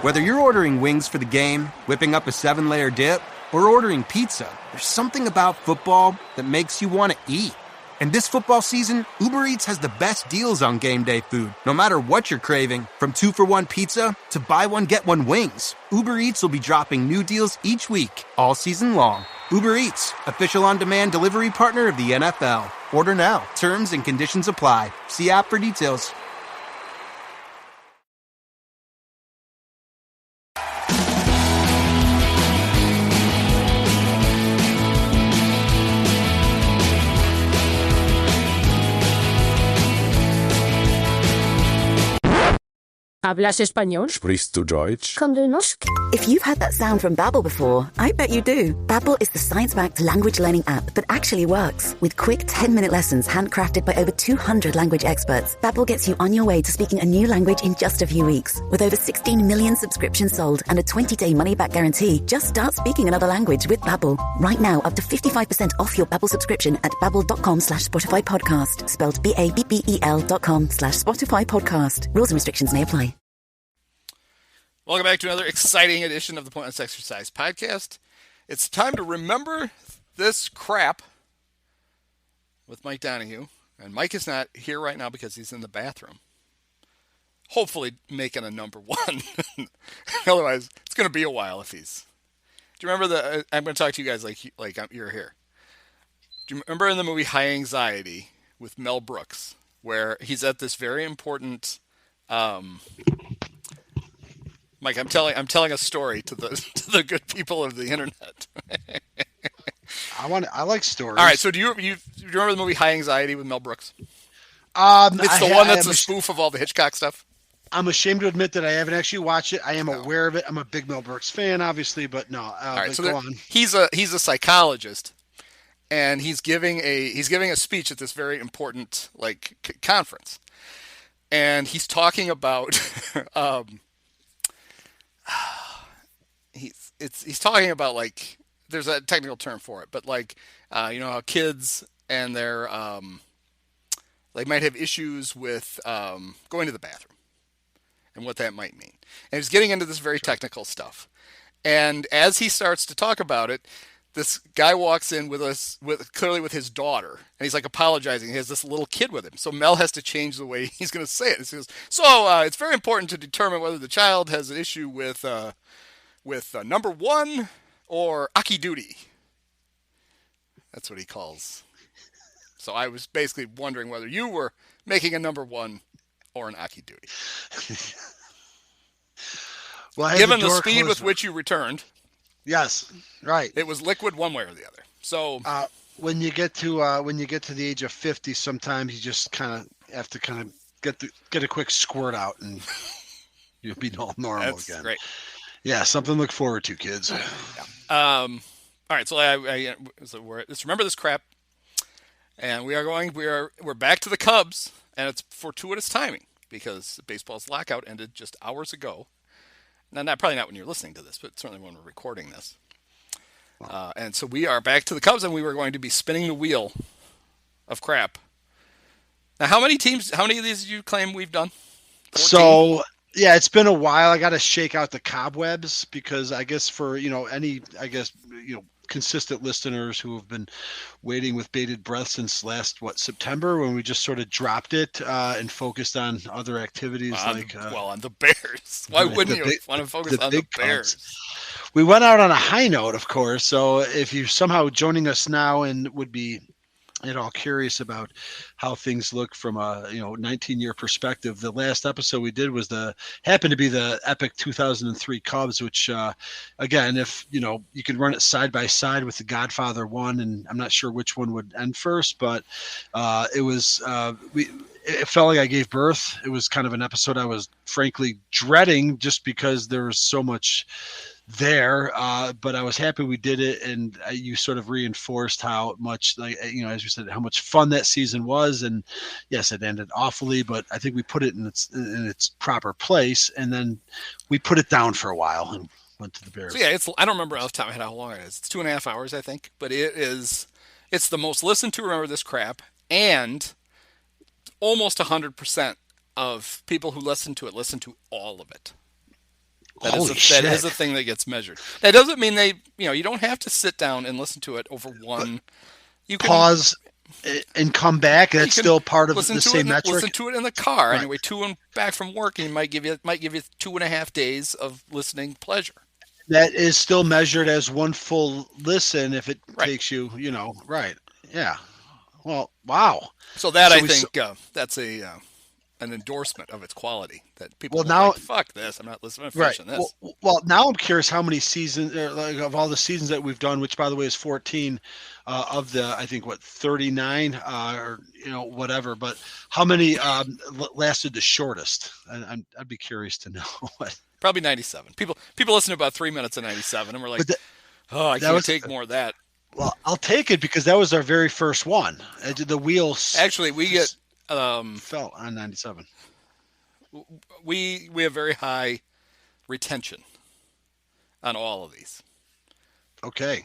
Whether you're ordering wings for the game, whipping up a 7-layer dip, or ordering pizza, there's something about football that makes you want to eat. And this football season, Uber Eats has the best deals on game day food. No matter what you're craving, from 2-for-1 pizza to buy one, get one wings, Uber Eats will be dropping new deals each week, all season long. Uber Eats, official on-demand delivery partner of the NFL. Order now. Terms and conditions apply. See app for details. ¿Hablas español? Sprichst du Deutsch? Kan du norsk? If you've heard that sound from Babbel before, I bet you do. Babbel is the science-backed language learning app that actually works. With quick 10-minute lessons handcrafted by over 200 language experts, Babbel gets you on your way to speaking a new language in just a few weeks. With over 16 million subscriptions sold and a 20-day money-back guarantee, just start speaking another language with Babbel. Right now, up to 55% off your Babbel subscription at babbel.com/Spotify podcast. Spelled BABBEL.com/Spotify podcast. Rules and restrictions may apply. Welcome back to another exciting edition of the Pointless Exercise Podcast. It's time to remember this crap with Mike Donahue. And Mike is not here right now because he's in the bathroom. Hopefully making a number one. Otherwise, it's going to be a while if he's... Do you remember I'm going to talk to you guys like you're here. Do you remember in the movie High Anxiety with Mel Brooks, where he's at this very important... Mike, I'm telling a story to the good people of the internet. I like stories. All right, so do you remember the movie High Anxiety with Mel Brooks? It's the one that's a spoof of all the Hitchcock stuff. I'm ashamed to admit that I haven't actually watched it. I am aware of it. I'm a big Mel Brooks fan, obviously, but no. All right, so go on. He's a psychologist, and he's giving a speech at this very important conference, and he's talking about. He's talking about there's a technical term for it, but how kids and their they might have issues with going to the bathroom and what that might mean. And he's getting into this very technical stuff. And as he starts to talk about it, this guy walks in clearly with his daughter, and he's apologizing. He has this little kid with him, so Mel has to change the way he's going to say it. He says, it's very important to determine whether the child has an issue with number one or Aki duty. That's what he calls. So I was basically wondering whether you were making a number one or an Aki duty. Well, given the speed with which you returned. Yes, right. It was liquid one way or the other. So when you get to the age of 50, sometimes you just kind of have to get a quick squirt out, and you'll be all normal That's again. Great. Yeah, something to look forward to, kids. Yeah. All right, so let's remember this crap, and we're back to the Cubs, and it's fortuitous timing because baseball's lockout ended just hours ago. Now, probably not when you're listening to this, but certainly when we're recording this. And so we are back to the Cubs, and we were going to be spinning the wheel of crap. Now, how many of these did you claim we've done? 14? So, yeah, it's been a while. I got to shake out the cobwebs because I guess for, consistent listeners who have been waiting with bated breath since last September, when we just sort of dropped it and focused on other activities on the Bears. Why wouldn't you want to focus on the Bears? We went out on a high note, of course. So if you're somehow joining us now and would be at all curious about how things look from a 19-year perspective, the last episode we did happened to be the epic 2003 Cubs, which again, if you could run it side by side with the Godfather 1, and I'm not sure which one would end first, but it felt like I gave birth. It was kind of an episode I was frankly dreading just because there was so much there, but I was happy we did it, and you sort of reinforced how much, as you said, how much fun that season was. And yes, it ended awfully, but I think we put it in its proper place, and then we put it down for a while and went to the Bears. So yeah, I don't remember off the top of my head how long it is. It's 2.5 hours, I think, but it's the most listened to Remember This Crap, and almost 100% of people who listen to all of it. That Holy is shit. that is a thing that gets measured. That doesn't mean you don't have to sit down and listen to it over one. You can pause and come back. That's still part of the same metric. Listen to it in the car Right. on your way to and back from work, and it might give you 2.5 days of listening pleasure. That is still measured as one full listen if it Right. takes you, right. Yeah. Well, wow. So that I think that's an endorsement of its quality that people Well, now, like, fuck this, I'm not listening to finishing this. Well, now I'm curious how many seasons, of all the seasons that we've done, which by the way is 14 of the, I think 39 or whatever, but how many lasted the shortest? I'd be curious to know. Probably 97. People listen to about 3 minutes of 97, and we're like, I can't take more of that. Well, I'll take it because that was our very first one. The wheels. Actually, we get fell on 97. We have very high retention on all of these. Okay.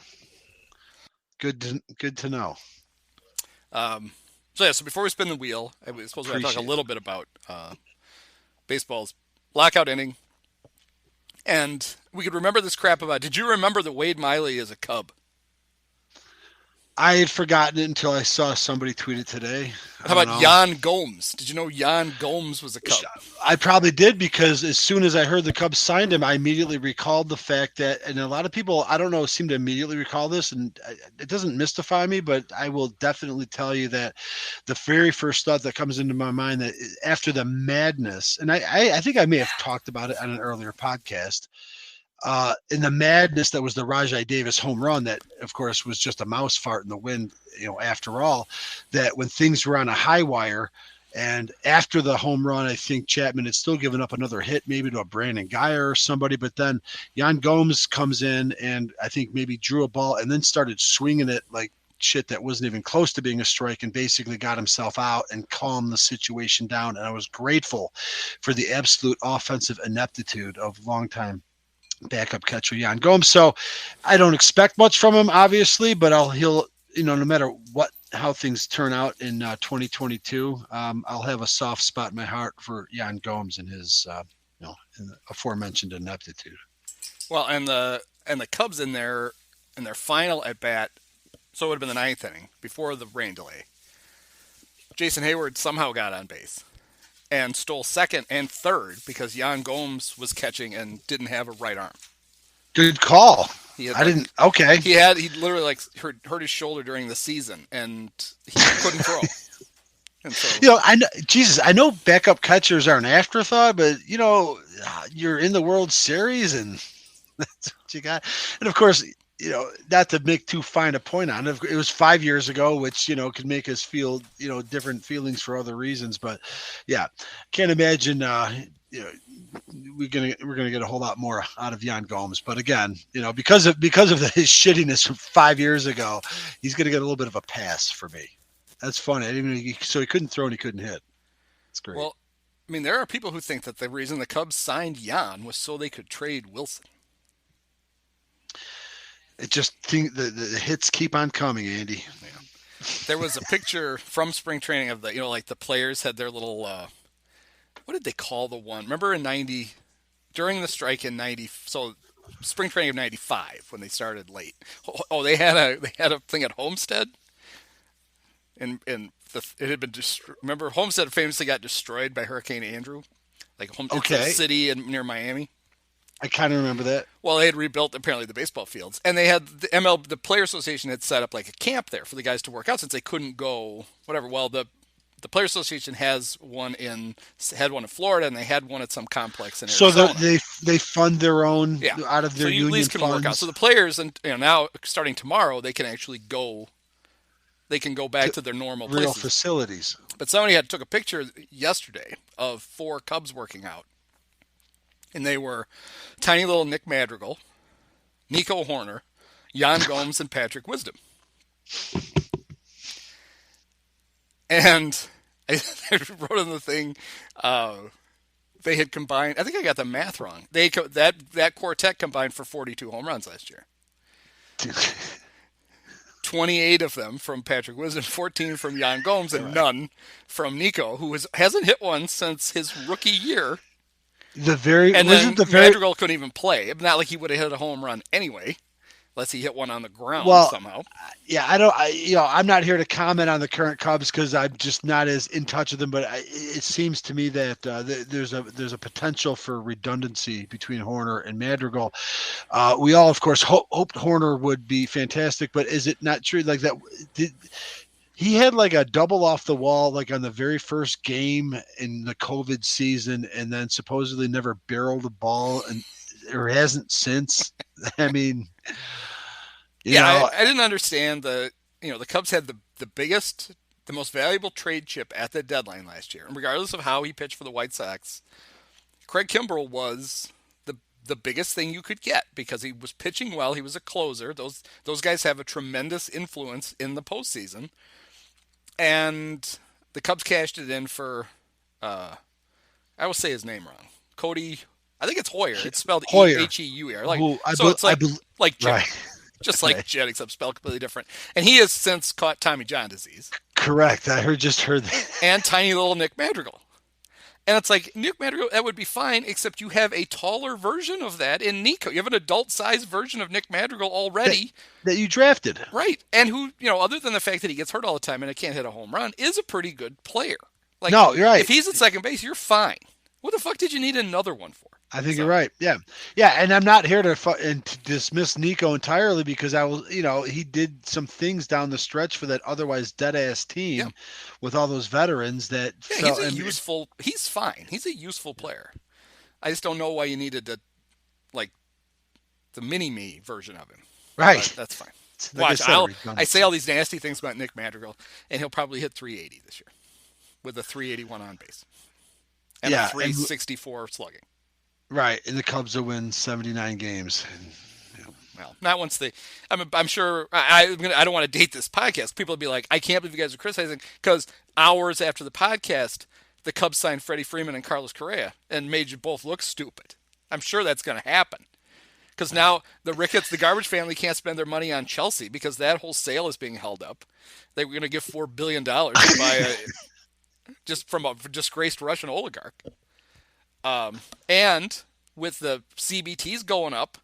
Good to know. So before we spin the wheel, I suppose we'll talk a little bit about baseball's lockout inning. And we could remember this crap about, did you remember that Wade Miley is a Cub? I had forgotten it until I saw somebody tweet it today. How about Yan Gomes? Did you know Yan Gomes was a Cub? I probably did, because as soon as I heard the Cubs signed him, I immediately recalled the fact that, and a lot of people, I don't know, seem to immediately recall this, and it doesn't mystify me, but I will definitely tell you that the very first thought that comes into my mind, that after the madness, and I think I may have talked about it on an earlier podcast, in the madness that was the Rajai Davis home run, that of course was just a mouse fart in the wind, after all, that when things were on a high wire, and after the home run, I think Chapman had still given up another hit, maybe to a Brandon Guyer or somebody, but then Yan Gomes comes in and I think maybe drew a ball and then started swinging it like shit that wasn't even close to being a strike, and basically got himself out and calmed the situation down. And I was grateful for the absolute offensive ineptitude of longtime backup catcher Yan Gomes. So I don't expect much from him, obviously, but he'll no matter how things turn out in 2022, I'll have a soft spot in my heart for Yan Gomes and his in the aforementioned ineptitude. Well, and the Cubs in their final at bat, so it would have been the ninth inning before the rain delay. Jason Hayward somehow got on base and stole second and third because Yan Gomes was catching and didn't have a right arm. Good call. Okay. He literally hurt his shoulder during the season, and he couldn't throw. And so, I know backup catchers are an afterthought, but you're in the World Series and that's what you got. And of course, not to make too fine a point on it, it was 5 years ago, which, could make us feel, different feelings for other reasons. But yeah, can't imagine, we're gonna get a whole lot more out of Yan Gomes. But again, because of his shittiness from 5 years ago, he's gonna get a little bit of a pass for me. That's funny. So he couldn't throw and he couldn't hit. It's great. Well, there are people who think that the reason the Cubs signed Yan was so they could trade Wilson. The hits keep on coming, Andy. Yeah. There was a picture from spring training of the players had their little, what did they call the one? Remember in 90, during the strike in 90, so spring training of 95 when they started late. Oh, they had a thing at Homestead, and it had been remember Homestead famously got destroyed by Hurricane Andrew, like Homestead City near Miami. I kind of remember that. Well, they had rebuilt apparently the baseball fields, and they had the Player Association had set up like a camp there for the guys to work out since they couldn't go whatever. Well, the Player Association had one in Florida, and they had one at some complex in Arizona. So they fund their own out of their union least can funds. work out. So the players, and now starting tomorrow, they can actually go. They can go back to their normal real places. Facilities. But somebody took a picture yesterday of 4 Cubs working out. And they were tiny little Nick Madrigal, Nico Horner, Yan Gomes, and Patrick Wisdom. And I wrote in the thing, they had combined, I think I got the math wrong. That quartet combined for 42 home runs last year. 28 of them from Patrick Wisdom, 14 from Yan Gomes, and none from Nico, who hasn't hit one since his rookie year. Madrigal couldn't even play. Not like he would have hit a home run anyway, unless he hit one on the ground somehow. Yeah, I'm not here to comment on the current Cubs because I'm just not as in touch with them. But it seems to me that there's a potential for redundancy between Hoerner and Madrigal. We all, of course, hoped Hoerner would be fantastic, but is it not true like that? He had like a double off the wall, like on the very first game in the COVID season, and then supposedly never barreled the ball, or hasn't since. I mean, I didn't understand the Cubs had the biggest, the most valuable trade chip at the deadline last year, and regardless of how he pitched for the White Sox, Craig Kimbrel was the biggest thing you could get because he was pitching well. He was a closer. Those guys have a tremendous influence in the postseason. And the Cubs cashed it in for, I will say his name wrong. Cody, I think it's Hoyer. It's spelled Heuer. Like Jet. Right. Just like Jet, except spelled completely different. And he has since caught Tommy John disease. Correct. I just heard that. And tiny little Nick Madrigal. And it's like, Nick Madrigal, that would be fine, except you have a taller version of that in Nico. You have an adult-sized version of Nick Madrigal already. That you drafted. Right. And who, other than the fact that he gets hurt all the time and can't hit a home run, is a pretty good player. Like, no, you're right. If he's at second base, you're fine. What the fuck did you need another one for? I think you're right. Yeah. Yeah. And I'm not here to dismiss Nico entirely because he did some things down the stretch for that otherwise dead ass team with all those veterans that he's fine. He's a useful player. I just don't know why you needed the mini-me version of him. Right. But that's fine. Like Watch. I say all these nasty things about Nick Madrigal and he'll probably hit 380 this year with a 381 on base and a 364 slugging. Right, and the Cubs will win 79 games. Well, not once I'm sure. I don't want to date this podcast. People will be like, "I can't believe you guys are criticizing," because hours after the podcast, the Cubs signed Freddie Freeman and Carlos Correa and made you both look stupid. I'm sure that's going to happen because now the Ricketts, the garbage family, can't spend their money on Chelsea because that whole sale is being held up. They were going to give $4 billion to buy just from a disgraced Russian oligarch. And with the CBTs going up,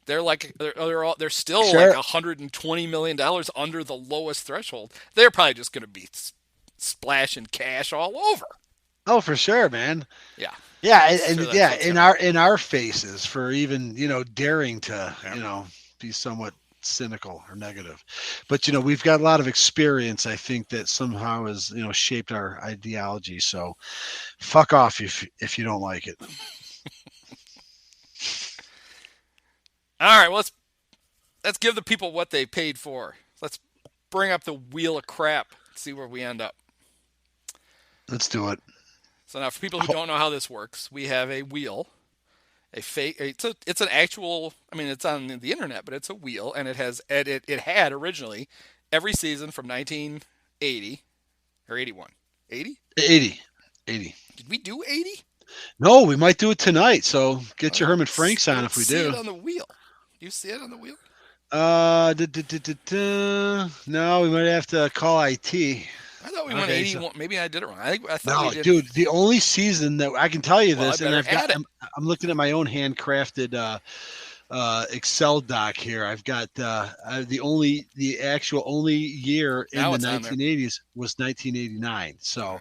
they're still like $120 million under the lowest threshold. They're probably just going to be splashing cash all over. Oh, for sure, man. Yeah. Yeah, in our faces for even daring to be somewhat cynical or negative. But we've got a lot of experience, I think, that somehow has shaped our ideology. So fuck off if you don't like it. All right, let's give the people what they paid for. Let's bring up the wheel of crap, see where we end up. Let's do it. So now for people who don't know how this works, we have a wheel. It's an actual. I mean, it's on the internet, but it's a wheel, and it had originally every season from 1980 or 81. 80? 80. Did we do 80? No, we might do it tonight. So get your Herman Franks on if we do. See it on the wheel. Do you see it on the wheel? No, we might have to call IT. I thought we went 81. So. Maybe I did it wrong. I thought we did. Dude, the only season that I can tell you this, and I'm looking at my own handcrafted Excel doc here. I've got the actual only year in the 1980s was 1989. So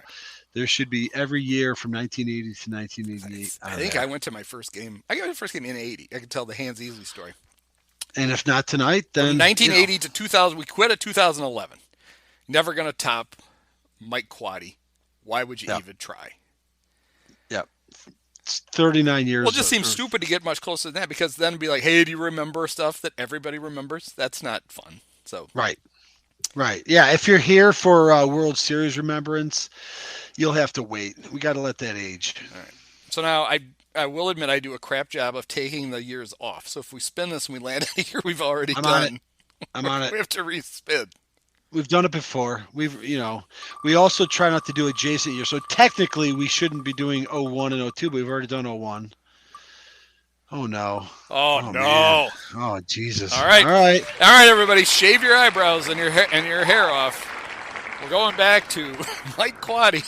there should be every year from 1980 to 1988. I think I went to my first game. I got my first game in 80. I can tell the Hans Easley story. And if not tonight, then from 1980 to 2000. We quit at 2011. Never going to top Mike Quade. Why would you even try? Yeah. It's 39 years. Well, it just seems stupid to get much closer than that because then it'd be like, hey, do you remember stuff that everybody remembers? That's not fun. So Right. Yeah. If you're here for World Series remembrance, you'll have to wait. We got to let that age. All right. So now I will admit I do a crap job of taking the years off. So if we spin this and we land at a year we've already done. I'm on it. We have to respin. We've done it before. We also try not to do adjacent years. So technically we shouldn't be doing 01 and 02, but we've already done 01. Oh no. Oh no. Man. Oh Jesus. All right, everybody, shave your eyebrows and your hair off. We're going back to Mike Quade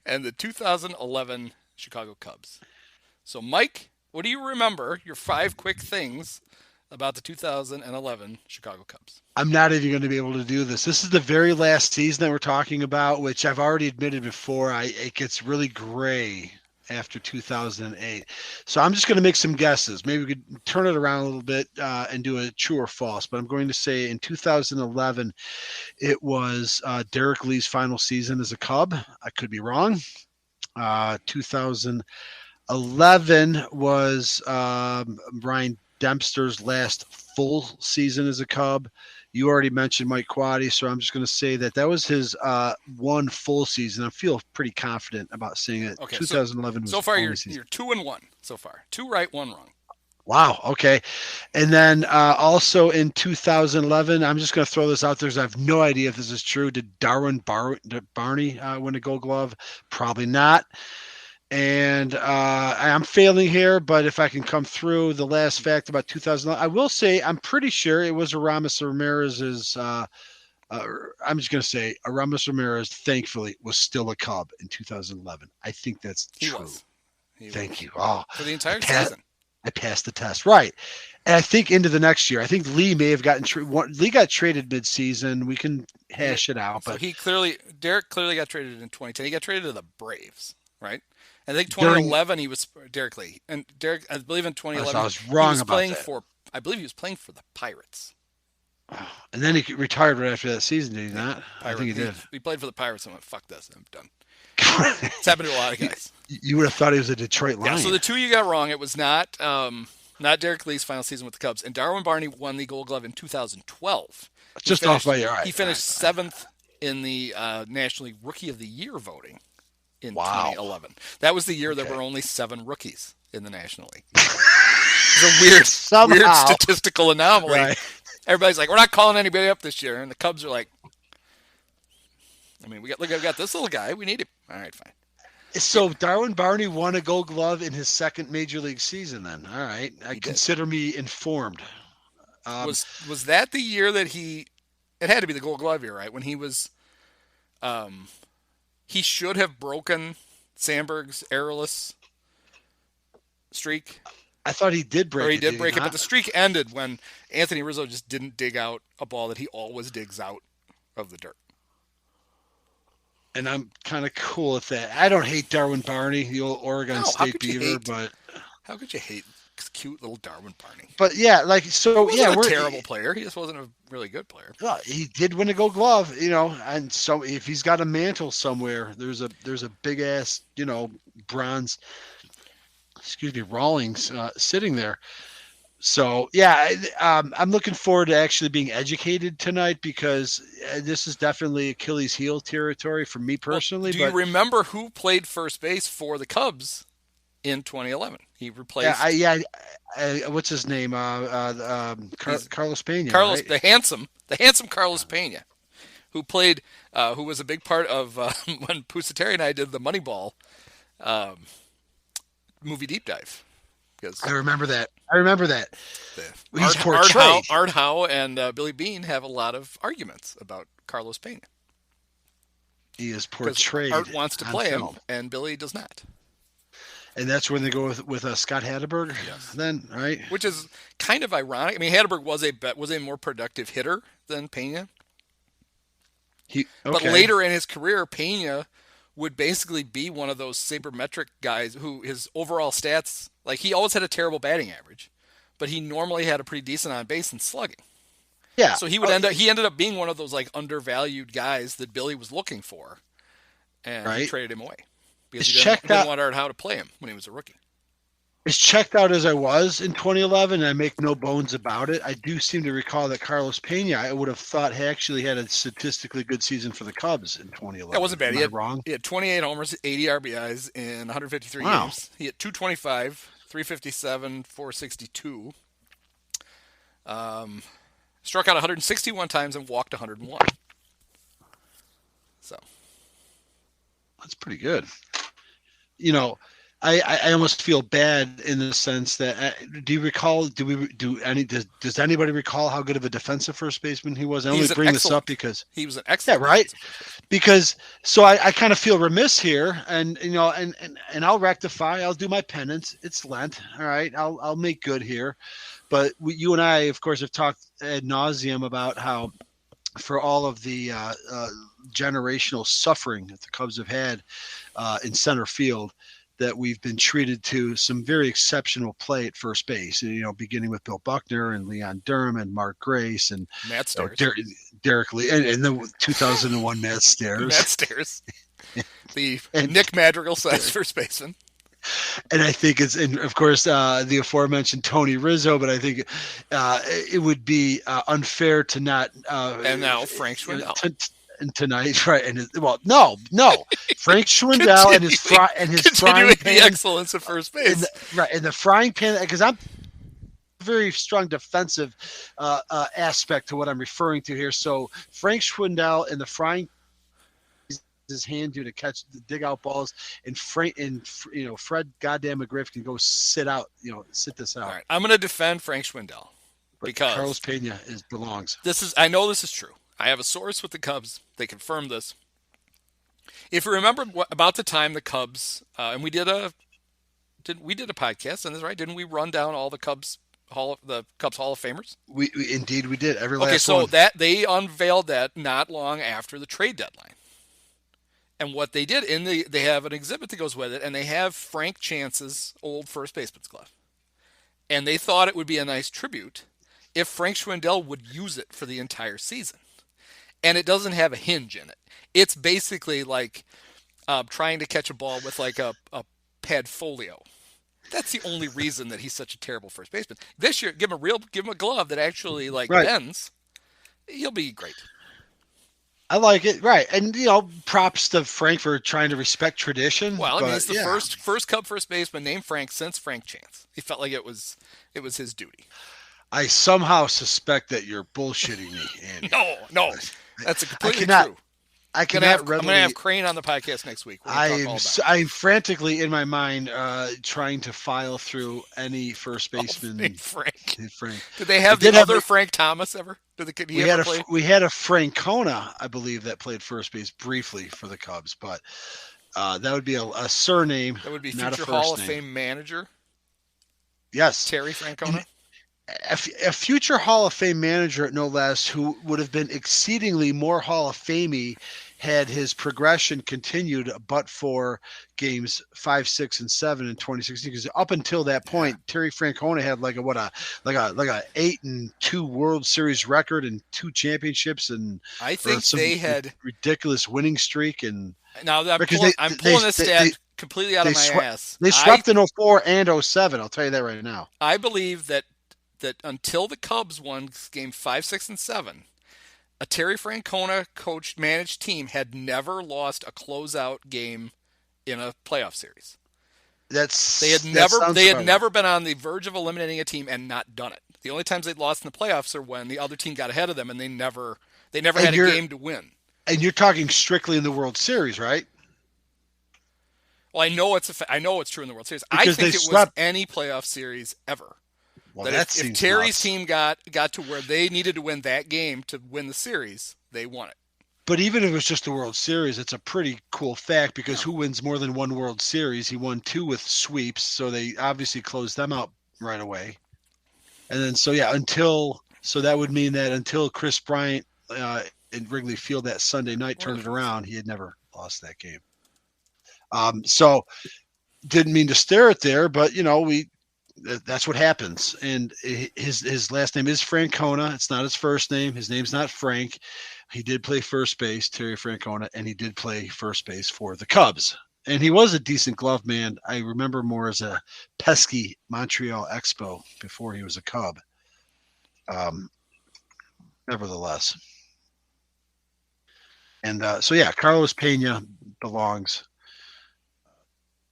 and the 2011 Chicago Cubs. So, Mike, what do you remember? Your 5 quick things about the 2011 Chicago Cubs. I'm not even going to be able to do this. This is the very last season that we're talking about, which I've already admitted before. It gets really gray after 2008. So I'm just going to make some guesses. Maybe we could turn it around a little bit and do a true or false. But I'm going to say in 2011, it was Derek Lee's final season as a Cub. I could be wrong. 2011 was Ryan Dempster's last full season as a Cub. You already mentioned Mike Quade, so I'm just going to say that was his one full season. I feel pretty confident about saying it. Okay, 2011 was so far you're season. 2-1 so far. 2 right, 1 wrong. Wow. Okay. And then also in 2011, I'm just going to throw this out there. I have no idea if this is true. Did Darwin Barney win a Gold Glove? Probably not. And I'm failing here, but if I can come through, the last fact about 2011, I will say I'm pretty sure it was Ramirez's. I'm just going to say Ramirez, thankfully, was still a Cub in 2011. I think that's true. Thank you. Oh, for the entire season. I passed the test. Right. And I think into the next year, I think Lee may have gotten Lee got traded mid-season. We can hash it out. But so Derek clearly got traded in 2010. He got traded to the Braves, right? I think 2011 he was Derek Lee, and Derek, I believe in 2011 I was wrong about that. I believe he was playing for the Pirates. And then he retired right after that season, did he not? I think he did. He played for the Pirates and went, fuck this, I'm done. It's happened to a lot of guys. You would have thought he was a Detroit Lion. Yeah, so the 2 you got wrong. It was not Derek Lee's final season with the Cubs. And Darwin Barney won the Gold Glove in 2012. Just off by your eye. He finished 7th in the National League Rookie of the Year voting in 2011. That was the year there were only 7 rookies in the National League. It's a weird statistical anomaly. Right. Everybody's like, we're not calling anybody up this year. And the Cubs are like, I mean, I've got this little guy. We need him. All right, fine. So Darwin Barney won a Gold Glove in his second Major League season then. All right. Consider me informed. Was that the year that it had to be the Gold Glove year, right? When he was, he should have broken Sandberg's errorless streak. I thought he did break it. Or he did break it, but the streak ended when Anthony Rizzo just didn't dig out a ball that he always digs out of the dirt. And I'm kind of cool with that. I don't hate Darwin Barney, the old Oregon State Beaver, but how could you hate cute little Darwin Barney? But yeah, like so, he wasn't a terrible player. He just wasn't a really good player. Well, he did win a Gold Glove, and so if he's got a mantle somewhere, there's a big ass, bronze. Excuse me, Rawlings sitting there. So, yeah, I'm looking forward to actually being educated tonight because this is definitely Achilles heel territory for me personally. Well, do you remember who played first base for the Cubs in 2011? He replaced. What's his name? Carlos Pena. Carlos, right? the handsome Carlos Pena, who played, who was a big part of when Pusateri and I did the Moneyball movie deep dive. I remember that. He's portrayed. Art Howe and Billy Bean have a lot of arguments about Carlos Pena. He is portrayed. Art wants to play him, and Billy does not. And that's when they go with Scott Hatteberg, then, right? Which is kind of ironic. I mean, Hatteberg was a more productive hitter than Pena. But later in his career, Pena would basically be one of those sabermetric guys who his overall stats, like he always had a terrible batting average, but he normally had a pretty decent on base and slugging. Yeah. So he ended up being one of those like undervalued guys that Billy was looking for, and he traded him away because he didn't want Art Howe to play him when he was a rookie. As checked out as I was in 2011, and I make no bones about it, I do seem to recall that Carlos Pena, I would have thought he actually had a statistically good season for the Cubs in 2011. That wasn't bad. Wrong? He had 28 homers, 80 RBIs in 153 games. He had 225, 357, 462. Struck out 161 times and walked 101. So that's pretty good. I almost feel bad in the sense that do you recall? Does anybody recall how good of a defensive first baseman he was? I only bring this up because he was an excellent. Yeah, right. Because so I kind of feel remiss here, and and I'll rectify. I'll do my penance. It's Lent, all right. I'll make good here, but you and I, of course, have talked ad nauseum about how for all of the generational suffering that the Cubs have had in center field, that we've been treated to some very exceptional play at first base, beginning with Bill Buckner and Leon Durham and Mark Grace and Matt Stairs. Derek Lee and the 2001 Matt Stairs. Matt Stairs. The Nick Madrigal size first baseman. And I think and of course, the aforementioned Tony Rizzo, but I think it would be unfair to not. And now Frank Schwindel. Tonight, right? And no, Frank Schwindel and his frying pan, the excellence of first base, in the frying pan. Because I'm very strong defensive aspect to what I'm referring to here. So Frank Schwindel in the frying his hand to catch the dig out balls, and Fred goddamn McGriff can go sit this out. All right, I'm going to defend Frank Schwindel because Carlos Pena belongs. I know this is true. I have a source with the Cubs. They confirmed this. If you remember about the time the Cubs, and we did a podcast on this, right? Didn't we run down all the Cubs Hall of Famers? We indeed we did. Every last one. Okay, so that they unveiled that not long after the trade deadline. And what they did they have an exhibit that goes with it, and they have Frank Chance's old first baseman's glove. And they thought it would be a nice tribute if Frank Schwindel would use it for the entire season. And it doesn't have a hinge in it. It's basically like trying to catch a ball with like a padfolio. That's the only reason that he's such a terrible first baseman. This year, give him a glove that actually bends. He'll be great. I like it, right? And props to Frank for trying to respect tradition. Well, he's the first Cub first baseman named Frank since Frank Chance. He felt like it was his duty. I somehow suspect that you're bullshitting me, Andy. No. That's completely true. I'm going to have Crane on the podcast next week. I'm frantically in my mind trying to file through any first baseman. Named Frank. Did they have the other Frank Thomas ever? We had a Francona, I believe, that played first base briefly for the Cubs, but that would be a surname. That would be not future a first Hall of name. Fame manager. Yes, Terry Francona. A future Hall of Fame manager, no less, who would have been exceedingly more Hall of Famey had his progression continued, but for games 5, 6, and 7 in 2016. Because up until that point, Terry Francona had like a 8-2 World Series record and 2 championships, and I think they had ridiculous winning streak. And now I'm pulling this stat completely out of my ass. They swept in 04 and 07. I'll tell you that right now. I believe that until the Cubs won game 5, 6, and 7, a Terry Francona managed team had never lost a closeout game in a playoff series. They had never been on the verge of eliminating a team and not done it. The only times they'd lost in the playoffs are when the other team got ahead of them, and they never had a game to win. And you're talking strictly in the World Series, right? Well, I know it's true in the World Series. Because I think it was any playoff series ever. Well, that if Terry's team got to where they needed to win that game to win the series, they won it. But even if it was just the World Series, it's a pretty cool fact because who wins more than one World Series? He won 2 with sweeps, so they obviously closed them out right away. And then, so that would mean that until Chris Bryant in Wrigley Field that Sunday night turned it around, he had never lost that game. So didn't mean to stare it there, but that's what happens. And his last name is Francona. It's not his first name. His name's not Frank. He did play first base, Terry Francona, and he did play first base for the Cubs. And he was a decent glove man. I remember more as a pesky Montreal Expo before he was a Cub. Nevertheless. And Carlos Pena belongs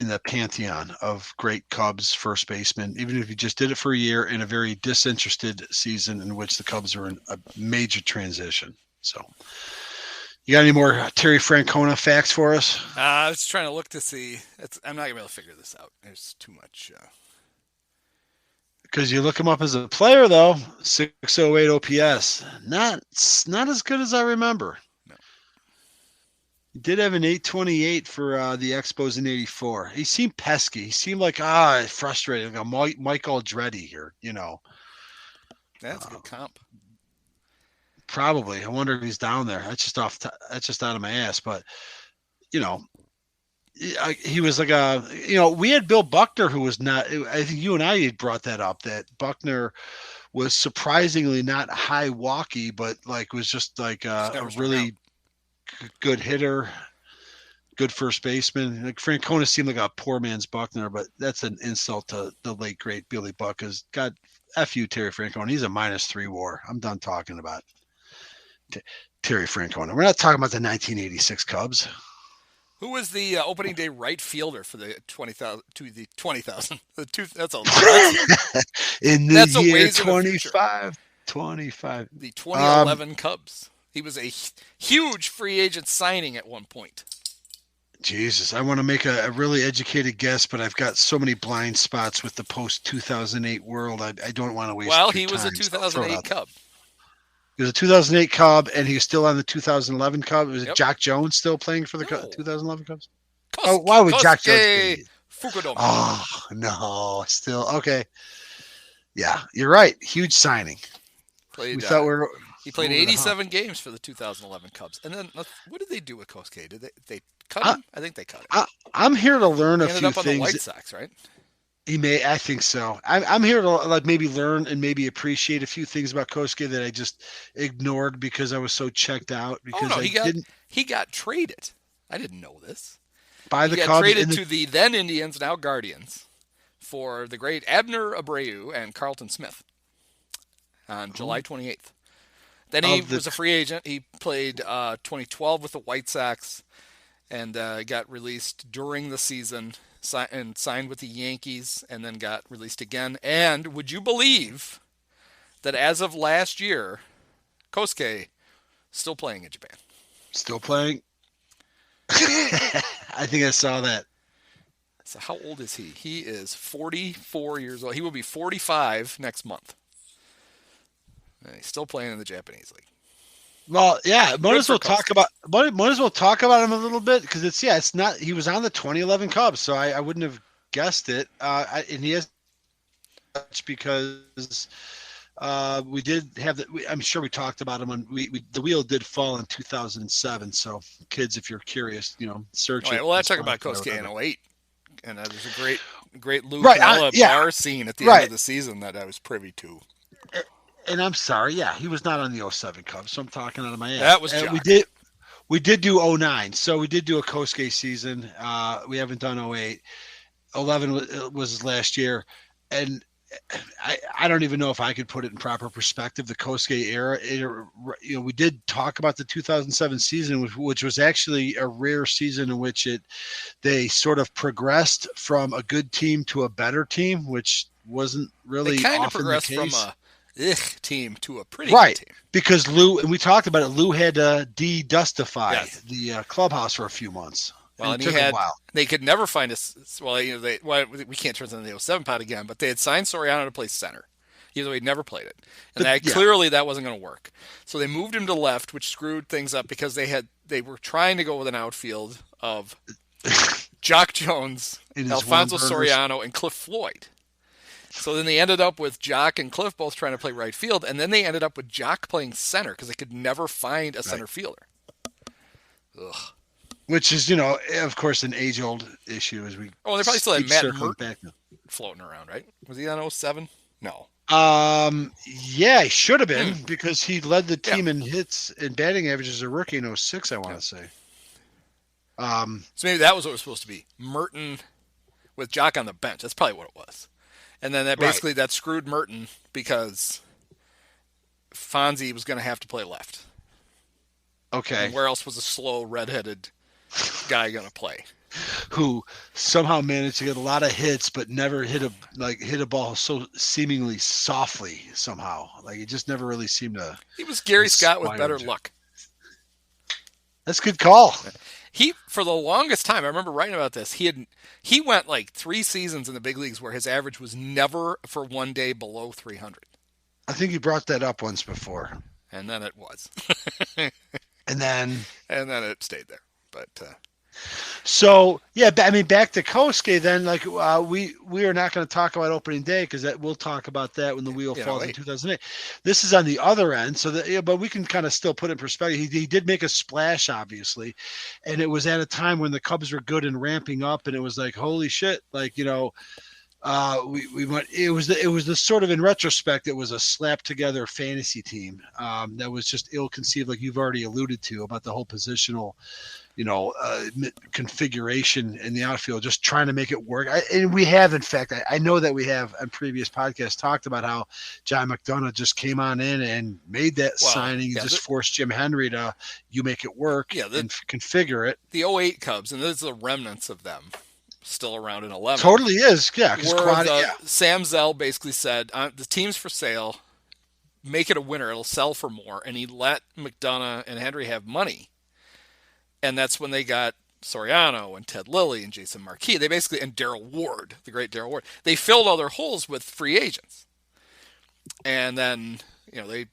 in the pantheon of great Cubs first basemen, even if he just did it for a year in a very disinterested season in which the Cubs were in a major transition. So, You got any more Terry Francona facts for us? I was trying to look to see. I'm not going to be able to figure this out. There's too much. Because you look him up as a player, though, 608 OPS. Not as good as I remember. No. He did have an 828 for the Expos in 84. He seemed pesky. He seemed like, frustrated. Like a Mike Aldretti here, That's a good comp. Probably. I wonder if he's down there. That's just out of my ass. But, he was like we had Bill Buckner, who was not, I think you and I had brought that up, that Buckner was surprisingly not high walkie, but like was just like a really good hitter, good first baseman. Like Francona seemed like a poor man's Buckner, but that's an insult to the late great Billy Buck. Has got F you, Terry Francona. He's a -3 WAR. I'm done talking about Terry Francona. We're not talking about the 1986 Cubs. Who was the opening day right fielder for the 20,000 to the 20,000? That's in the that's year a 25. The 2011 Cubs. He was a huge free agent signing at one point. Jesus, I want to make a really educated guess, but I've got so many blind spots with the post-2008 world. I don't want to waste Well, your he was time, a 2008 Cub. He was a 2008 Cub, and he was still on the 2011 Cub. Was it Jack Jones still playing for the 2011 Cubs? Why would Jack Jones be? Fukudome. Oh, no. Still. Okay. Yeah, you're right. Huge signing. He played 87 games for the 2011 Cubs. And then what did they do with Kosuke? Did they cut him? I think they cut him. I'm here to learn a few things. He ended up on the White Sox, right? He may. I think so. I'm here to maybe learn and maybe appreciate a few things about Kosuke that I just ignored because I was so checked out. Because he got traded. I didn't know this. By the Cubs. He got traded to the then Indians, now Guardians, for the great Abner Abreu and Carlton Smith on July 28th. Then he was a free agent. He played 2012 with the White Sox and got released during the season. And signed with the Yankees and then got released again. And would you believe that as of last year, Kosuke still playing in Japan? Still playing? I think I saw that. So how old is he? He is 44 years old. He will be 45 next month. And he's still playing in the Japanese League. Well, yeah, might as well talk about him a little bit because it's not. He was on the 2011 Cubs, so I wouldn't have guessed it. And he has because we did have I'm sure we talked about him when the wheel did fall in 2007. So kids, if you're curious, search it. Well, let's talk about Kosuke in 2008, and there's a great Lou bar scene at the end of the season that I was privy to. And I'm sorry, he was not on the 07 Cubs, so I'm talking out of my ass. That was Jock. We did do 09, so we did do a Kosuke season. We haven't done 08. 11 was last year, and I don't even know if I could put it in proper perspective. The Kosuke era, we did talk about the 2007 season, which was actually a rare season in which they sort of progressed from a good team to a better team, which wasn't really they kind of often progressed the case. From a team to a pretty good team. Because Lou, and we talked about it, Lou had to de-dustify the clubhouse for a few months. Well, and they could never find we can't turn into the 07 pod again, but they had signed Soriano to play center, even though he'd never played it. And clearly that wasn't going to work. So they moved him to left, which screwed things up because they were trying to go with an outfield of Jock Jones, Alfonso Soriano, and Cliff Floyd. So then they ended up with Jock and Cliff both trying to play right field, and then they ended up with Jock playing center because they could never find a center fielder. Ugh. Which is, of course, an age-old issue as we. They probably still had Matt Merton floating around, right? Was he on 07? No. Yeah, he should have been because he led the team in hits and batting averages as a rookie in 06, I want to say. So maybe that was what it was supposed to be. Merton with Jock on the bench. That's probably what it was. And then that screwed Merton because Fonzie was going to have to play left. Okay. And where else was a slow, redheaded guy going to play? Who somehow managed to get a lot of hits, but never hit a ball so seemingly softly somehow. Like it just never really seemed to. He was Gary Scott with better luck. That's a good call. He, for the longest time, I remember writing about this. He went like 3 seasons in the big leagues where his average was never for one day below 300. I think you brought that up once before. And then it was. And then it stayed there. But so yeah, I mean, back to Kosuke. Then, like, we are not going to talk about opening day because we'll talk about that when the wheel falls in 2008. This is on the other end, so that but we can kind of still put it in perspective. He did make a splash, obviously, and it was at a time when the Cubs were good and ramping up, and it was like, holy shit, like, you know. We went. It was the sort of, in retrospect, it was a slap together fantasy team that was just ill conceived, like you've already alluded to about the whole positional, configuration in the outfield, just trying to make it work. And we have, in fact, I know that we have on previous podcasts talked about how John McDonough just came on in and made that signing and just forced Jim Henry to make it work and configure it. The '08 Cubs, and there's the remnants of them still around in 11. Totally is, yeah. Sam Zell basically said, the team's for sale, make it a winner, it'll sell for more, and he let McDonough and Henry have money. And that's when they got Soriano and Ted Lilly and Jason Marquis. They basically, and Darrell Ward, the great Darrell Ward. They filled all their holes with free agents. And then, they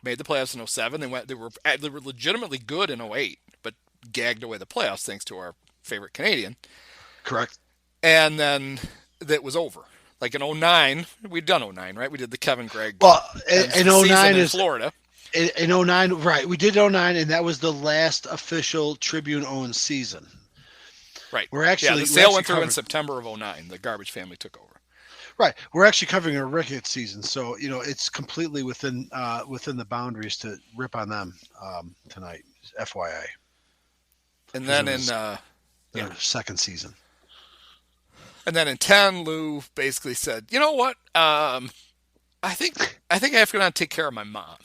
made the playoffs in 07. They were legitimately good in 08, but gagged away the playoffs thanks to our favorite Canadian. Correct. And then that was over. Like in 09, we'd done 09, right? We did the Kevin Gregg. Well, in 09 in Florida. In 09, right? We did 09, and that was the last official Tribune-owned season. Right. The sale went through in September of 09. The Garbage family took over. Right. We're actually covering a Ricketts season, so it's completely within the boundaries to rip on them tonight. FYI. And then in their second season. And then in 10, Lou basically said, you know what? I think I have to go down and take care of my mom.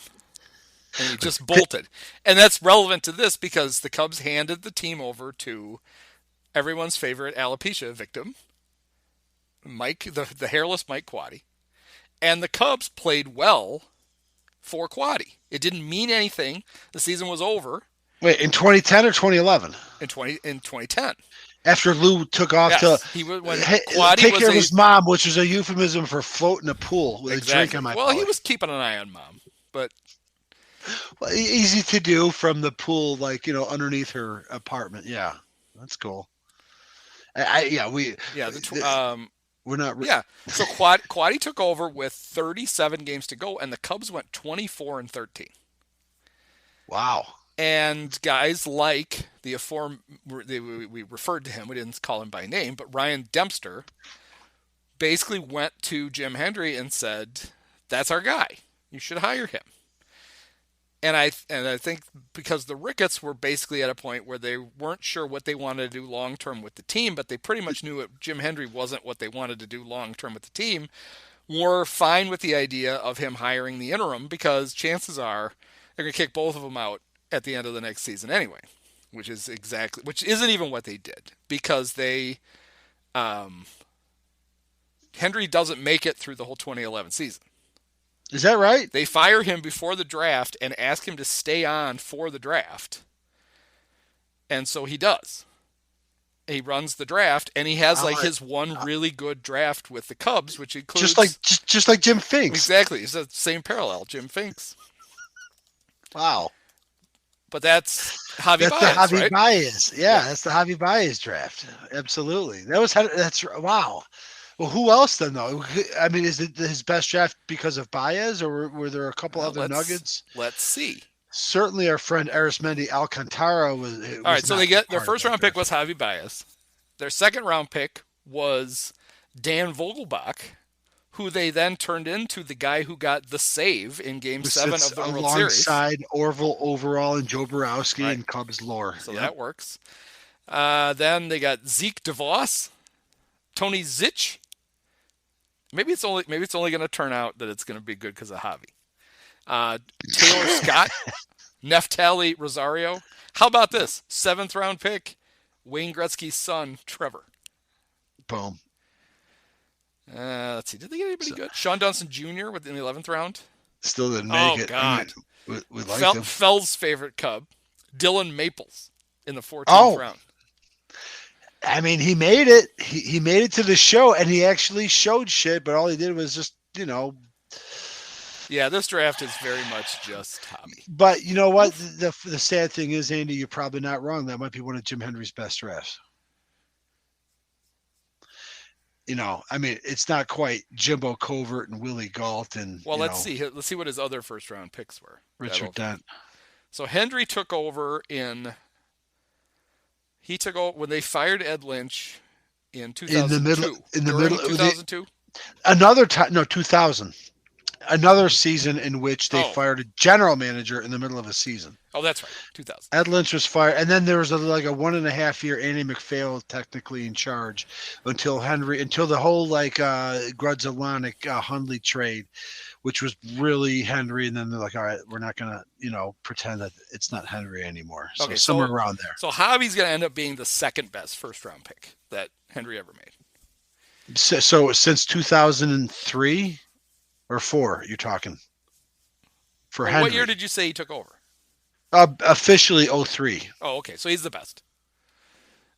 And he just bolted. And that's relevant to this because the Cubs handed the team over to everyone's favorite alopecia victim, the hairless Mike Quade. And the Cubs played well for Quade. It didn't mean anything. The season was over. Wait, in 2010 or 2011? In 2010. After Lou took off to take care of his mom, which was a euphemism for floating a pool with a drink on my Well, he was keeping an eye on mom, but easy to do from the pool, like, underneath her apartment. Yeah, that's cool. We're not. So Quade took over with 37 games to go, and the Cubs went 24-13. Wow. And guys like we referred to him, we didn't call him by name, but Ryan Dempster basically went to Jim Hendry and said, that's our guy. You should hire him. And I think because the Ricketts were basically at a point where they weren't sure what they wanted to do long-term with the team, but they pretty much knew that Jim Hendry wasn't what they wanted to do long-term with the team, were fine with the idea of him hiring the interim because chances are they're going to kick both of them out at the end of the next season anyway, which isn't even what they did because Hendry doesn't make it through the whole 2011 season. Is that right? They fire him before the draft and ask him to stay on for the draft. And so he does. He runs the draft and he has his one really good draft with the Cubs, which includes just like Jim Finks. Exactly. It's the same parallel, Jim Finks. Wow. But that's Javi Baez, the Javi right? Baez. Yeah, that's the Javi Baez draft. Absolutely. That's wow. Well, who else then, though? I mean, is it his best draft because of Baez, or were there a couple other nuggets? Let's see. Certainly, our friend Arismendi Alcantara was. All right, so they get their first round pick was Javi Baez. Their second round pick was Dan Vogelbach, who they then turned into the guy who got the save in Game 7 of the World Series. Alongside Orville Overall and Joe Borowski and Cubs lore. So that works. Then they got Zeke DeVos, Tony Zitch. Maybe it's only going to turn out that it's going to be good because of Javi. Taylor Scott, Neftali Rosario. How about this? 7th round pick, Wayne Gretzky's son, Trevor. Boom. Let's see. Did they get anybody good? Sean Dunston Jr. in the 11th round. Still didn't make it. Oh, God. We liked him. Fell's favorite Cub, Dylan Maples. in the 14th Oh. round. I mean, he made it. He made it to the show, and he actually showed shit, but all he did was just, Yeah, this draft is very much just hobby. But you know what? The sad thing is, Andy, you're probably not wrong. That might be one of Jim Hendry's best drafts. I mean, it's not quite Jimbo Covert and Willie Galt and. Well, let's see. Let's see what his other first-round picks were. Richard Dent. So Hendry took over when they fired Ed Lynch in 2002. In the middle. 2002. Another time, no, 2000. Another season in which they fired a general manager in the middle of a season. Oh, that's right, 2000. Ed Lynch was fired, and then there was a 1.5-year Andy McPhail technically in charge until the whole Grudzalonic Hundley trade, which was really Henry, and then they're like, all right, we're not gonna pretend that it's not Henry anymore. So somewhere around there. So Hobby's gonna end up being the second best first round pick that Henry ever made. So since 2003. Or 4, you're talking. For Henry. What year did you say he took over? Officially 03. Oh, okay. So he's the best.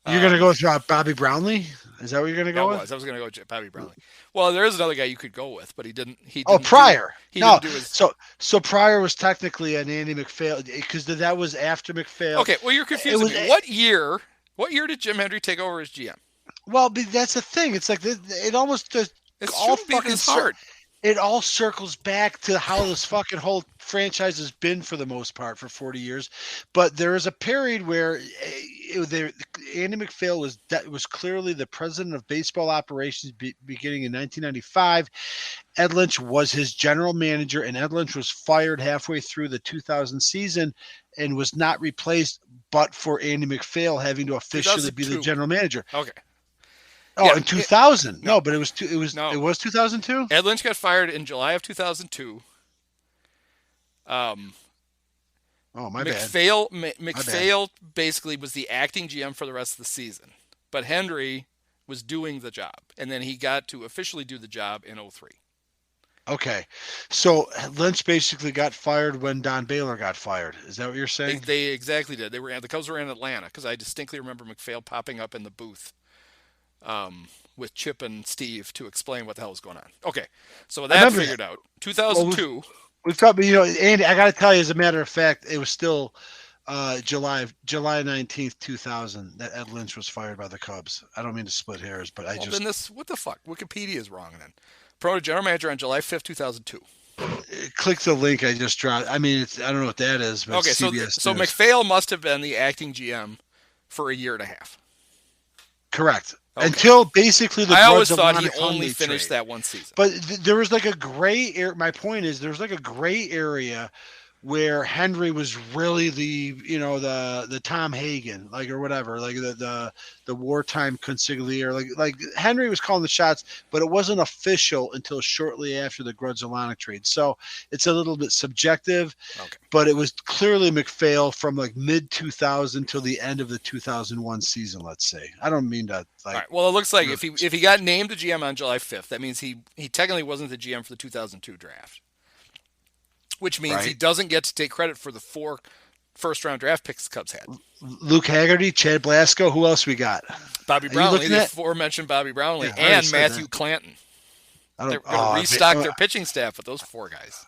You're going to go with Bobby Brownlee? Is that what you're going to go with? I was going to go with Bobby Brownlee. Well, there is another guy you could go with, but he didn't. Pryor. Didn't do his... So Pryor was technically an Andy McPhail because that was after McPhail. Okay, well, you're confusing me. What year did Jim Hendry take over as GM? Well, that's the thing. It's like it almost just all fucking hard. It all circles back to how this fucking whole franchise has been for the most part for 40 years. But there is a period where Andy McPhail was clearly the president of baseball operations beginning in 1995. Ed Lynch was his general manager, and Ed Lynch was fired halfway through the 2000 season and was not replaced but for Andy McPhail having to officially be the general manager. Okay. Oh, in 2000. But it was 2002. Ed Lynch got fired in July of 2002. My McPhail basically was the acting GM for the rest of the season, but Hendry was doing the job, and then he got to officially do the job in 03. Okay, so Lynch basically got fired when Don Baylor got fired. Is that what you're saying? They exactly did. The Cubs were in Atlanta because I distinctly remember McPhail popping up in the booth. With Chip and Steve to explain what the hell was going on. Okay, so with that figured out, 2002. We've talked, Andy, I got to tell you, as a matter of fact, it was still July 19th, 2000 that Ed Lynch was fired by the Cubs. I don't mean to split hairs, but then what the fuck? Wikipedia is wrong then. Promoted general manager on July 5th, 2002. Click the link I just dropped. I mean, I don't know what that is, but okay, so McPhail must have been the acting GM for a year and a half. Correct. Okay. Until basically I always thought he only finished that one season. But there was like a gray area. My point is there's like a gray area where Henry was really the Tom Hagen, or whatever, like the wartime consigliere, like Henry was calling the shots, but it wasn't official until shortly after the Grudzalonic trade. So it's a little bit subjective, but it was clearly McPhail from mid 2000 till the end of the 2001 season. Let's say. I don't mean to. All right. Well, it looks like if he got named the GM on July 5th, that means he technically wasn't the GM for the 2002 draft. Which means he doesn't get to take credit for the 4 first-round draft picks the Cubs had. Luke Haggerty, Chad Blasco. Who else we got? Bobby Brownlee, the aforementioned Bobby Brownlee, and Matthew Clanton. They're going to restock their pitching staff with those 4 guys.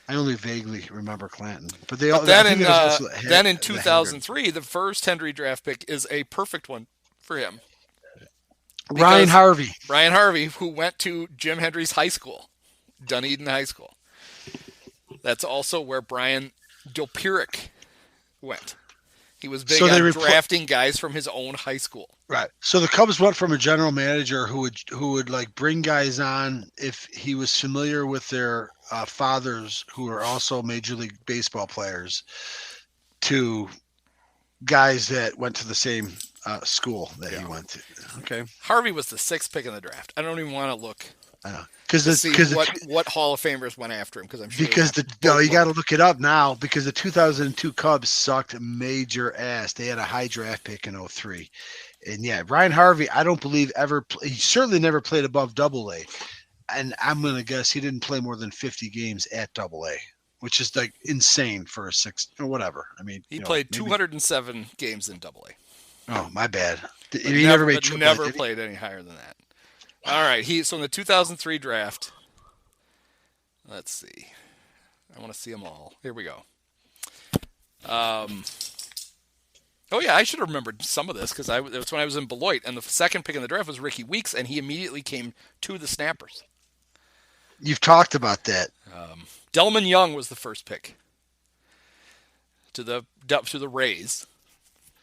I only vaguely remember Clanton, but then in 2003, the first Hendry draft pick is a perfect one for him. Ryan Harvey, who went to Jim Hendry's high school, Dunedin High School. That's also where Brian Dopiric went. He was big on drafting guys from his own high school. Right. So the Cubs went from a general manager who would bring guys on if he was familiar with their fathers who are also Major League Baseball players to guys that went to the same school that he went to. Okay. Harvey was the 6th pick in the draft. I don't even want to look. I know. What Hall of Famers went after him you got to look it up now because the 2002 Cubs sucked major ass. They had a high draft pick in 03. And Ryan Harvey, I don't believe he certainly never played above AA. And I'm going to guess he didn't play more than 50 games at AA. which is like insane for a 6 or whatever. I mean, he played maybe, 207 games in AA. Oh, my bad. He never played any higher than that. All right. So in the 2003 draft, let's see. I want to see them all. Here we go. Oh, yeah, I should have remembered some of this because it was when I was in Beloit, and the second pick in the draft was Ricky Weeks, and he immediately came to the Snappers. You've talked about that. Delman Young was the first pick to the Rays.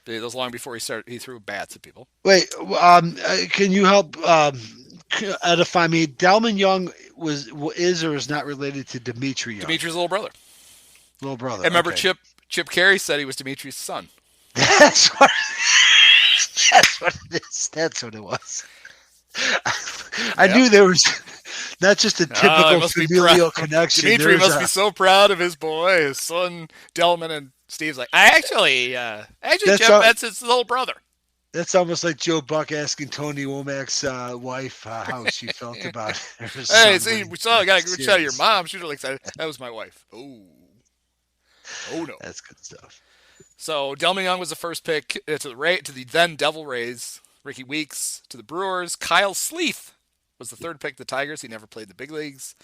That was long before he threw bats at people. Wait, can you help edify me? Delman Young is or is not related to Dimitri Young? Dimitri's little brother. Little brother. And remember, okay. Chip Carey said he was Dimitri's son. That's what it is. That's what it was. I knew there was not just a typical familial connection. Dimitri must be so proud of his boy, his son Delman, and Steve's like, actually, Jeff, that's his little brother. That's almost like Joe Buck asking Tony Womack's wife how she felt about her son. Hey, see, we got a good shot of your mom. She was really excited. That was my wife. Oh no, that's good stuff. So Delman Young was the first pick to the then Devil Rays. Ricky Weeks to the Brewers. Kyle Sleeth was the third pick to the Tigers. He never played the big leagues.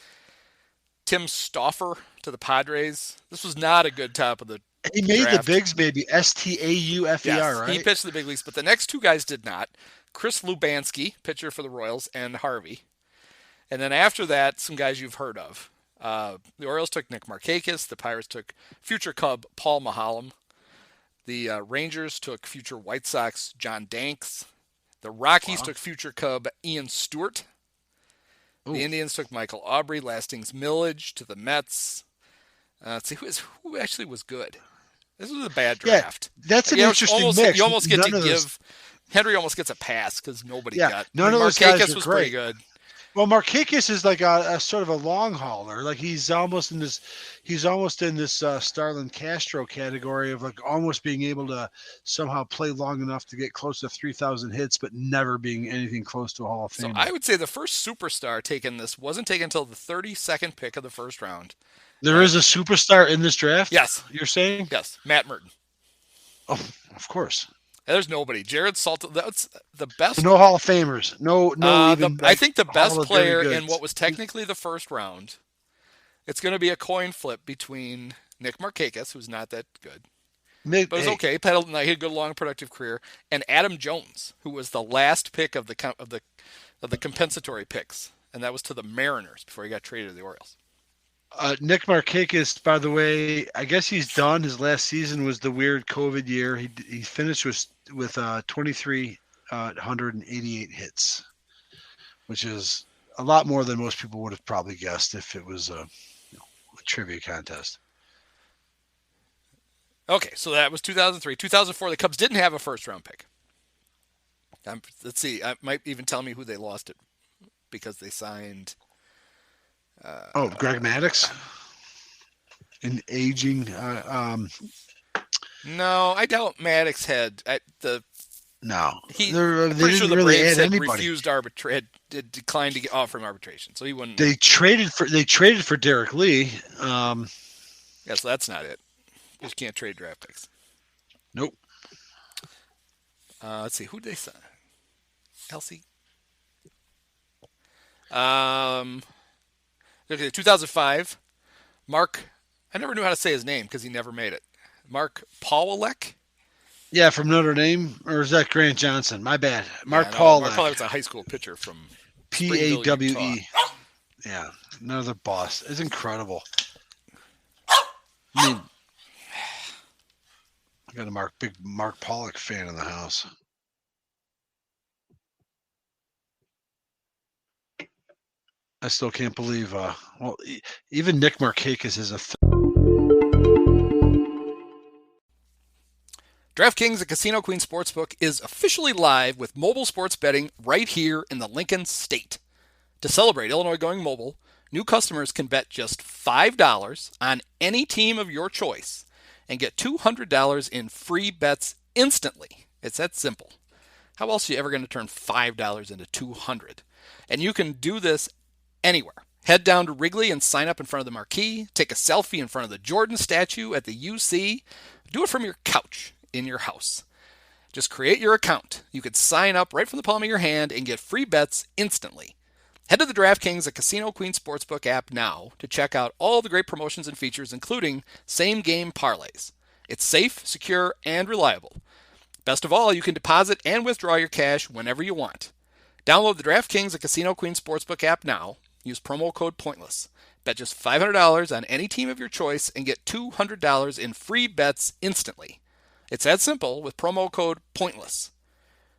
Tim Stauffer to the Padres. This was not a good top of the He made draft. the bigs, baby. Staufer, yes, right? He pitched the big leagues, but the next two guys did not. Chris Lubanski, pitcher for the Royals, and Harvey. And then after that, some guys you've heard of. The Orioles took Nick Markakis. The Pirates took future Cub Paul Maholm. The Rangers took future White Sox John Danks. The Rockies took future Cub Ian Stewart. Ooh. The Indians took Michael Aubrey, Lastings Millage to the Mets. Let's see who actually was good. This was a bad draft. Yeah, that's an interesting mix. You almost get to give Henry almost gets a pass because nobody got. None of those guys was great. Pretty good. Well, Markakis is like a sort of a long hauler. Like he's almost in this Starlin Castro category of like almost being able to somehow play long enough to get close to 3,000 hits, but never being anything close to a Hall of Fame. So I would say the wasn't taken until the 32nd pick of the first round. There is a superstar in this draft? Yes. You're saying? Yes. Matt Merton. Oh, of course. There's nobody. Jared Salter. That's the best. No Hall of Famers. No. I think the best player in what was technically the first round. It's going to be a coin flip between Nick Markakis, who's not that good, but it's okay. He had a good, long, productive career, and Adam Jones, who was the last pick of the compensatory picks, and that was to the Mariners before he got traded to the Orioles. Nick Markakis, by the way, I guess he's done. His last season was the weird COVID year. He finished with 2,388 hits, which is a lot more than most people would have probably guessed if it was a trivia contest. Okay, so that was 2003. 2004, the Cubs didn't have a first-round pick. Let's see. I might even tell me who they lost it because they signed... Greg Maddux? An aging... No, I doubt Maddux had... No. They didn't the really Braves add had anybody. declined to offer him arbitration, so he wouldn't... They traded for Derek Lee. Yeah, so that's not it. You just can't trade draft picks. Nope. Let's see. Who'd they sign? Elsie? Okay, 2005. Mark, I never knew how to say his name because he never made it. Mark Pawlak? Yeah, from Notre Dame, or is that Grant Johnson? My bad. Mark Pawlak. Mark Pawlak was a high school pitcher from Pawe. Yeah, another boss. It's incredible. I mean, I got a big Mark Pawlak fan in the house. I still can't believe. Even Nick Markakis is a. DraftKings, a Casino Queen Sportsbook, is officially live with mobile sports betting right here in the Lincoln State. To celebrate Illinois going mobile, new customers can bet just $5 on any team of your choice and get $200 in free bets instantly. It's that simple. How else are you ever going to turn $5 into $200? And you can do this anywhere. Head down to Wrigley and sign up in front of the marquee. Take a selfie in front of the Jordan statue at the UC. Do it from your couch in your house. Just create your account. You could sign up right from the palm of your hand and get free bets instantly. Head to the DraftKings at Casino Queen Sportsbook app now to check out all the great promotions and features, including same-game parlays. It's safe, secure, and reliable. Best of all, you can deposit and withdraw your cash whenever you want. Download the DraftKings at Casino Queen Sportsbook app now. Use promo code POINTLESS. Bet just $500 on any team of your choice and get $200 in free bets instantly. It's that simple with promo code POINTLESS.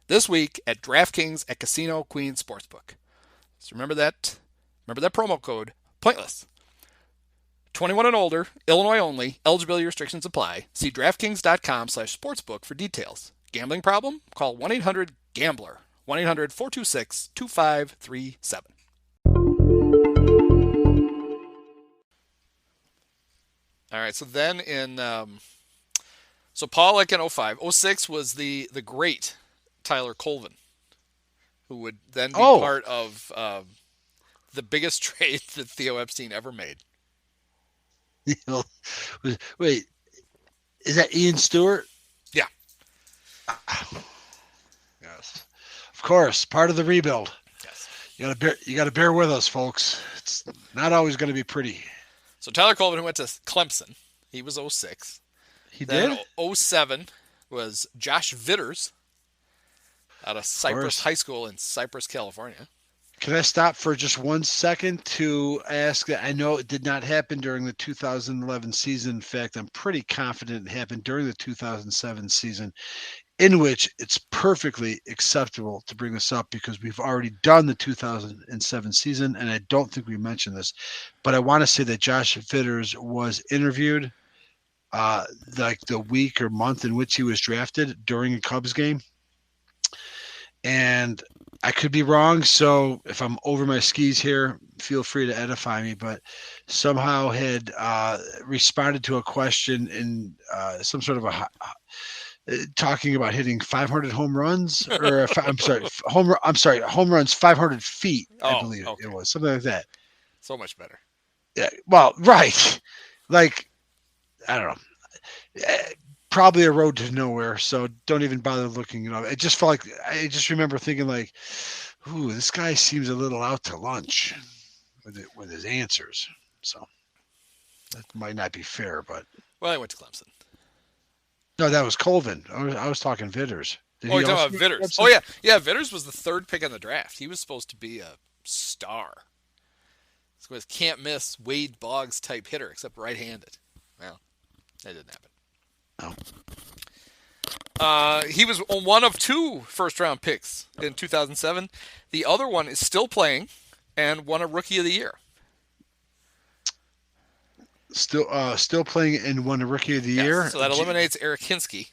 This week at DraftKings at Casino Queen Sportsbook. So remember that promo code POINTLESS. 21 and older, Illinois only. Eligibility restrictions apply. See DraftKings.com/sportsbook for details. Gambling problem? Call 1-800-GAMBLER. 1-800-426-2537. All right, so then so Paul like in 05. 06 was the great Tyler Colvin, who would then be part of the biggest trade that Theo Epstein ever made. Wait, is that Ian Stewart? Yeah. Yes. Of course, part of the rebuild. Yes. You gotta bear with us, folks. It's not always going to be pretty. So Tyler Colvin, who went to Clemson, he was 06. He then did? 07 was Josh Vitters out of Cypress High School in Cypress, California. Can I stop for just 1 second to ask? I know it did not happen during the 2011 season. In fact, I'm pretty confident it happened during the 2007 season, in which it's perfectly acceptable to bring this up because we've already done the 2007 season, and I don't think we mentioned this. But I want to say that Josh Vitters was interviewed like the week or month in which he was drafted during a Cubs game. And I could be wrong, so if I'm over my skis here, feel free to edify me, but somehow had responded to a question in some sort of a talking about hitting 500 home runs, or home runs 500 feet, I believe it was, something like that. So much better. Yeah, well, right. Like, I don't know. Probably a road to nowhere, so don't even bother looking it up. It just felt like I just remember thinking like, "Ooh, this guy seems a little out to lunch with his answers." So that might not be fair, but I went to Clemson. No, that was Colvin. I was talking Vitters. You're talking about Vitters. Oh yeah. Vitters was the third pick in the draft. He was supposed to be a star. He was can't miss Wade Boggs type hitter, except right-handed. Well, that didn't happen. No. He was one of 2 first-round picks in 2007. The other one is still playing and won a Rookie of the Year. Still playing and won a Rookie of the Year. So that eliminates Eric Hinsky.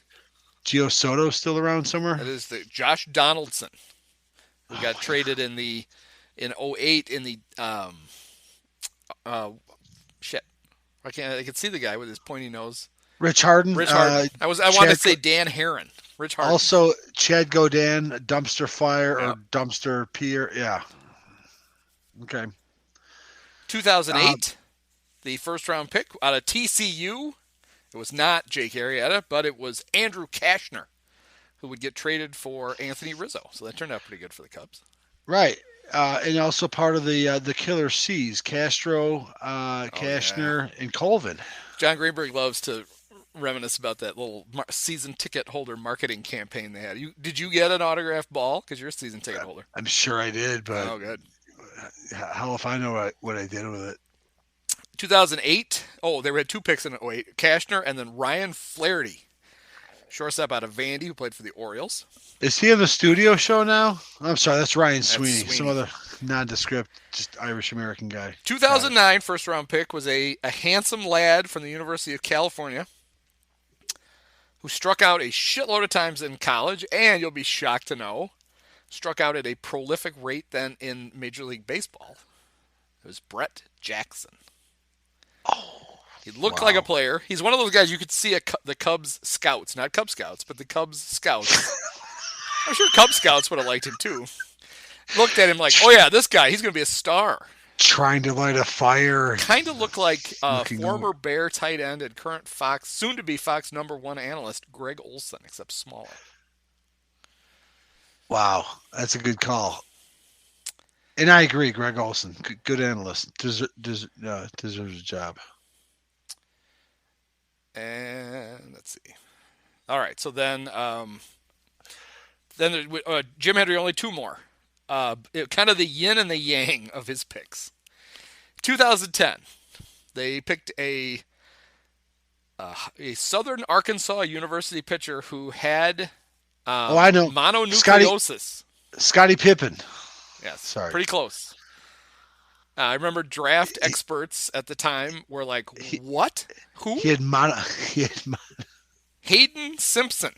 Gio Soto still around somewhere? That is the Josh Donaldson, who got traded in 08 in the shit. I can see the guy with his pointy nose. Rich Harden. I wanted to say Dan Herron. Rich Harden. Also, Chad Godin, Dumpster Fire or Dumpster Pier. Yeah. Okay. 2008, the first round pick out of TCU. It was not Jake Arrieta, but it was Andrew Kashner, who would get traded for Anthony Rizzo. So that turned out pretty good for the Cubs. Right. And also part of the Killer C's, Castro, Kashner, and Colvin. John Greenberg loves to reminisce about that little season ticket holder marketing campaign they had. Did you get an autographed ball? Because you're a season ticket holder. I'm sure I did, but good. How if I know what I did with it? 2008. They had 2 picks in 08. Kashner and then Ryan Flaherty, shortstop out of Vandy, who played for the Orioles. Is he in the studio show now? I'm sorry, that's Ryan Sweeney. Some other nondescript, just Irish-American guy. 2009 first-round pick was a handsome lad from the University of California who struck out a shitload of times in college, and you'll be shocked to know, struck out at a prolific rate then in Major League Baseball. It was Brett Jackson. He looked like a player. He's one of those guys you could see the Cubs scouts, not Cub Scouts, but the Cubs scouts. I'm sure Cub Scouts would have liked him too. Looked at him like, oh yeah, this guy, he's going to be a star. trying to light a fire. Kind of looked like Looking former over. Bear tight end and current Fox, soon-to-be Fox #1 analyst Greg Olson, except smaller. Wow, that's a good call. And I agree, Greg Olson, good analyst, deserves a job. And let's see. All right, so then Jim Hendry, only two more. Kind of the yin and the yang of his picks. 2010, they picked a Southern Arkansas University pitcher who had I know. mononucleosis. Scottie Pippen. Yes, Sorry. pretty close. I remember draft experts at the time were like, what? Who? He had Hayden Simpson.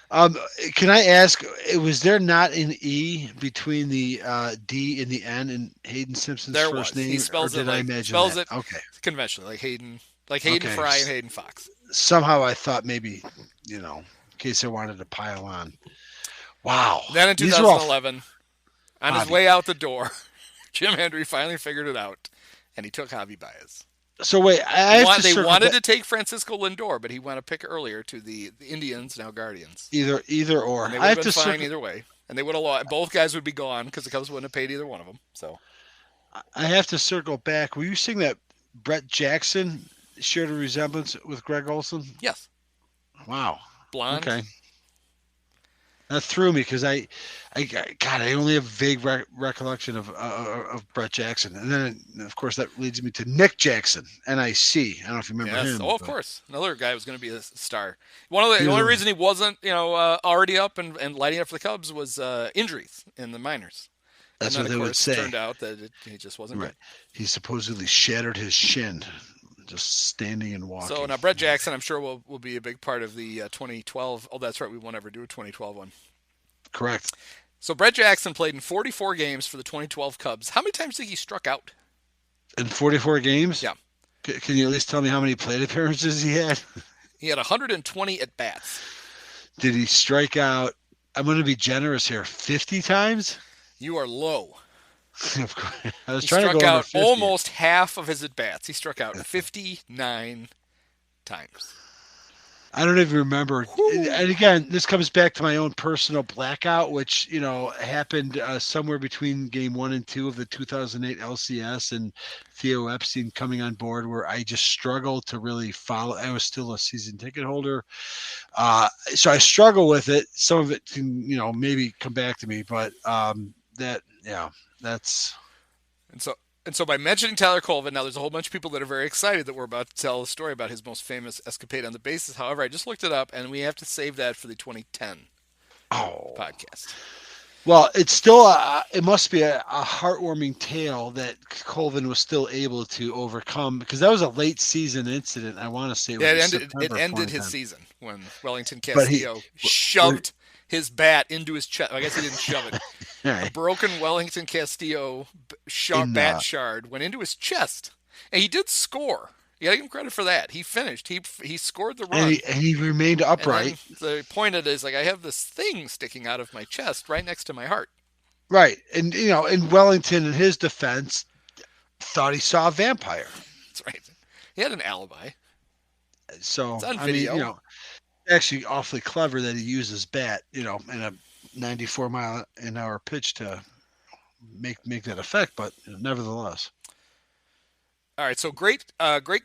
Can I ask, was there not an E between the D and the N in Hayden Simpson's first name? He spells it I imagine that? Okay. Conventionally, like Hayden Fry and Hayden Fox. Somehow I thought maybe, in case I wanted to pile on. Wow. Then in 2011, on his way out the door, Jim Hendry finally figured it out, and he took Javi Baez. So wait, they wanted to take Francisco Lindor, but he went a pick earlier to the Indians, now Guardians. Either or. And they would have been fine either way, and they would have lost. Both guys would be gone because the Cubs wouldn't have paid either one of them. So I have to circle back. Were you saying that Brett Jackson shared a resemblance with Greg Olson? Yes. Wow. Blonde. Okay. That threw me because I only have vague recollection of Brett Jackson, and then of course that leads me to Nick Jackson, NIC. I don't know if you remember him. Oh, of course, another guy was going to be a star. The only reason he wasn't, already up and lighting up for the Cubs was injuries in the minors. That's what they would say. It turned out that he just wasn't right. Good. He supposedly shattered his shin just standing and walking. So now Brett Jackson, I'm sure will be a big part of the 2012. Oh, that's right. We won't ever do a 2012 one. Correct. So Brett Jackson played in 44 games for the 2012 Cubs. How many times did he struck out? In 44 games? Yeah. Can you at least tell me how many plate appearances he had? He had 120 at-bats. Did he strike out, I'm going to be generous here, 50 times? You are low. Of course. I was He trying to go struck out 50. almost half of his at-bats. He struck out 59 times. I don't even remember. And again, this comes back to my own personal blackout, which, happened somewhere between game 1 and 2 of the 2008 LCS and Theo Epstein coming on board, where I just struggled to really follow. I was still a season ticket holder. So I struggle with it. Some of it can, maybe come back to me, but that's. And so by mentioning Tyler Colvin, now there's a whole bunch of people that are very excited that we're about to tell a story about his most famous escapade on the bases. However, I just looked it up, and we have to save that for the 2010 podcast. Well, it's still it must be a heartwarming tale that Colvin was still able to overcome, because that was a late season incident. I want to say it ended his season when Wellington Castillo shoved his bat into his chest. I guess he didn't shove it. Right. A broken Wellington Castillo bat shard went into his chest, and he did score. You got to give him credit for that. He finished. He scored the run. And he remained upright. The point of it is, I have this thing sticking out of my chest right next to my heart. Right. And, in Wellington, in his defense, thought he saw a vampire. That's right. He had an alibi. So, it's on video. Actually awfully clever that he used his bat, in a 94-mile-an-hour pitch to make that effect, but nevertheless. All right, so great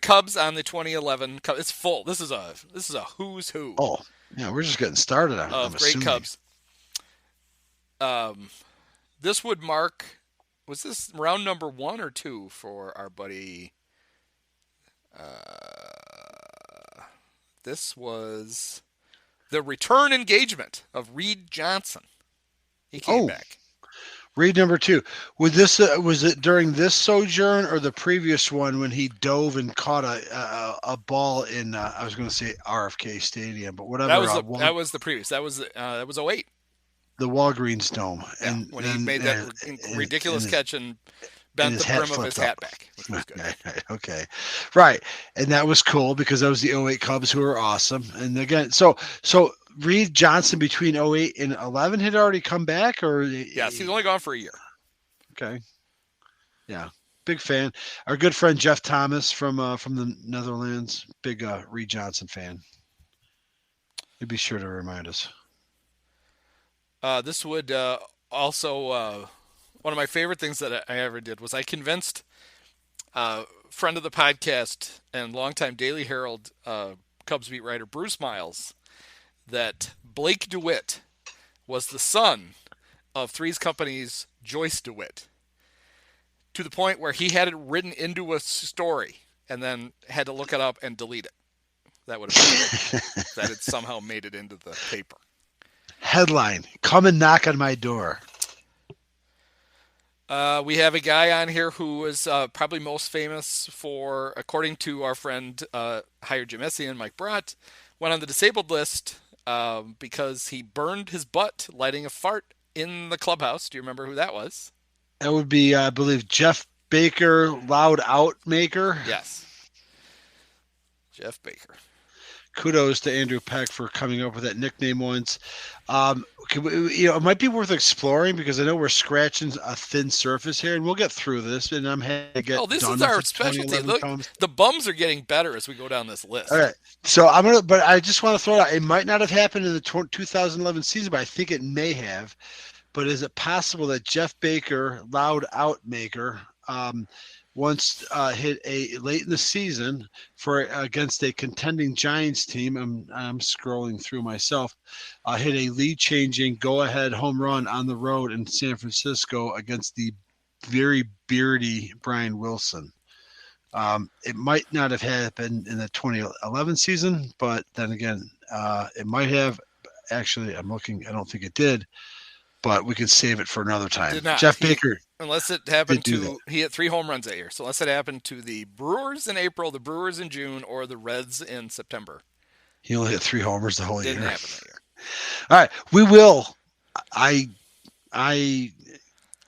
Cubs on the 2011. It's full. This is a who's who. Oh, yeah, we're just getting started on of great Cubs. This would mark. Was this round number 1 or 2 for our buddy? This was the return engagement of Reed Johnson. He came back. Reed number 2. Was it during this sojourn or the previous one when he dove and caught a ball in I was going to say RFK Stadium, but whatever. That was the previous. That was 08. The Walgreens Dome, and when he made that ridiculous catch and bent the brim of his hat back, which was good. Okay. Right. And that was cool because that was the 08 Cubs, who were awesome. And again, so Reed Johnson between 08 and 11 had already come back, or? Yes, he's only gone for a year. Okay. Yeah, big fan. Our good friend Jeff Thomas from the Netherlands, big Reed Johnson fan. He'd be sure to remind us. This would also one of my favorite things that I ever did was I convinced friend of the podcast and longtime Daily Herald Cubs beat writer Bruce Miles that Blake DeWitt was the son of Three's Company's Joyce DeWitt, to the point where he had it written into a story and then had to look it up and delete it. That would have been that it somehow made it into the paper. Headline: Come and knock on my door. We have a guy on here who is probably most famous for, according to our friend hired Jim Messian, Mike Brott, went on the disabled list because he burned his butt lighting a fart in the clubhouse. Do you remember who that was? That would be, I believe, Jeff Baker, Loud Out Maker. Yes. Jeff Baker. Kudos to Andrew Peck for coming up with that nickname once. It might be worth exploring because I know we're scratching a thin surface here, and we'll get through this. And I'm happy to get. Oh, this done is with our the specialty. 2011 Look, Cubs. the bums are getting better as we go down this list. All right, so but I just want to throw it out. It might not have happened in the 2011 season, but I think it may have. But is it possible that Jeff Baker, Loud Out Maker, once hit a late in the season against a contending Giants team? I'm scrolling through myself. Hit a lead-changing go-ahead home run on the road in San Francisco against the very beardy Brian Wilson. It might not have happened in the 2011 season, but then again, it might have. Actually, I'm looking. I don't think it did. But we can save it for another time. Did not. Jeff Baker. Unless it happened to, he hit 3 home runs that year. So unless it happened to the Brewers in April, the Brewers in June, or the Reds in September. He only hit 3 homers the whole year. Didn't happen that year. All right. We will, I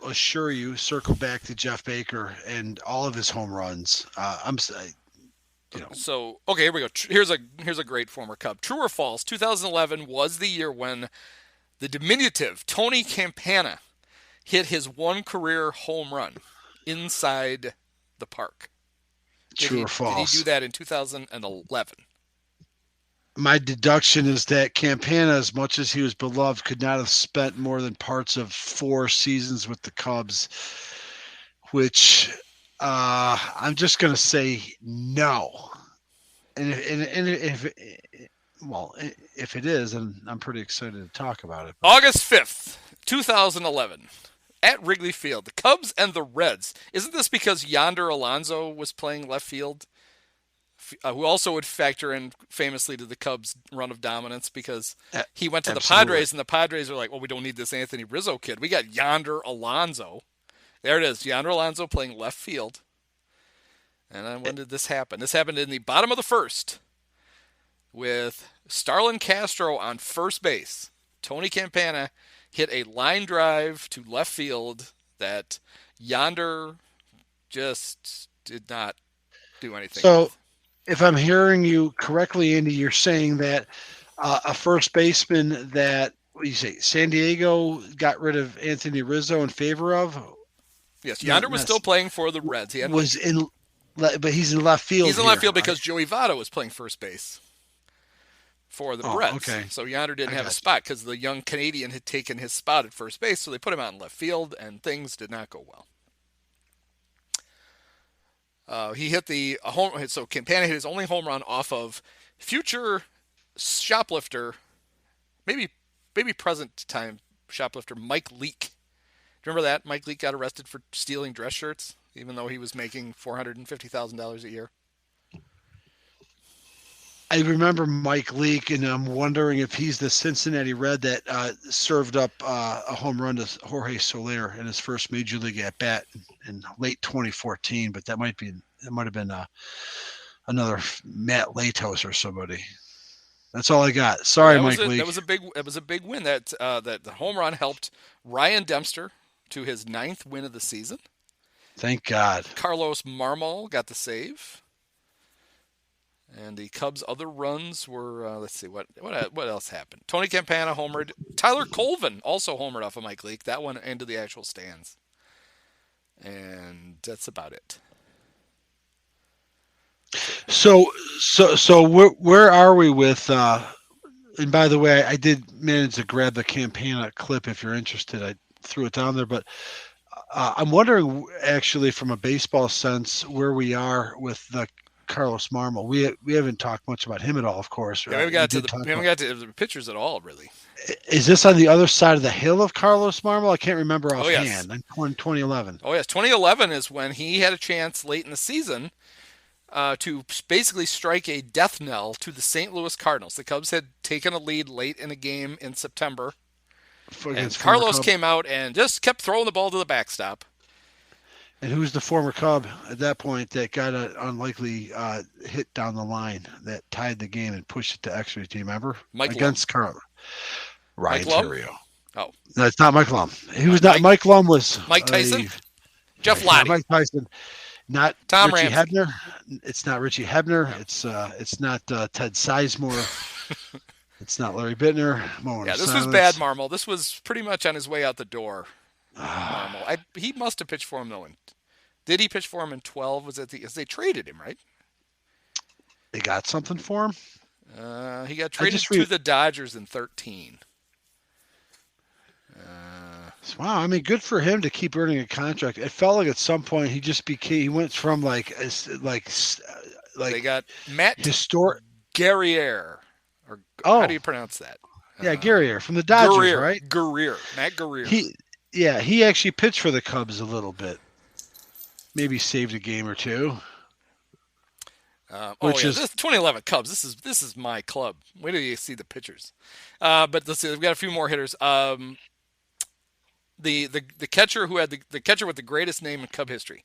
assure you, circle back to Jeff Baker and all of his home runs. So, okay, here we go. Here's a great former Cub. True or false? 2011 was the year when the diminutive Tony Campana hit his one career home run inside the park. True or false? Did he do that in 2011? My deduction is that Campana, as much as he was beloved, could not have spent more than parts of 4 seasons with the Cubs, which I'm just going to say no. And if it is, then I'm pretty excited to talk about it. August 5th, 2011, at Wrigley Field, the Cubs and the Reds. Isn't this because Yonder Alonso was playing left field? Who also would factor in famously to the Cubs' run of dominance because he went to the Padres, and the Padres are like, well, we don't need this Anthony Rizzo kid. We got Yonder Alonso. There it is, Yonder Alonso playing left field. And then when did this happen? This happened in the bottom of the first with Starlin Castro on first base. Tony Campana hit a line drive to left field that Yonder just did not do anything with. If I'm hearing you correctly, Andy, you're saying that a first baseman that, what do you say, San Diego got rid of Anthony Rizzo in favor of? Yes, Yonder was still playing for the Reds. But he's in left field. He's in left field because Joey Votto was playing first base for the Reds. Okay. So Yonder didn't have a spot because the young Canadian had taken his spot at first base, so they put him out in left field, and things did not go well. He hit the home. So Campana hit his only home run off of future shoplifter, maybe present time shoplifter Mike Leake. Do you remember that? Mike Leake got arrested for stealing dress shirts, even though he was making $450,000 a year. I remember Mike Leake, and I'm wondering if he's the Cincinnati Red that served up a home run to Jorge Soler in his first major league at bat in late 2014. But that might have been another Matt Latos or somebody. That's all I got. Sorry, Mike Leake. That was a big win. That the home run helped Ryan Dempster to his 9th win of the season. Thank God. Carlos Marmol got the save. And the Cubs' other runs were, let's see, what else happened? Tony Campana homered. Tyler Colvin also homered off of Mike Leake. That one into the actual stands. And that's about it. So where are we with? And by the way, I did manage to grab the Campana clip. If you're interested, I threw it down there. But I'm wondering, actually, from a baseball sense, where we are with the Carlos Marmol. We haven't talked much about him at all, of course. Yeah, we haven't got to the pitchers at all, really. Is this on the other side of the hill of Carlos Marmol? I can't remember offhand. Yes. In 2011. Oh, yes. 2011 is when he had a chance late in the season to basically strike a death knell to the St. Louis Cardinals. The Cubs had taken a lead late in a game in September. And Carlos came out and just kept throwing the ball to the backstop. And who's the former Cub at that point that got an unlikely hit down the line that tied the game and pushed it to extra? Do you remember? Mike against Carlos. Ryan Terrio. Oh. No, it's not Mike Lum. He was not. Mike Lum was Mike Tyson? Jeff Lottie. Mike Tyson. Not Tom Richie Ramsey. Hebner. It's not Richie Hebner. It's not Ted Sizemore. It's not Larry Bittner. This was bad Marmol. This was pretty much on his way out the door. Marmol. He must have pitched for him, though. Did he pitch for him in 12? Was it they traded him, right? They got something for him? He got traded to the Dodgers in 13. Wow, I mean, good for him to keep earning a contract. It felt like at some point he went from like they got Matt Guerrier. How do you pronounce that? Yeah, Guerrier from the Dodgers, right? Matt Guerrier. He actually pitched for the Cubs a little bit. Maybe saved a game or two. This 2011 Cubs. This is my club. Wait till you see the pitchers. But let's see. We've got a few more hitters. The catcher who had the catcher with the greatest name in Cub history.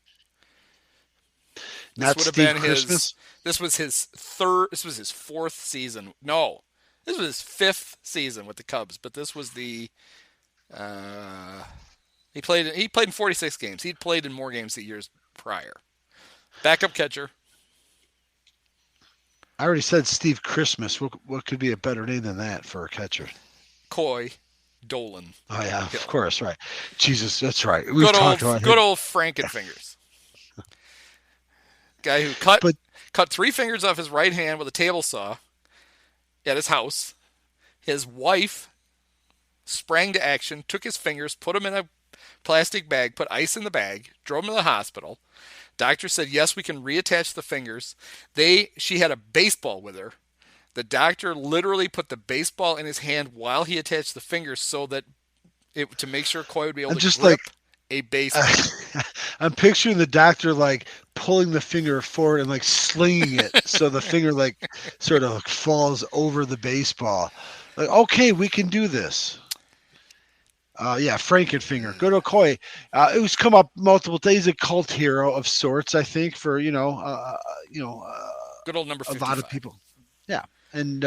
Not Steve Christmas. This was his third. This was his fourth season. No, this was his fifth season with the Cubs. But this was the. He played in 46 games. He'd played in more games the years prior. Backup catcher. I already said Steve Christmas. What could be a better name than that for a catcher? Coy Dolan. Oh yeah, of course, right. Jesus, that's right. We've talked about good old Frankenfingers. Guy who cut 3 fingers off his right hand with a table saw at his house. His wife sprang to action, took his fingers, put them in a plastic bag, put ice in the bag, drove him to the hospital. Doctor said, yes, we can reattach the fingers. She had a baseball with her. The doctor literally put the baseball in his hand while he attached the fingers so that to make sure Coy would be able to grip a baseball. I'm picturing the doctor like pulling the finger forward and like slinging it so the finger like sort of falls over the baseball. Like, okay, we can do this. Frankenfinger. Good old Coy. It was come up multiple days. A cult hero of sorts, I think, for good old number 55. A lot of people. Yeah, and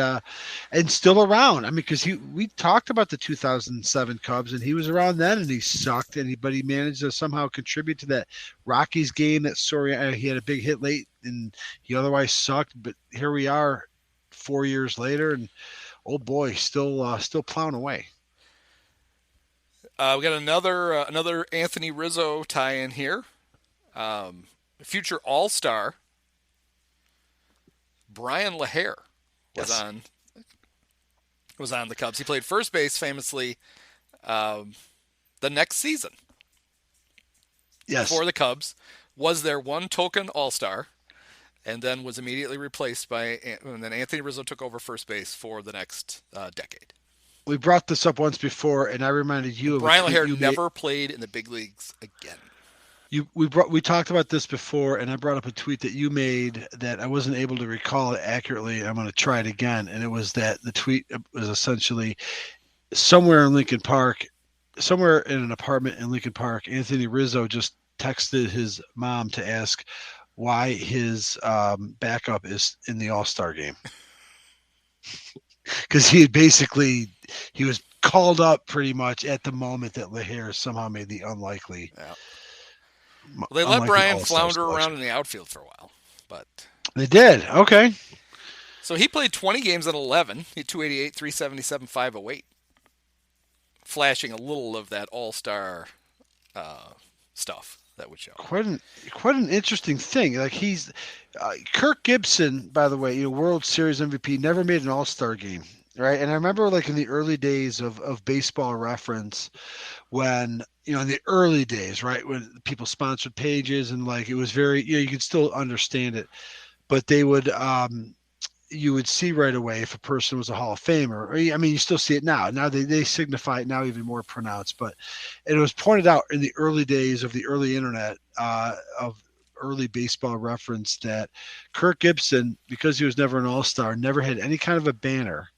still around. I mean, because we talked about the 2007 Cubs, and he was around then, and he sucked. But he managed to somehow contribute to that Rockies game. That he had a big hit late, and he otherwise sucked. But here we are, 4 years later, and oh boy, still plowing away. We got another Anthony Rizzo tie-in here. Future All-Star Brian LaHare was on the Cubs. He played first base famously the next season. Yes. For the Cubs, was their one token All-Star, and then was immediately replaced and then Anthony Rizzo took over first base for the next decade. We brought this up once before, and I reminded you of Brian LaHare never played in the big leagues again. We talked about this before, and I brought up a tweet that you made that I wasn't able to recall it accurately. I'm going to try it again, and it was that the tweet was essentially somewhere in Lincoln Park, somewhere in an apartment in Lincoln Park, Anthony Rizzo just texted his mom to ask why his backup is in the All-Star game. Because he was called up pretty much at the moment that LaHare somehow made the unlikely. Yeah. Well, they let Brian flounder around in the outfield for a while, but they did. Okay. So he played 20 games in 11. He had 288, 377, 508, flashing a little of that all-star stuff. that would show. Quite an interesting thing. Like he's Kirk Gibson, by the way, World Series MVP, never made an All-Star game, right? And I remember like in the early days of Baseball Reference, when in the early days, right, when people sponsored pages and like it was very you could still understand it, but they would you would see right away if a person was a Hall of Famer. I mean, you still see it now. Now they signify it now even more pronounced. But it was pointed out in the early days of the early internet, of early Baseball Reference, that Kirk Gibson, because he was never an All-Star, never had any kind of a banner,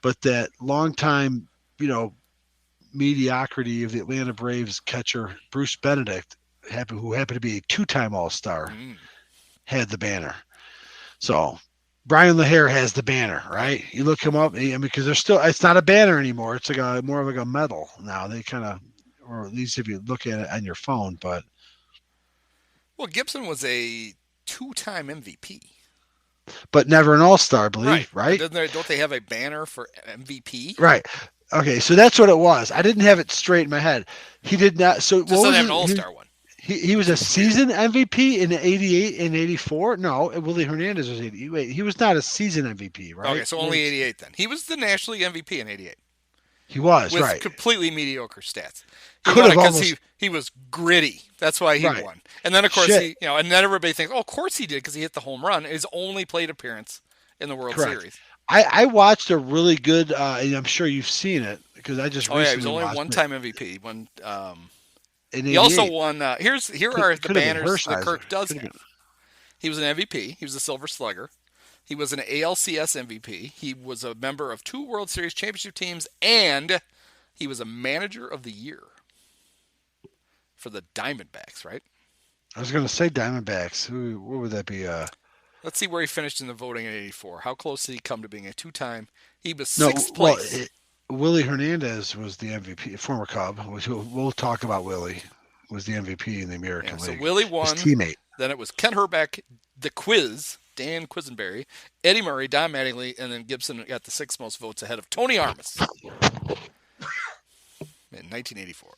but that longtime, mediocrity of the Atlanta Braves catcher Bruce Benedict, who happened to be a two-time All-Star, had the banner. So Brian LaHair has the banner, right? You look him up, because it's not a banner anymore. It's like more of like a medal now. They kind of, or at least if you look at it on your phone, but. Well, Gibson was a 2-time MVP. But never an All-Star, I believe, right? Don't they have a banner for MVP? Right. Okay, so that's what it was. I didn't have it straight in my head. He did not. So just doesn't have an All-Star one. He was a season MVP in 88 and 84. No, Willie Hernandez was 80. Wait, he was not a season MVP, right? Okay, so only 88 then. He was the National League MVP in 88. He was, with right. completely mediocre stats. He was gritty. That's why he won. And then, of course, and then everybody thinks, of course he did because he hit the home run. His only plate appearance in the World Series. I watched a really good, and I'm sure you've seen it because I just recently he was only one-time MVP. He also also won. Here are the banners that Kirk does have. He was an MVP. He was a Silver Slugger. He was an ALCS MVP. He was a member of 2 World Series championship teams, and he was a Manager of the Year for the Diamondbacks, right? I was going to say Diamondbacks. What would that be? Let's see where he finished in the voting in 84. How close did he come to being a 2-time? He was 6th place. Willie Hernandez was the MVP, former Cub, which we'll talk about. Willie was the MVP in the American League. So Willie won. His teammate. Then it was Ken Herbeck, The Quiz, Dan Quisenberry, Eddie Murray, Don Mattingly, and then Gibson got the 6th most votes ahead of Tony Armas in 1984.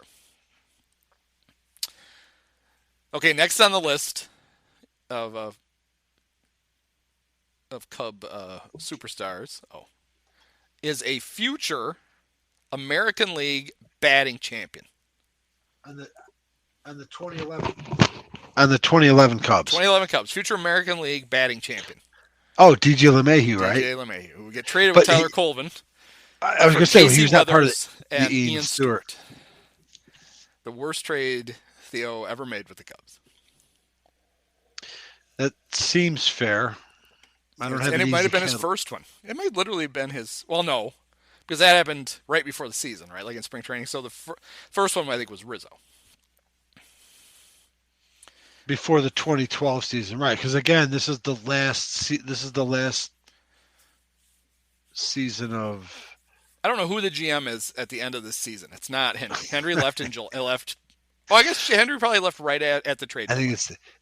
Okay, next on the list of Cub superstars is a future American League batting champion. On the 2011. On the 2011 Cubs. 2011 Cubs, future American League batting champion. Oh, DJ LeMahieu, right? DJ LeMahieu. We get traded with Tyler Colvin. I was going to say he was not part of the Ian Stewart. The worst trade Theo ever made with the Cubs. That seems fair. It might have been his first one. It might literally have been his. Well, no, because that happened right before the season, right? Like in spring training. So the first one I think was Rizzo. Before the 2012 season, right? Because again, this is the last season of. I don't know who the GM is at the end of this season. It's not Henry. Henry left in July. Left. Well, I guess Henry probably left right at the trade. I think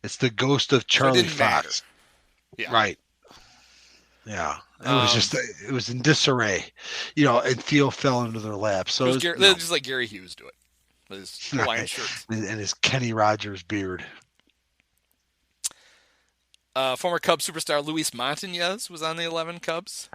it's the ghost of Charlie Fox. Yeah. Right. Yeah. It was in disarray, and Theo fell into their lap. So it was just like Gary Hughes do it with his Hawaiian shirts and his Kenny Rogers beard. Former Cubs superstar Luis Montañez was on the 11 Cubs.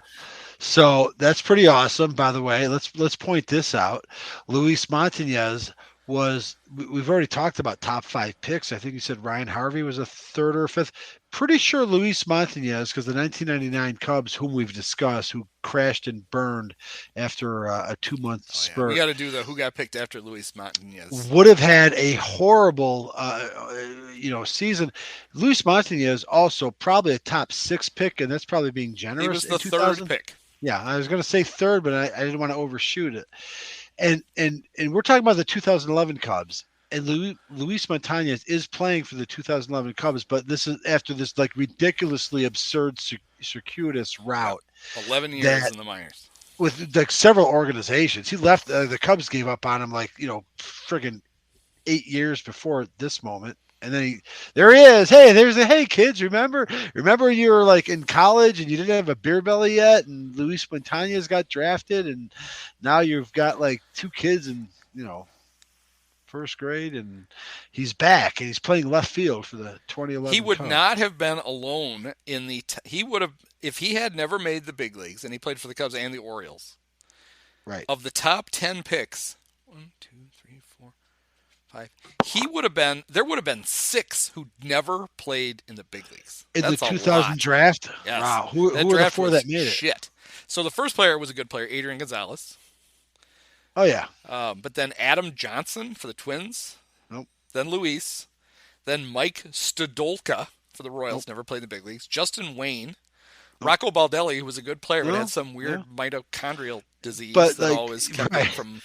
So that's pretty awesome. By the way, let's point this out. Luis Montañez we've already talked about top 5 picks. I think you said Ryan Harvey was a 3rd or 5th. Pretty sure Luis Montañez, because the 1999 Cubs, whom we've discussed, who crashed and burned after a 2-month spurt. We got to do the who got picked after Luis Montañez. Would have had a horrible, season. Luis Montañez also probably a top 6 pick, and that's probably being generous. He was the 3rd pick. Yeah, I was going to say 3rd, but I didn't want to overshoot it. And we're talking about the 2011 Cubs, and Luis Montañez is playing for the 2011 Cubs, but this is after this like ridiculously absurd circuitous route. 11 years in the minors with like several organizations. He left. The Cubs gave up on him friggin' 8 years before this moment. And then there he is. Hey, kids, remember you were like in college and you didn't have a beer belly yet, and Luis Montañez got drafted, and now you've got like 2 kids and first grade, and he's back, and he's playing left field for the 2011 He would Cubs. not have been alone in the he would have, if he had never made the big leagues, and he played for the Cubs and the Orioles. Right. Of the top 10 picks, 1, 2, 3, 4, 5, there would have been 6 who never played in the big leags. In That's the a 2000 lot. draft? Yes. Wow. Who were the 4 that made it? Shit. So the first player was a good player, Adrian Gonzalez. Oh, yeah. But then Adam Johnson for the Twins. Nope. Then Luis. Then Mike Stodolka for the Royals. Never played in the big leagues. Justin Wayne. Rocco Baldelli, who was a good player, but had some weird mitochondrial disease that always kept him from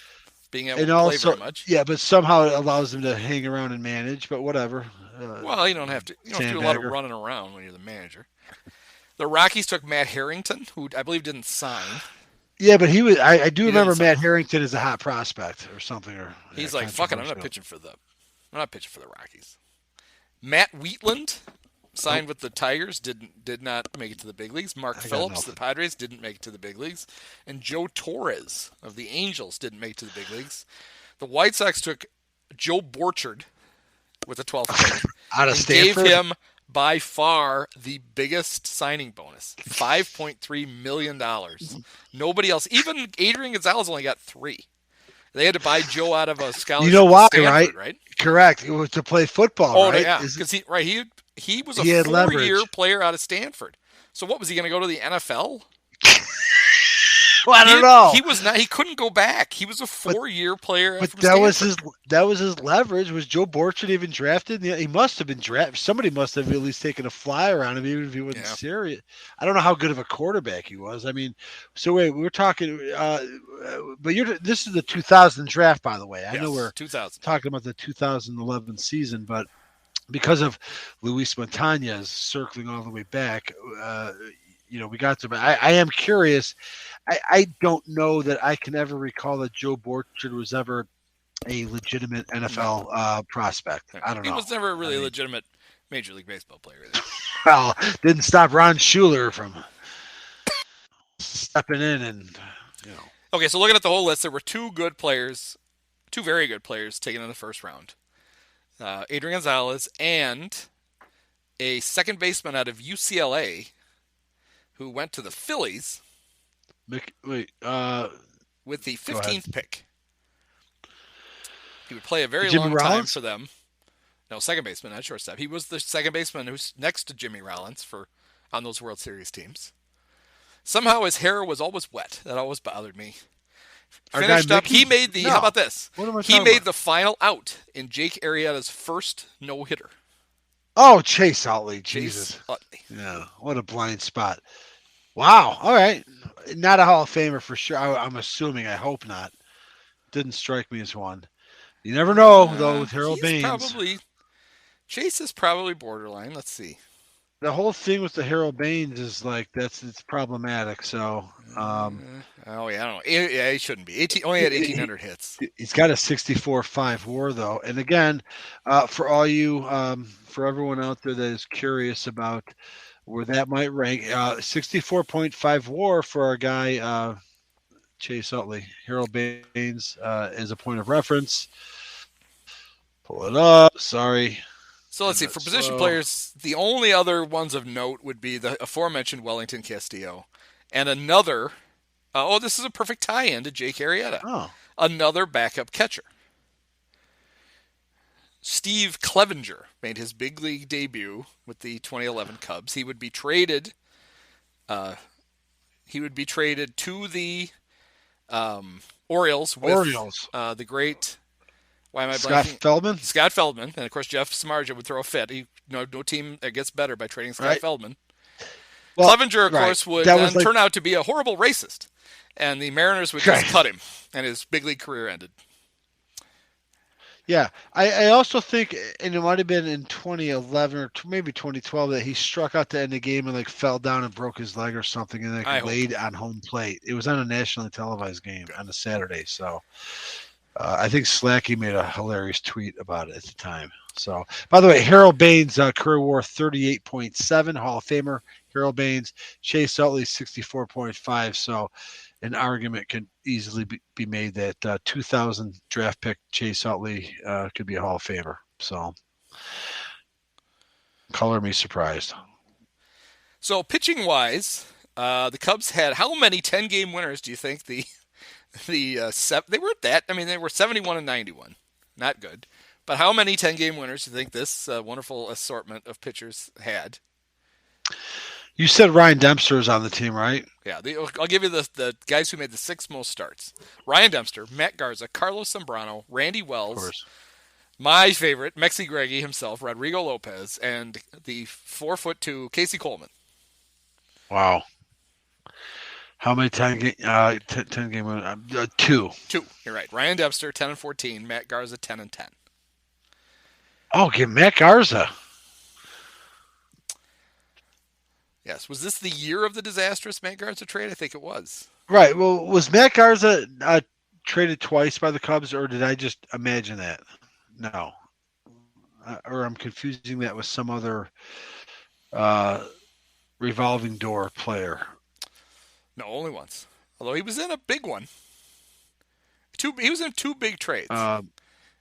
being able to play very much. Yeah, but somehow it allows him to hang around and manage, but whatever. Well, you don't have to do a lot of running around when you're the manager. The Rockies took Matt Harrington, who I believe didn't sign. Yeah, but he was. I do remember Matt Harrington as a hot prospect or something. Or he's like, "Fuck it, I'm not pitching for the Rockies." Matt Wheatland signed with the Tigers, did not make it to the big leagues. Mark Phillips, the Padres, didn't make it to the big leagues, and Joe Torres of the Angels didn't make it to the big leagues. The White Sox took Joe Borchard with a 12th pick out of Stanford. Gave him by far the biggest signing bonus, $5.3 million. Nobody else, even Adrian Gonzalez only got 3. They had to buy Joe out of a scholarship. You know why, Stanford, right? Correct. It was to play football, right? Yeah, because he was a 4-year player out of Stanford. So what was he going to go to the NFL? Well, I don't know. He was not. He couldn't go back. He was a 4-year player. But from that Stanford. was his leverage. Was Joe Borchard even drafted? He must have been drafted. Somebody must have at least taken a flyer on him, even if he wasn't serious. I don't know how good of a quarterback he was. I mean, so wait, we're talking. But this is the 2000 draft, by the way. I know we're 2000 talking about the 2011 season, but because of Luis Montañez circling all the way back, we got to. I am curious. I don't know that I can ever recall that Joe Borchard was ever a legitimate NFL prospect. I don't know. He was never really a legitimate Major League Baseball player either. Well, didn't stop Ron Schuler from stepping in and, Okay, so looking at the whole list, there were 2 very good players taken in the first round. Adrian Gonzalez and a second baseman out of UCLA who went to the Phillies with the 15th pick. He would play a very long time for them. No, second baseman, not shortstop. He was the second baseman who's next to Jimmy Rollins on those World Series teams. Somehow his hair was always wet. That always bothered me. Finished up. He made the. No. How about this? He made the final out in Jake Arrieta's first no-hitter. Oh, Chase Utley. Jesus. Chase Utley. Yeah, what a blind spot. Wow. All right. Not a Hall of Famer for sure. I'm assuming. I hope not. Didn't strike me as one. You never know, though, with Harold Baines. Chase is probably borderline. Let's see. The whole thing with the Harold Baines is like it's problematic. So. I don't know. He shouldn't be. Only had 1,800 hits. He's got a 64.5 WAR though, and again, for all you, for everyone out there that is curious about where that might rank, 64.5 WAR for our guy Chase Utley. Harold Baines is a point of reference. Pull it up. Sorry. So let's see. For position players, the only other ones of note would be the aforementioned Wellington Castillo. And another, this is a perfect tie-in to Jake Arrieta. Oh. Another backup catcher. Steve Clevenger made his big league debut with the 2011 Cubs. He would be traded. To the Orioles with the great. Why am I blanking? Scott Feldman, and of course Jeff Samardzija would throw a fit. No team that gets better by trading Scott Feldman. Well, Clevenger, of course, would then turn out to be a horrible racist, and the Mariners would just cut him, and his big league career ended. Yeah, I also think, and it might have been in 2011 or maybe 2012, that he struck out to end the game and fell down and broke his leg or something, and laid on home plate. It was on a nationally televised game on a Saturday, so I think Slacky made a hilarious tweet about it at the time. So, by the way, Harold Baines, career WAR 38.7, Hall of Famer. Harold Baines, Chase Utley 64.5. So, an argument could easily be made that 2000 draft pick Chase Utley could be a Hall of Famer. So, color me surprised. So pitching wise, the Cubs had how many 10-game winners do you think they weren't that? I mean, they were 71 and 91, not good. But how many 10-game winners do you think this wonderful assortment of pitchers had? You said Ryan Dempster is on the team, right? Yeah, I'll give you the guys who made the 6 most starts: Ryan Dempster, Matt Garza, Carlos Zambrano, Randy Wells, my favorite, Mexi Greggy himself, Rodrigo Lopez, and the 4'2" Casey Coleman. Wow. How many 10-game winners? 2. 2. You're right. Ryan Dempster, 10 and 14. Matt Garza, 10 and 10. Oh, get Matt Garza. Yes. Was this the year of the disastrous Matt Garza trade? I think it was. Right. Well, was Matt Garza traded twice by the Cubs, or did I just imagine that? No. Or I'm confusing that with some other revolving door player. No, only once. Although he was in a big one. He was in 2 big trades.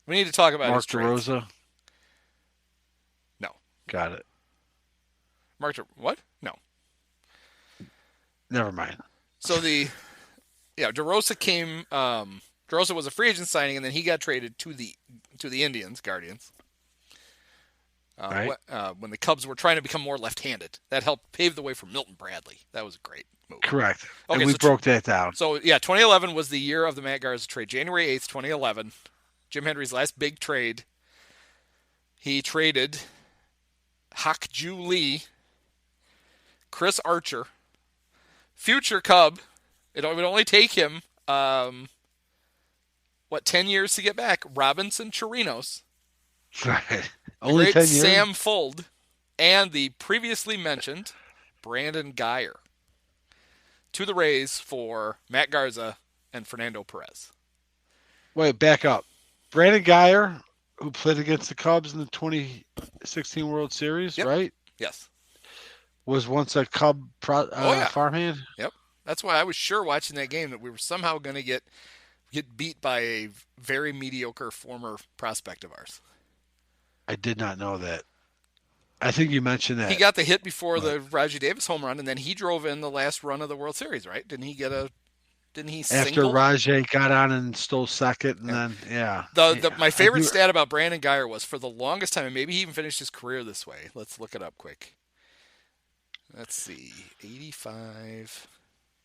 We need to talk about Mark his trades. DeRosa? No. Got it. What? No. Never mind. So DeRosa came. DeRosa was a free agent signing, and then he got traded to the Guardians. Right. When the Cubs were trying to become more left-handed, that helped pave the way for Milton Bradley. That was a great move. Correct. Okay, and we broke that down. So 2011 was the year of the Matt Garza trade. January 8th, 2011, Jim Hendry's last big trade. He traded Hak-Ju Lee, Chris Archer, future Cub. It would only take him 10 years to get back. Robinson Chirinos. Right. Only great 10 years. Sam Fuld, and the previously mentioned Brandon Guyer to the Rays for Matt Garza and Fernando Perez. Wait, back up. Brandon Guyer, who played against the Cubs in the 2016 World Series, Yep. right? Yes. Was once a Cub farmhand. Yep. That's why I was sure watching that game that we were somehow going to get beat by a very mediocre former prospect of ours. I did not know that. I think you mentioned that. He got the hit before the Rajai Davis home run, and then he drove in the last run of the World Series, right? Didn't he After single? Rajai got on and stole second, and then, yeah. My favorite stat about Brandon Guyer was for the longest time, and maybe he even finished his career this way. Let's look it up quick. Let's see. 85.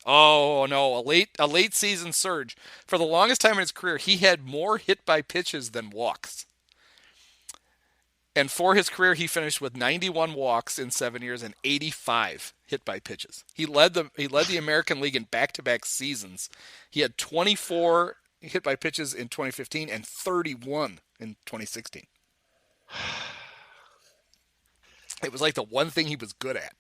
Oh, no, a late season surge. For the longest time in his career, he had more hit by pitches than walks. And for his career, he finished with 91 walks in 7 years and 85 hit by pitches. He led the American League in back-to-back seasons. He had 24 hit by pitches in 2015 and 31 in 2016. It was like the one thing he was good at.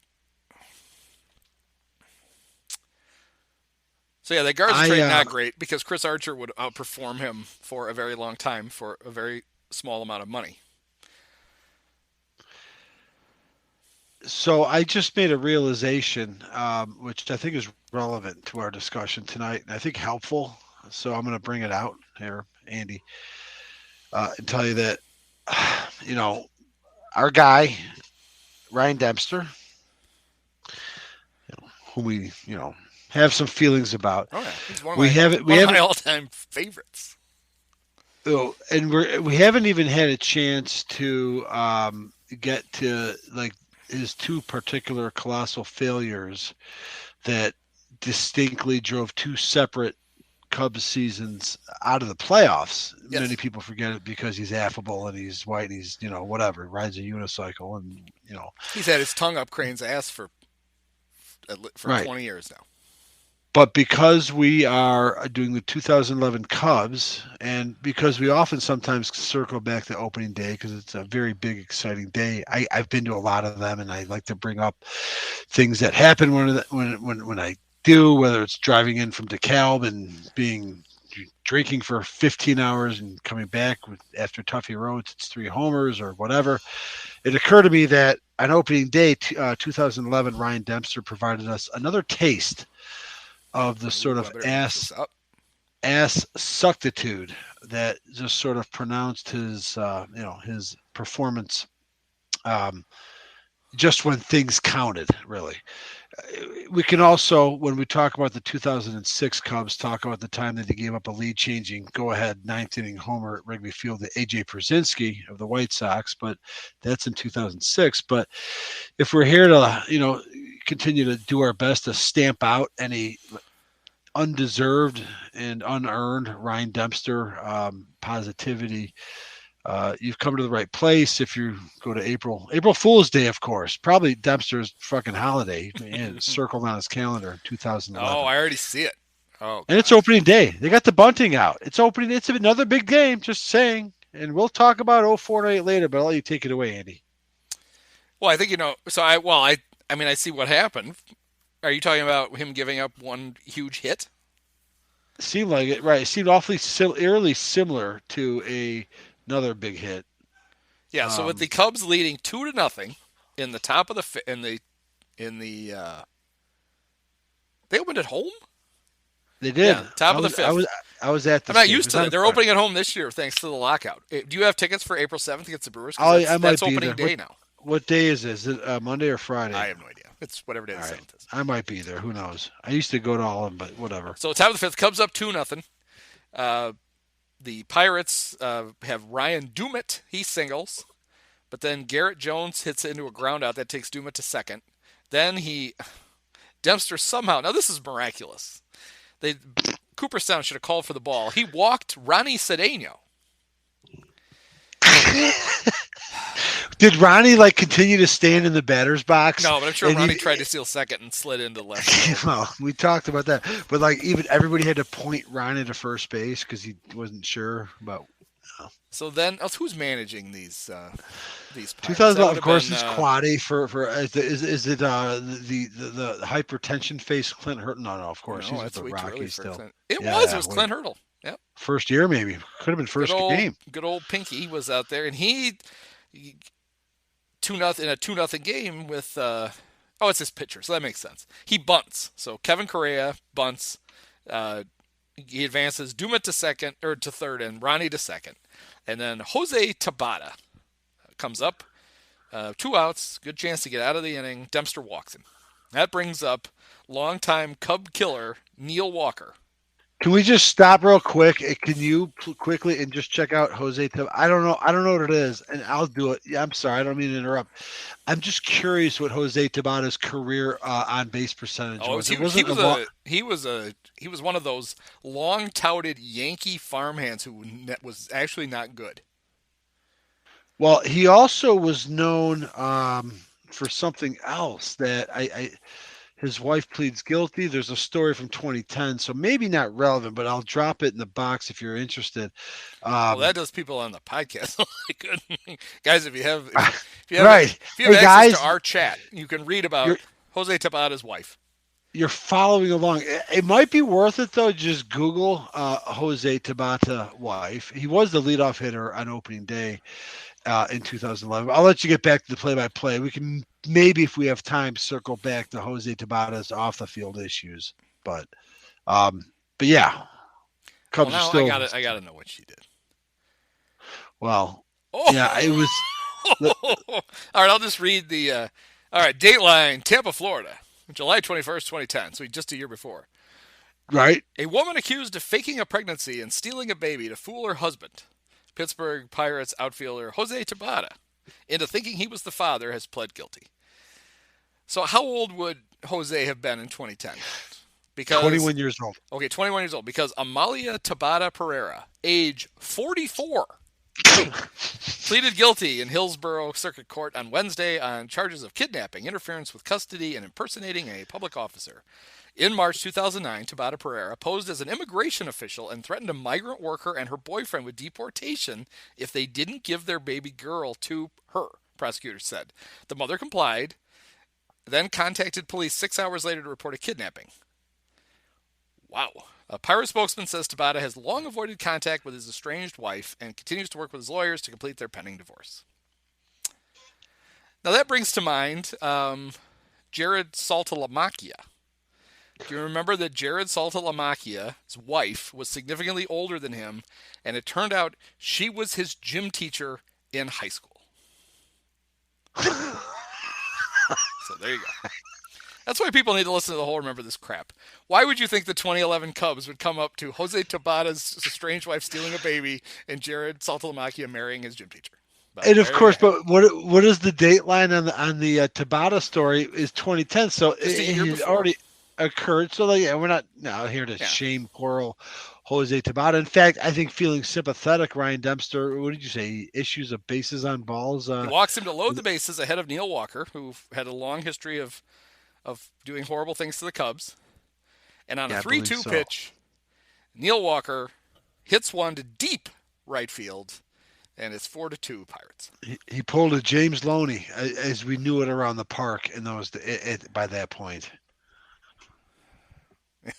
So yeah, that Garza trade not great because Chris Archer would outperform him for a very long time for a very small amount of money. So I just made a realization, which I think is relevant to our discussion tonight, and I think helpful. So I'm going to bring it out here, Andy, and tell you that, our guy, Ryan Dempster, who we, have some feelings about. Oh yeah, he's one of my all-time favorites. Oh, and we haven't even had a chance to get to his 2 particular colossal failures that distinctly drove 2 separate Cubs seasons out of the playoffs. Yes. Many people forget it because he's affable and he's white and he's, whatever, rides a unicycle and, He's had his tongue up Crane's ass for right. 20 years now. But because we are doing the 2011 Cubs, and because we often sometimes circle back to opening day because it's a very big, exciting day, I've been to a lot of them, and I like to bring up things that happen when I do, whether it's driving in from DeKalb and drinking for 15 hours and coming back after Tuffy Roads, it's 3 homers or whatever. It occurred to me that on opening day 2011, Ryan Dempster provided us another taste of the sort of I better look this up. ass suctitude that just sort of pronounced his his performance just when things counted, really. We can also, when we talk about the 2006 Cubs, talk about the time that he gave up a lead-changing go-ahead ninth inning homer at Wrigley Field to A.J. Pierzynski of the White Sox, but that's in 2006. But if we're here to, continue to do our best to stamp out any undeserved and unearned Ryan Dempster positivity, you've come to the right place. If you go to April Fool's Day, of course, probably Dempster's fucking holiday, circled on his calendar in 2011. Oh, I already see it. Oh, and it's opening day. They got the bunting out. It's opening. It's another big game. Just saying. And we'll talk about 04 and 08 later, but I'll let you take it away, Andy. Well, I think So I see what happened. Are you talking about him giving up one huge hit? Seemed like it, right? It seemed awfully eerily similar to another big hit. Yeah. So with the Cubs leading 2-0 in the top of the they opened at home. They did. Yeah, top of the fifth. I was at the. I'm not used to it. They're opening at home this year thanks to the lockout. Do you have tickets for April 7th against the Brewers? That's opening day now. What day is this? Is it Monday or Friday? I have no idea. It's whatever day the 7th is. I might be there. Who knows? I used to go to all of them, but whatever. So top of the fifth, Cubs up 2-0. The Pirates have Ryan Dumit. He singles. But then Garrett Jones hits into a ground out. That takes Dumit to second. Then Dempster somehow, now this is miraculous. Cooperstown should have called for the ball. He walked Ronnie Cedeno. Did Ronnie continue to stand in the batter's box? No, but I'm sure Ronnie tried to steal second and slid into left. Well, we talked about that, but even everybody had to point Ronnie to first base because he wasn't sure about. So then, who's managing these Pirates? 2012, of course, it's Quade for is it the hypertension face Clint Hurdle? No, of course, he's with the Rockies still. It was Clint Hurdle. Yep. First year maybe could have been first game. Good old Pinky was out there, and he 2-0 in a 2-0 game with it's his pitcher, so that makes sense. He bunts. So Kevin Correa bunts. He advances Dumit to third and Ronnie to second. And then Jose Tabata comes up. 2 outs, good chance to get out of the inning. Dempster walks him. That brings up longtime Cub killer Neil Walker. Can we just stop real quick? Can you quickly and just check out Jose Tabata? I don't know what it is, and I'll do it. Yeah, I'm sorry, I don't mean to interrupt. I'm just curious what Jose Tabata's career on base percentage was. He was one of those long touted Yankee farmhands who was actually not good. Well, he also was known for something else that his wife pleads guilty. There's a story from 2010, so maybe not relevant, but I'll drop it in the box if you're interested. That does people on the podcast. Guys, if you have right. access to our chat, you can read about Jose Tabata's wife. You're following along. It might be worth it, though. Just Google Jose Tabata wife. He was the leadoff hitter on opening day in 2011. I'll let you get back to the play-by-play. We can maybe, if we have time, circle back to Jose Tabata's off-the-field issues. But yeah. Cubs are still... I gotta know what she did. Well, yeah, it was... All right, I'll just read the... all right, Dateline, Tampa, Florida. July 21st, 2010, so just a year before. Right. A woman accused of faking a pregnancy and stealing a baby to fool her husband, Pittsburgh Pirates outfielder Jose Tabata, into thinking he was the father, has pled guilty. So how old would Jose have been in 2010? Because 21 years old. Okay, 21 years old. Because Amalia Tabata Pereira, age 44, pleaded guilty in Hillsborough Circuit Court on Wednesday on charges of kidnapping, interference with custody, and impersonating a public officer. In March 2009, Tabata Pereira posed as an immigration official and threatened a migrant worker and her boyfriend with deportation if they didn't give their baby girl to her, prosecutors said. The mother complied, then contacted police 6 hours later to report a kidnapping. Wow. A Pirate spokesman says Tabata has long avoided contact with his estranged wife and continues to work with his lawyers to complete their pending divorce. Now that brings to mind Jared Saltalamacchia, Do you remember that Jared Saltalamacchia's wife was significantly older than him, and it turned out she was his gym teacher in high school? So there you go. That's why people need to listen to the whole Remember This crap. Why would you think the 2011 Cubs would come up to Jose Tabata's estranged wife stealing a baby and Jared Saltalamacchia marrying his gym teacher? But and of course, but what is the date line on the Tabata story is 2010, so it had already occurred. So like, yeah, we're not now here to shame poor old Jose Tabata. In fact, I think feeling sympathetic, Ryan Dempster, what did you say? He issues of bases on balls. He walks him to load the bases ahead of Neil Walker, who had a long history of doing horrible things to the Cubs. And on a 3-2 pitch, Neil Walker hits one to deep right field, and it's 4-2 Pirates. He pulled a James Loney, as we knew it around the park, and by that point.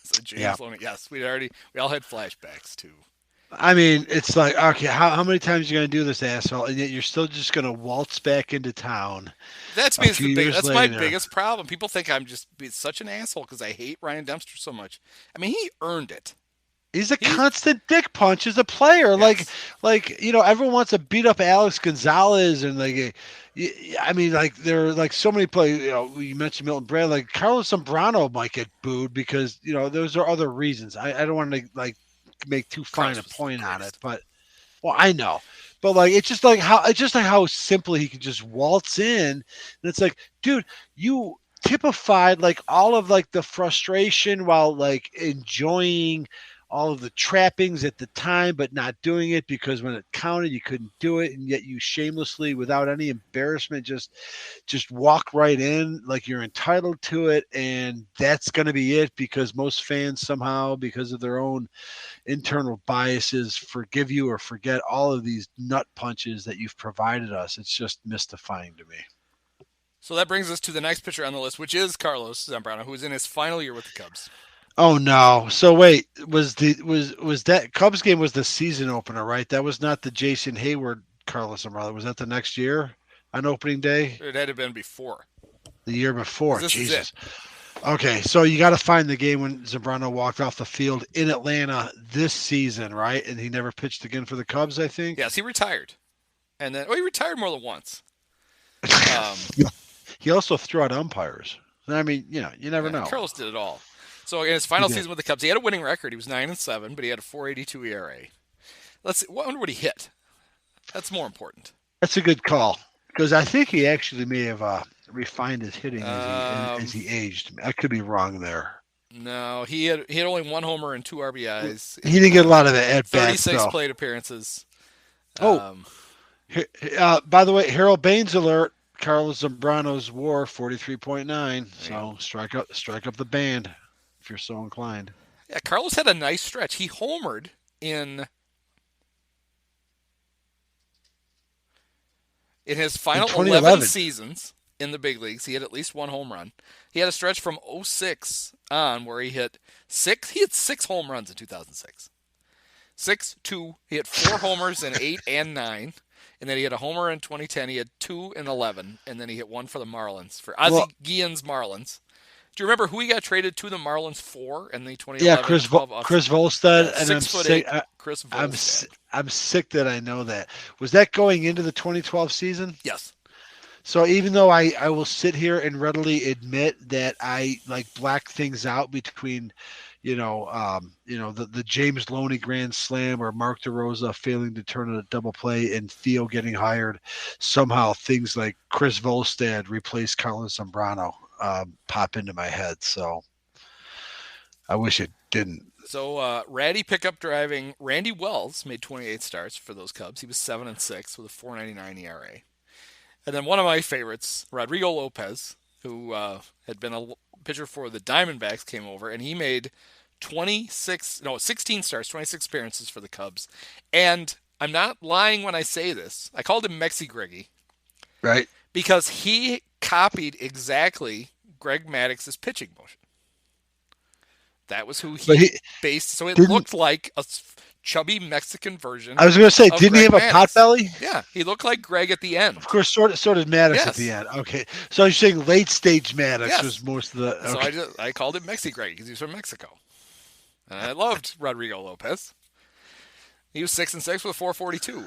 So James Loney, yes, we all had flashbacks too. I mean, it's like, okay, how many times are you going to do this, asshole? And yet you're still just going to waltz back into town. That's my biggest problem. People think I'm just such an asshole because I hate Ryan Dempster so much. I mean, he earned it. He's a constant dick punch as a player. Yes. Like everyone wants to beat up Alex Gonzalez and I mean, like there are like so many players. You mentioned Milton Brand, like Carlos Zambrano might get booed because those are other reasons. I don't want to like make too fine a point on it, but I know. But like it's just like how simply he can just waltz in, and it's like, dude, you typified like all of like the frustration while like enjoying all of the trappings at the time, but not doing it because when it counted, you couldn't do it. And yet you shamelessly, without any embarrassment, just walk right in like you're entitled to it. And that's going to be it because most fans somehow, because of their own internal biases, forgive you or forget all of these nut punches that you've provided us. It's just mystifying to me. So that brings us to the next pitcher on the list, which is Carlos Zambrano, who is in his final year with the Cubs. Oh no! So wait, was that Cubs game was the season opener, right? That was not the Jason Hayward Carlos Zambrano. Was that the next year on opening day? It had to have been before. The year before. Jesus. Okay, so you got to find the game when Zambrano walked off the field in Atlanta this season, right? And he never pitched again for the Cubs, I think. Yes, he retired, and then he retired more than once. He also threw out umpires. I mean, you never know. Carlos did it all. So in his final season with the Cubs, he had a winning record. He was 9-7, but he had a 4.82 ERA. Let's see. I wonder what he hit. That's more important. That's a good call because I think he actually may have refined his hitting as he aged. I could be wrong there. No, he had only one homer and 2 RBIs. He didn't get a lot of that at bats. 36 plate appearances. By the way, Harold Baines alert. Carlos Zambrano's WAR 43.9. So strike up the band if you're so inclined. Yeah, Carlos had a nice stretch. He homered in his final 11 seasons in the big leagues. He had at least one home run. He had a stretch from 2006 on where he hit 6. He hit 6 home runs in 2006. 6-2. He hit 4 homers in 8 and 9. And then he had a homer in 2010. He had 2 in 11. And then he hit 1 for the Marlins, for Ozzie Guillen's Marlins. Do you remember who he got traded to the Marlins for in the 2011? Yeah, Chris Volstad. Yeah, and 6'8", Chris Volstad. I'm sick that I know that. Was that going into the 2012 season? Yes. So even though I will sit here and readily admit that I like black things out between, the James Loney grand slam or Mark DeRosa failing to turn a double play and Theo getting hired, somehow things like Chris Volstad replaced Carlos Zambrano pop into my head. So I wish it didn't. So Ratty pickup driving Randy Wells made 28 starts for those Cubs. He was 7-6 with a 4.99 ERA. And then one of my favorites, Rodrigo Lopez, who had been a pitcher for the Diamondbacks, came over, and he made 16 starts, 26 appearances for the Cubs. And I'm not lying when I say this. I called him Mexi Greggy. Right. Because he copied exactly Greg Maddox's pitching motion. That was who he based. So it looked like a chubby Mexican version. I was going to say, didn't Greg he have Maddux. a pot belly? Yeah, he looked like Greg at the end. Of course, sort of Maddux at the end. Okay, so you're saying late stage Maddux was most of the. Okay. So I called him Mexi Greg because he's from Mexico, and I loved Rodrigo Lopez. He was 6-6 with 442,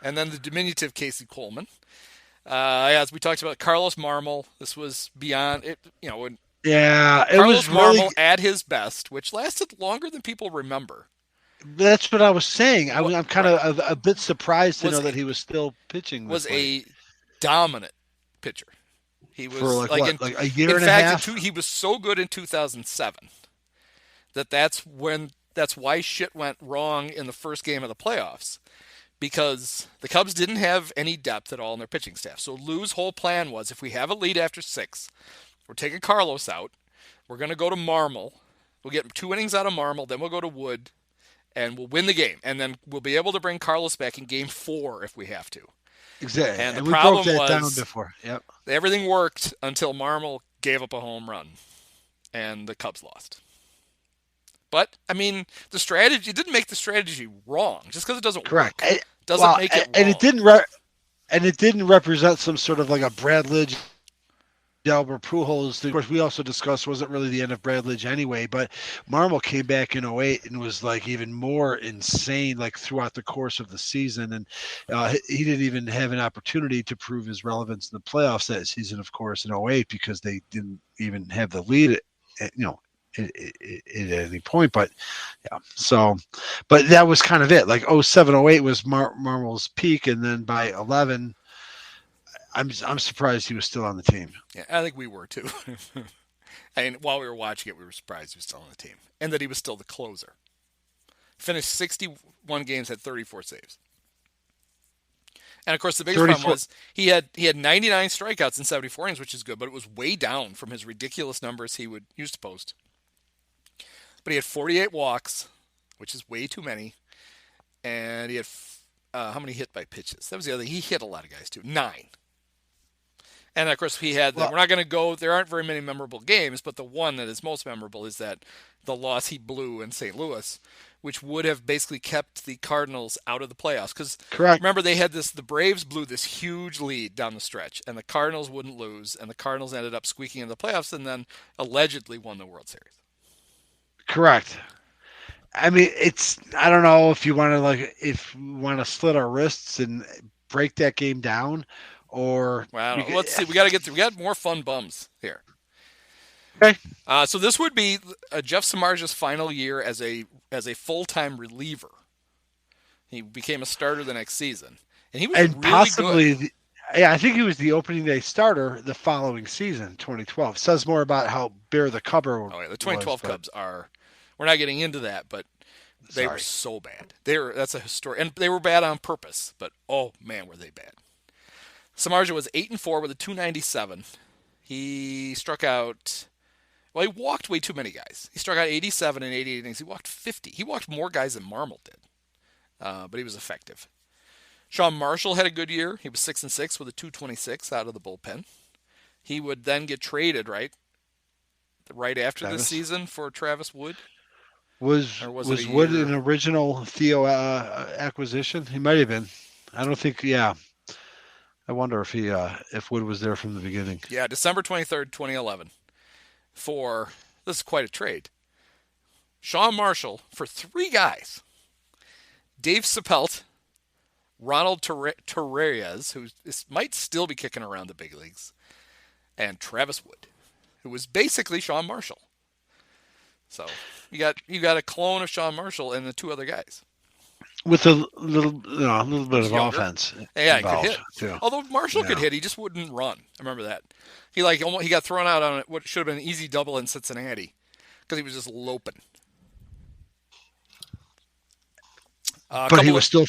and then the diminutive Casey Coleman. As we talked about, Carlos Marmol. This was beyond it. When Carlos Marmol at his best, which lasted longer than people remember. That's what I was saying. I'm kind of a bit surprised to know that he was still pitching. Was a dominant pitcher. He was for like a year and a half. He was so good in 2007 that's why shit went wrong in the first game of the playoffs, because the Cubs didn't have any depth at all in their pitching staff. So Lou's whole plan was, if we have a lead after 6, we're taking Carlos out. We're going to go to Marmol. We'll get 2 innings out of Marmol. Then we'll go to Wood, and we'll win the game. And then we'll be able to bring Carlos back in Game 4 if we have to. Exactly. And the we problem broke that down was before. Yep. Everything worked until Marmol gave up a home run, and the Cubs lost. But, I mean, the strategy, it didn't make the strategy wrong. Just because it doesn't work doesn't make it wrong. And it didn't represent some sort of like a Brad Lidge, Albert Pujols. Of course, we also discussed wasn't really the end of Brad Lidge anyway, but Marmol came back in 2008 and was like even more insane like throughout the course of the season. And he didn't even have an opportunity to prove his relevance in the playoffs that season, of course, in 2008, because they didn't even have the lead at any point. But yeah, so, but that was kind of it. Like 07, 08 was Marmol's peak, and then by 11, I'm surprised he was still on the team. Yeah, I think we were too. I mean, while we were watching it, we were surprised he was still on the team, and that he was still the closer. Finished 61 games, had 34 saves. And of course, the biggest problem was he had 99 strikeouts in 74 innings, which is good, but it was way down from his ridiculous numbers he used to post. But he had 48 walks, which is way too many, and he had how many hit by pitches? That was the other thing. He hit a lot of guys too, 9. And of course, we're not going to go. There aren't very many memorable games, but the one that is most memorable is that the loss he blew in St. Louis, which would have basically kept the Cardinals out of the playoffs. Because remember, they had the Braves blew this huge lead down the stretch, and the Cardinals wouldn't lose, and the Cardinals ended up squeaking in the playoffs, and then allegedly won the World Series. Correct. I mean, I don't know if you want to slit our wrists and break that game down, or let's see. We got more fun bums here. Okay. So this would be Jeff Samardzij's final year as a full-time reliever. He became a starter the next season, and he was really possibly good. I think he was the opening day starter the following season, 2012. Says more about how bare the cupboard. Oh yeah, the 2012 Cubs are. We're not getting into that, but they were so bad. That's a historic, and they were bad on purpose. But oh man, were they bad! Samardzija was 8-4 with a 297. He struck out. Well, he walked way too many guys. He struck out 87 in 88 innings. He walked 50. He walked more guys than Marmol did, but he was effective. Sean Marshall had a good year. He was 6-6 with a 226 out of the bullpen. He would then get traded right after this season for Travis Wood. Was Wood an original Theo acquisition? He might have been. I don't think. Yeah, I wonder if Wood was there from the beginning. Yeah, December 23rd, 2011. This is quite a trade. Sean Marshall for 3 guys: Dave Sapelt, Ronald Torreyes, who might still be kicking around the big leagues, and Travis Wood, who was basically Sean Marshall. So you got a clone of Sean Marshall and the 2 other guys with a little bit of offense. Yeah, he could hit. Too. Although Marshall could hit, he just wouldn't run. I remember that. He got thrown out on what should have been an easy double in Cincinnati because he was just loping. But he was still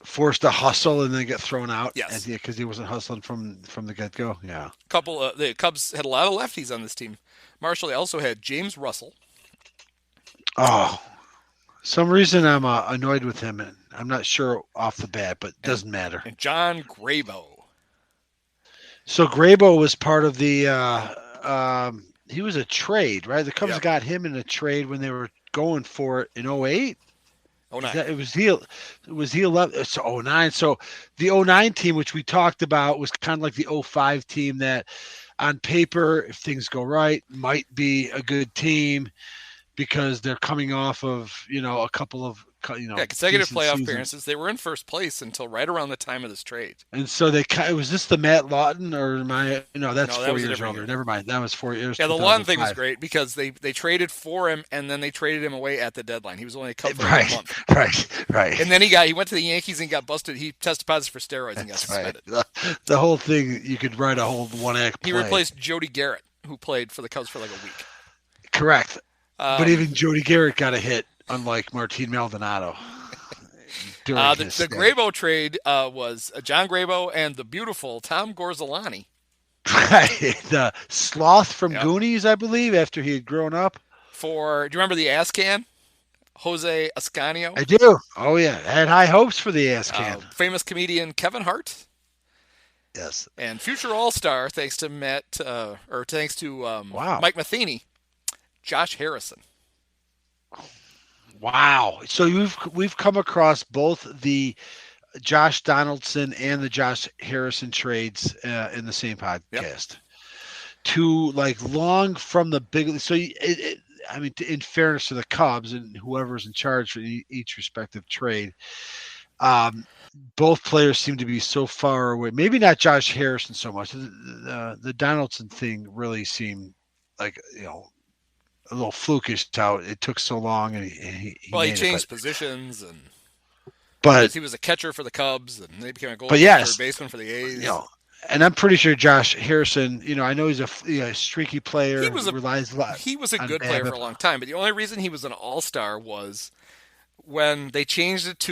forced to hustle and then get thrown out. Yes, because he wasn't hustling from the get go. Yeah. The Cubs had a lot of lefties on this team. Marshall also had James Russell. Oh, some reason I'm annoyed with him, and I'm not sure off the bat, but it doesn't matter. And John Grabo. So Grabo was part of the. He was a trade, right? The Cubs got him in a trade when they were going for it in 2008. 09. Was he 11? So 09. So the 09 team, which we talked about, was kind of like the 05 team that, on paper, if things go right, might be a good team because they're coming off of a couple of consecutive playoff seasons. appearances. They were in first place until right around the time of this trade. And so was this the Matt Lawton or that's 4 years older. Year. Never mind. That was 4 years. Yeah, the Lawton thing was great because they traded for him and then they traded him away at the deadline. He was only a Cub for a month. Right. And then he went to the Yankees and got busted. He tested positive for steroids and got suspended. Right. The whole thing, you could write a whole one-act play. He replaced Jody Garrett, who played for the Cubs for like a week. Correct. But even Jody Garrett got a hit, unlike Martin Maldonado. The Grabo trade was John Grabo and the beautiful Tom Gorzolani. Right. The sloth from Goonies, I believe, after he had grown up. Do you remember the ass can? Jose Ascanio? I do. Oh, yeah. I had high hopes for the ass can. Famous comedian Kevin Hart. Yes. And future All-Star, thanks to Mike Matheny, Josh Harrison. Wow. So we've come across both the Josh Donaldson and the Josh Harrison trades in the same podcast. Yep. Two long from the big. So in fairness to the Cubs and whoever's in charge for each respective trade, both players seem to be so far away. Maybe not Josh Harrison so much. The Donaldson thing really seemed like a little flukish how it took so long, and he changed positions, but he was a catcher for the Cubs, and they became a third baseman for the A's. And I'm pretty sure Josh Harrison, I know he's a streaky player. He was a good player for a long time, but the only reason he was an All-Star was when they changed it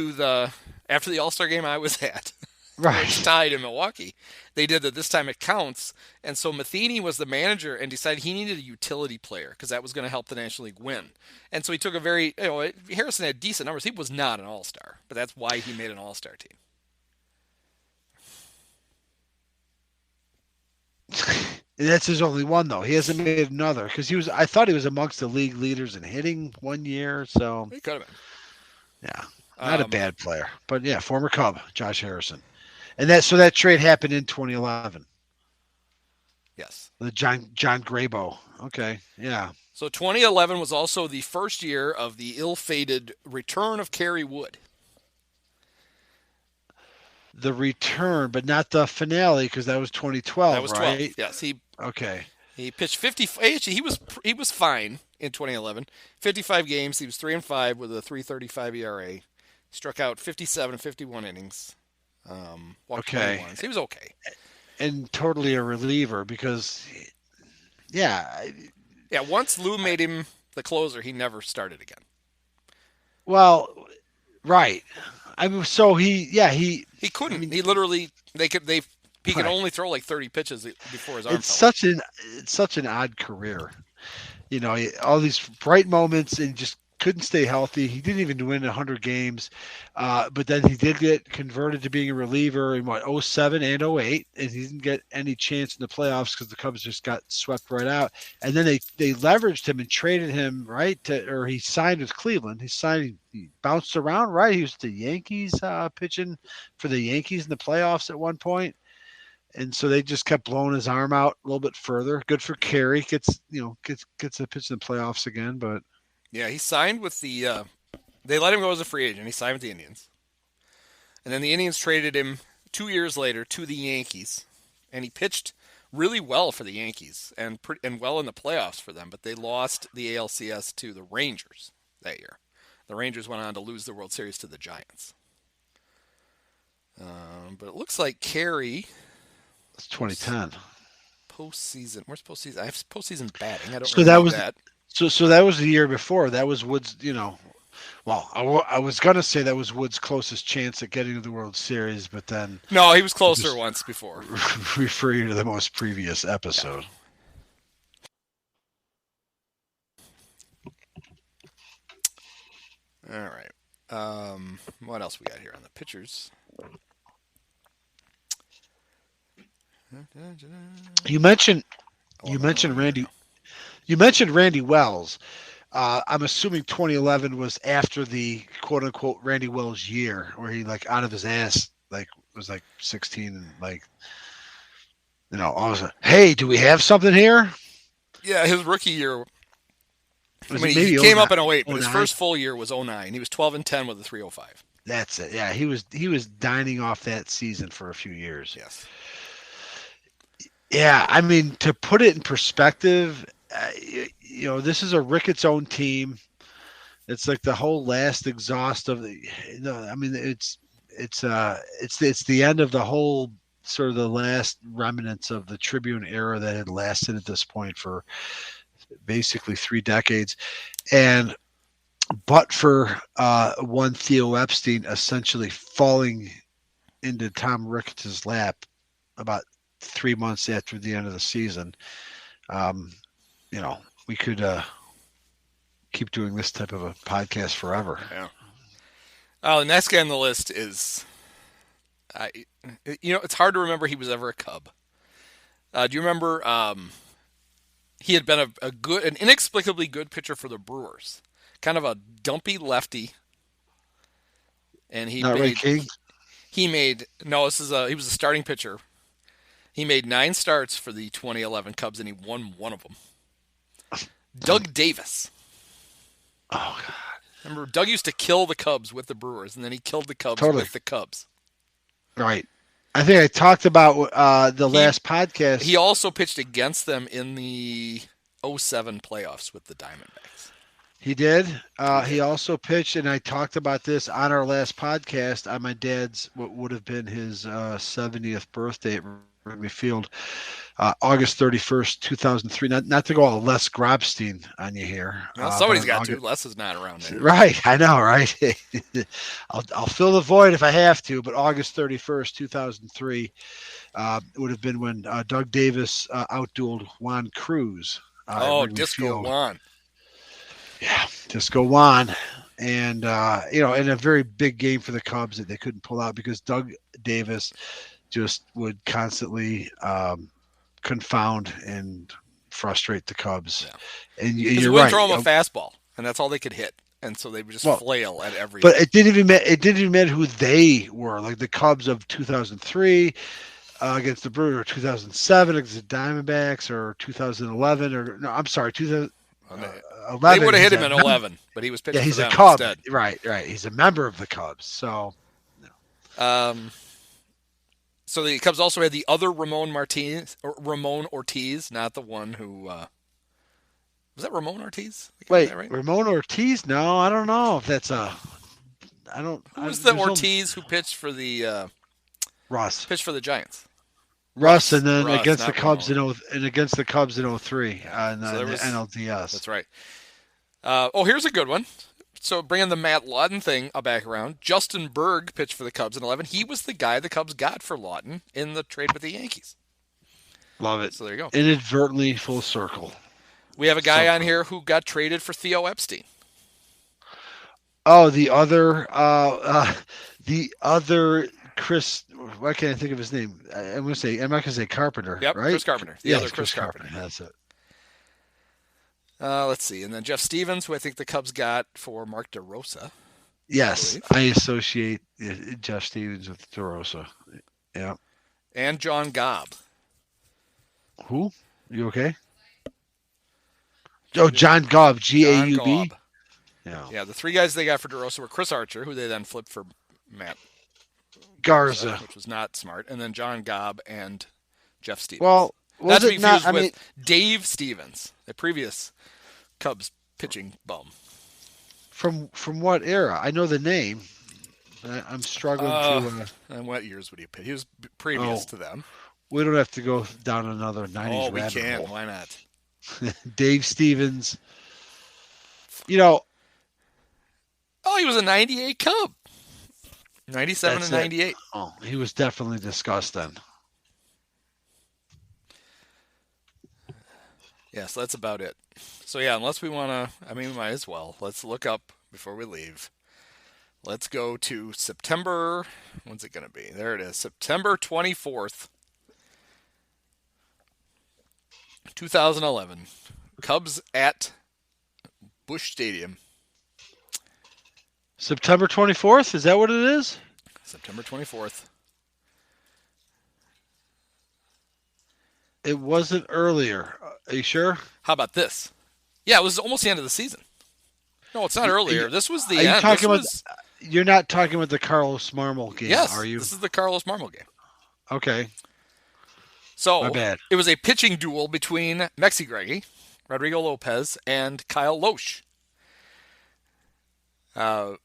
after the All-Star game I was at. Right. Which tied in Milwaukee. They did that this time it counts. And so Matheny was the manager and decided he needed a utility player because that was going to help the National League win. And so he took Harrison had decent numbers. He was not an All-Star, but that's why he made an All-Star team. That's his only one, though. He hasn't made another because I thought he was amongst the league leaders in hitting one year. So he could have been. Yeah. Not a bad player, but former Cub, Josh Harrison. And that trade happened in 2011. Yes. The John Grabo. Okay. Yeah. So 2011 was also the first year of the ill-fated return of Kerry Wood. The return, but not the finale, because that was 2012. That was 12. Right? Yes. He pitched 50. Actually, he was fine in 2011. 55 games. He was 3-5 with a 3.35 ERA. Struck out 57 and 51 innings. Walked 21. He was okay. And totally a reliever because, once Lou made him the closer, he never started again. Well, right. I mean, so he couldn't. He literally he could only throw like 30 pitches before his arm. It's such an odd career. All these bright moments and just couldn't stay healthy. He didn't even win 100 games. But then he did get converted to being a reliever in 07 and 08, and he didn't get any chance in the playoffs because the Cubs just got swept right out. And then they leveraged him and traded him or he signed with Cleveland. He bounced around, right? He was the Yankees pitching for the Yankees in the playoffs at one point. And so they just kept blowing his arm out a little bit further. Good for Kerry. Gets a pitch in the playoffs again, but yeah, he signed with the they let him go as a free agent. He signed with the Indians. And then the Indians traded him 2 years later to the Yankees. And he pitched really well for the Yankees and well in the playoffs for them, but they lost the ALCS to the Rangers that year. The Rangers went on to lose the World Series to the Giants. But it looks like Kerry. It's 2010. Postseason. Where's postseason? I have postseason batting. I don't so that was that. So that was the year before. That was Wood's. Well, I was gonna say that was Wood's closest chance at getting to the World Series, but then no, he was closer once before. Refer you to the most previous episode. Yeah. All right. What else we got here on the pitchers? You mentioned Randy. You mentioned Randy Wells. I'm assuming 2011 was after the quote unquote Randy Wells year, where he like out of his ass was 16 and all of a sudden, hey, do we have something here? Yeah, his rookie year. Maybe he came up in 08, but 09? his first full year was 09. He was 12-10 with a 305. That's it. Yeah, he was dining off that season for a few years. Yes. Yeah, I mean, to put it in perspective, this is a Ricketts owned team. It's like the whole last exhaust of the. I mean, it's the end of the whole sort of the last remnants of the Tribune era that had lasted at this point for basically 3 decades, but for one Theo Epstein essentially falling into Tom Ricketts' lap about 3 months after the end of the season, we could keep doing this type of a podcast forever. Yeah. Oh, the next guy on the list is, it's hard to remember he was ever a Cub. Do you remember he had been an inexplicably good pitcher for the Brewers, kind of a dumpy lefty, and he was a starting pitcher. He made 9 starts for the 2011 Cubs, and he won one of them. Doug Davis. Oh, God. Remember, Doug used to kill the Cubs with the Brewers, and then he killed the Cubs with the Cubs. Right. I think I talked about last podcast. He also pitched against them in the 07 playoffs with the Diamondbacks. He did. He also pitched, and I talked about this on our last podcast on my dad's, what would have been his 70th birthday at Wrigley Field, August 31st, 2003. Not to go all Les Grobstein on you here. Well, somebody's got to. Les is not around there. Right. I know, right? I'll fill the void if I have to, but August 31st, 2003 would have been when Doug Davis outdueled Juan Cruz. Disco Field. Juan. Yeah, Disco Juan. And, in a very big game for the Cubs that they couldn't pull out because Doug Davis just would constantly confound and frustrate the Cubs. Yeah. And you wouldn't throw them a fastball, and that's all they could hit. And so they would just flail at everything. But it didn't even matter who they were. Like the Cubs of 2003 against the Brewers, or 2007 against the Diamondbacks, or 2011, or no, I'm sorry, 2011. They would have hit him in 11, but he was pitching. Yeah, he's for a them Cub. instead. Right. He's a member of the Cubs. So. So the Cubs also had the other Ramon Ortiz, not the one who was that Ramon Ortiz? Wait, that right? Ramon Ortiz? No, I don't know if that's a. I don't. Who was the Ortiz who pitched for the Russ? Pitched for the Giants. Russ, and then against the Cubs Ramon. against the Cubs in 03 in the NLDS. That's right. Here's a good one. So bringing the Matt Lawton thing back around, Justin Berg pitched for the Cubs in 11. He was the guy the Cubs got for Lawton in the trade with the Yankees. Love it. So there you go. Inadvertently full circle. We have a guy on here who got traded for Theo Epstein. Oh, the other Chris. Why can't I think of his name? I'm not going to say Carpenter. Yep, right? Chris Carpenter. The other Chris Carpenter. That's it. Let's see. And then Jeff Stevens, who I think the Cubs got for Mark DeRosa. Yes, I associate Jeff Stevens with DeRosa. Yeah. And John Gobb. Who? You okay? Oh, John Gobb. G-A-U-B? Yeah, the 3 guys they got for DeRosa were Chris Archer, who they then flipped for Matt Garza, which was not smart, and then John Gobb and Jeff Stevens. Well, was it not? I mean, Dave Stevens, the previous Cubs pitching bum. From what era? I know the name. I'm struggling to. And what years would he pitch? He was previous to them. We don't have to go down another 90s rabbit hole. Oh, we can. Why not? Dave Stevens. He was a 98 Cub. 97 and 98. Oh, he was definitely disgusting. Yes, that's about it. So, yeah, unless we want to, we might as well. Let's look up before we leave. Let's go to September. When's it going to be? There it is. September 24th, 2011. Cubs at Busch Stadium. September 24th? Is that what it is? September 24th. It wasn't earlier. Are you sure? How about this? Yeah, it was almost the end of the season. No, it's not earlier. This was the end. You're not talking about the Carlos Marmol game, yes, are you? This is the Carlos Marmol game. Okay. So my bad. It was a pitching duel between Mexi Greggy, Rodrigo Lopez, and Kyle Loesch.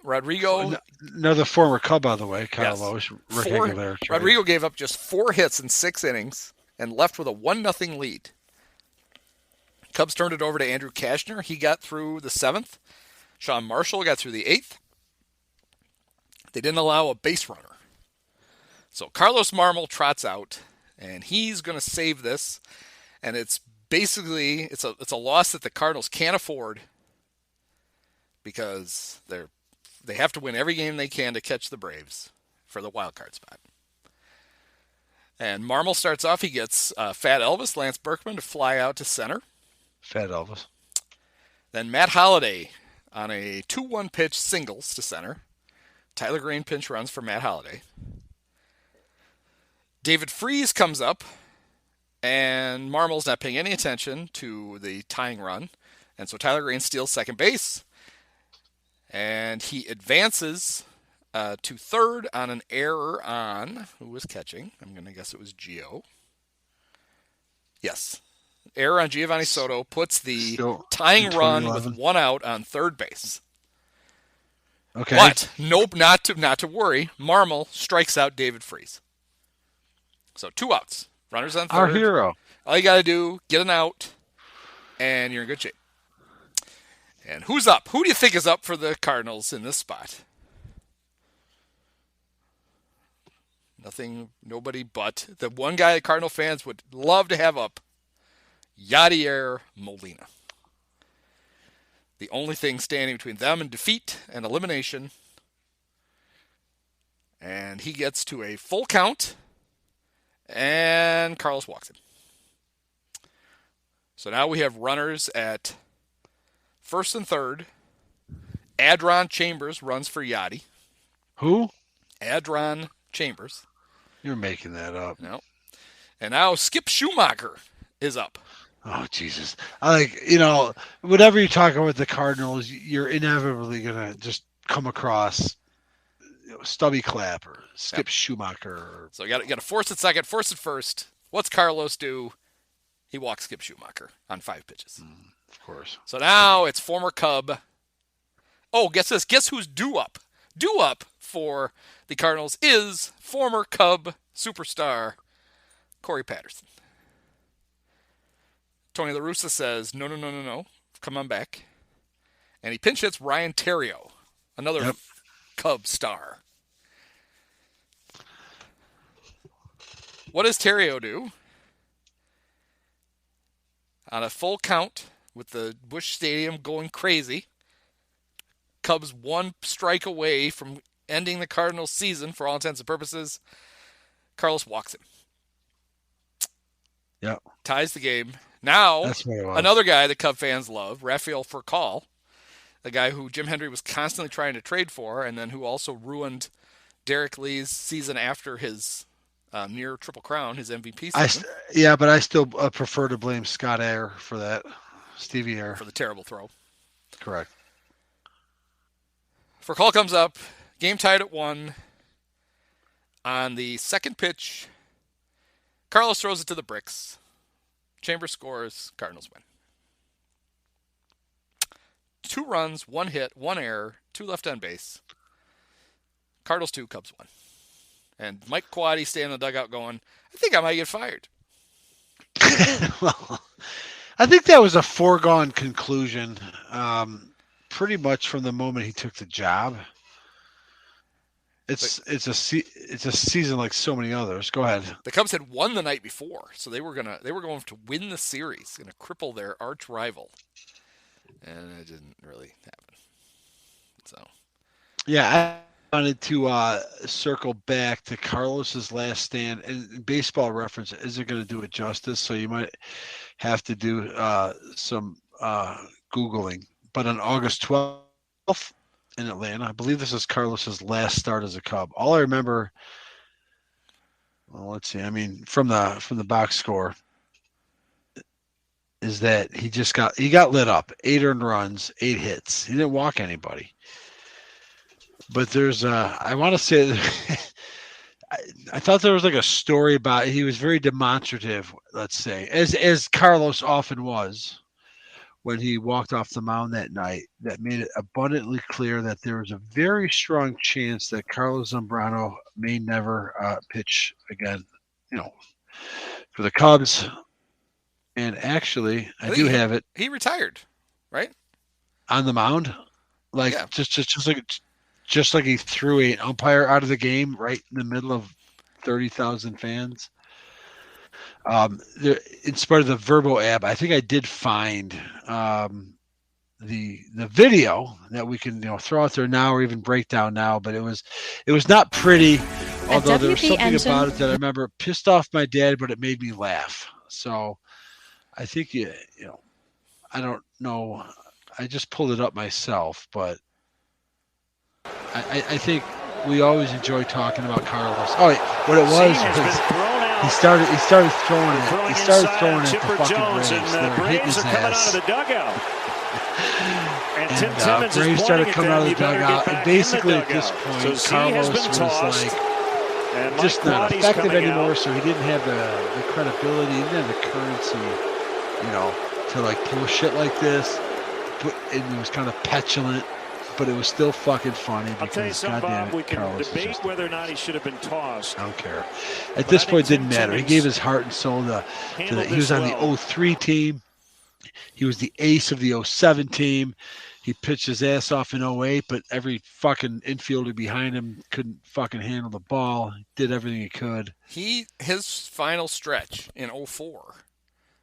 Rodrigo... Another former Cub, by the way, Kyle yes. Loesch. Rodrigo gave up just 4 hits in 6 innings and left with a 1-0 lead. Cubs turned it over to Andrew Kashner. He got through the 7th. Sean Marshall got through the 8th. They didn't allow a base runner. So Carlos Marmol trots out, and he's going to save this. And it's basically it's a loss that the Cardinals can't afford because they have to win every game they can to catch the Braves for the wild card spot. And Marmol starts off. He gets Fat Elvis, Lance Berkman, to fly out to center. Fat Elvis. Then Matt Holliday on a 2-1 pitch singles to center. Tyler Green pinch runs for Matt Holliday. David Freese comes up, and Marmol's not paying any attention to the tying run. And so Tyler Green steals second base, and he advances to third on an error on, who was catching? I'm going to guess it was Gio. Yes. Error on Giovanni Soto puts the tying run with 1 out on third base. Okay. But nope, not to worry. Marmol strikes out David Freese. So 2 outs. Runners on third. Our hero. All you got to do, get an out, and you're in good shape. And who's up? Who do you think is up for the Cardinals in this spot? Nobody but the one guy the Cardinal fans would love to have up, Yadier Molina. The only thing standing between them and defeat and elimination. And he gets to a full count, and Carlos walks him. So now we have runners at first and third. Adron Chambers runs for Yadi. Who? Adron Chambers. You're making that up. No. And now Skip Schumacher is up. Oh, Jesus. Whatever you're talking with the Cardinals, you're inevitably going to just come across Stubby Clapp or Skip Schumacher. So you got to force it second, force it first. What's Carlos do? He walks Skip Schumacher on 5 pitches. Of course. So now it's former Cub. Oh, guess this. Guess who's due up? Due up for the Cardinals is former Cub superstar Corey Patterson. Tony La Russa says, no, come on back. And he pinch hits Ryan Theriot, another Cub star. What does Theriot do? On a full count, with the Busch Stadium going crazy, Cubs 1 strike away from ending the Cardinals' season for all intents and purposes. Carlos walks him. Yeah. Ties the game. Now, another guy that Cub fans love, Rafael Furcal, the guy who Jim Hendry was constantly trying to trade for, and then who also ruined Derek Lee's season after his near Triple Crown, his MVP season. But I still prefer to blame Scott Ayer for that. Stevie Ayer. For the terrible throw. Correct. Furcal comes up, game tied at 1. On the second pitch, Carlos throws it to the bricks. Chambers scores, Cardinals win. 2 runs, 1 hit, 1 error, 2 left on base. Cardinals 2, Cubs 1. And Mike Quade staying in the dugout going, I think I might get fired. Well, I think that was a foregone conclusion pretty much from the moment he took the job. It's a season like so many others. Go ahead. The Cubs had won the night before, so they were going to win the series, going to cripple their arch rival, and it didn't really happen. So, yeah, I wanted to circle back to Carlos's last stand. And Baseball Reference isn't going to do it justice, so you might have to do some Googling. But on August 12th in Atlanta, I believe this is Carlos's last start as a Cub. All I remember, well, let's see. I mean, from the box score, is that he got lit up. 8 earned runs, 8 hits. He didn't walk anybody. But there's I want to say I thought there was like a story about he was very demonstrative, let's say, as Carlos often was when he walked off the mound that night, that made it abundantly clear that there was a very strong chance that Carlos Zambrano may never pitch again, for the Cubs. And actually, I do have it. He retired, right? On the mound, like Yeah. just like he threw an umpire out of the game right in the middle of 30,000 fans. In spite of the Verbo app, I think I did find the video that we can throw out there now or even break down now. But it was not pretty. Although there was something about it that I remember pissed off my dad, but it made me laugh. So I think I don't know. I just pulled it up myself, but I think we always enjoy talking about Carlos. Oh, what it was he started throwing it. He started throwing it to fucking Braves. They were hitting his ass. And Braves started coming out of the dugout. And basically at this point, Carlos was like just not effective anymore. So he didn't have the credibility, he didn't have the currency, to like pull shit like this. And he was kind of petulant. But it was still fucking funny because, goddamn it, Carlos debate whether or not he should have been tossed. I don't care. At this point, it didn't matter. He gave his heart and soul to he was on the 03 team. He was the ace of the 07 team. He pitched his ass off in 08, but every fucking infielder behind him couldn't fucking handle the ball. He did everything he could. His final stretch in 04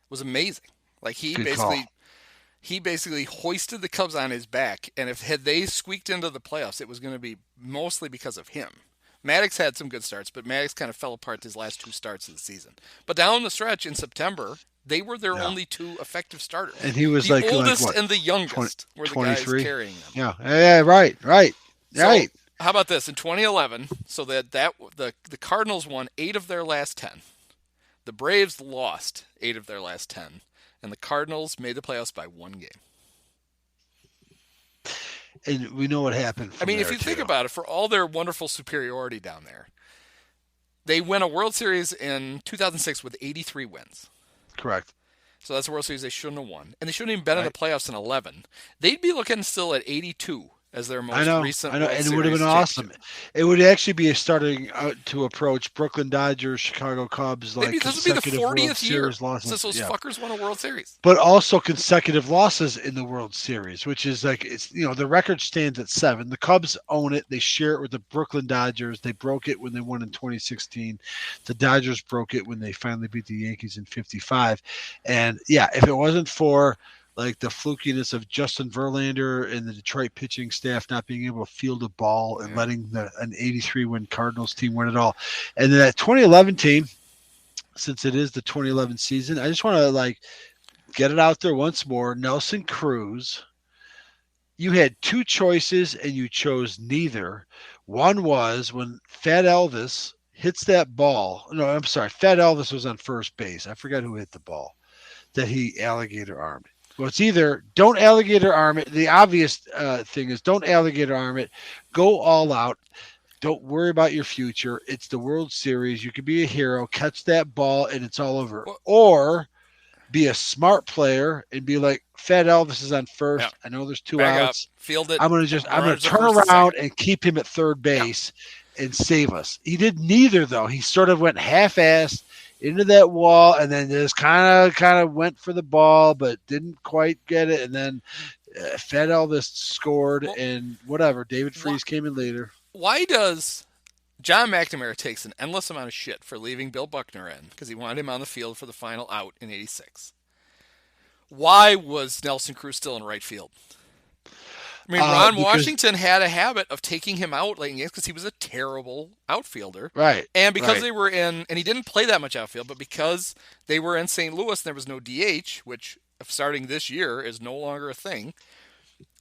was amazing. Like he basically hoisted the Cubs on his back, and had they squeaked into the playoffs, it was going to be mostly because of him. Maddox had some good starts, but Maddox kind of fell apart his last 2 starts of the season. But down the stretch in September, they were their only 2 effective starters. And he was the like oldest what, and the youngest 20, were the 23? guys carrying them. Yeah, right. So, how about this? In 2011, so that the Cardinals won 8 of their last 10. The Braves lost 8 of their last 10. And the Cardinals made the playoffs by 1 game. And we know what happened. I mean, if you think about it, for all their wonderful superiority down there, they win a World Series in 2006 with 83 wins. Correct. So that's a World Series they shouldn't have won. And they shouldn't have been in the playoffs in 11. They'd be looking still at 82 as their most recent I know, World and Series it would have been awesome. It would actually be starting to approach Brooklyn Dodgers, Chicago Cubs, like maybe this would be the consecutive 40th World year Series losses. since those fuckers won a World Series. But also consecutive losses in the World Series, which is like the record stands at 7. The Cubs own it. They share it with the Brooklyn Dodgers. They broke it when they won in 2016. The Dodgers broke it when they finally beat the Yankees in 55. And if it wasn't for like the flukiness of Justin Verlander and the Detroit pitching staff not being able to field a ball and letting an 83-win Cardinals team win it all. And then that 2011 team, since it is the 2011 season, I just want to get it out there once more. Nelson Cruz, you had 2 choices and you chose neither. One was when Fat Elvis hits that ball. No, I'm sorry. Fat Elvis was on first base. I forgot who hit the ball that he alligator armed. Well, it's either don't alligator arm it. The obvious thing is don't alligator arm it. Go all out. Don't worry about your future. It's the World Series. You can be a hero. Catch that ball, and it's all over. Or be a smart player and be like, Fat Elvis is on first. Yeah. I know there's 2 Back outs. Up, field it. I'm gonna turn around and keep him at third base and save us. He did neither though. He sort of went half-assed into that wall, and then just kind of went for the ball, but didn't quite get it. And then Fat Elvis scored, and whatever. David Freese came in later. Why does John McNamara takes an endless amount of shit for leaving Bill Buckner in because he wanted him on the field for the final out in '86? Why was Nelson Cruz still in right field? I mean, Ron Washington had a habit of taking him out late in games because he was a terrible outfielder. Right. And because they were in, and he didn't play that much outfield, but because they were in St. Louis and there was no DH, which starting this year is no longer a thing,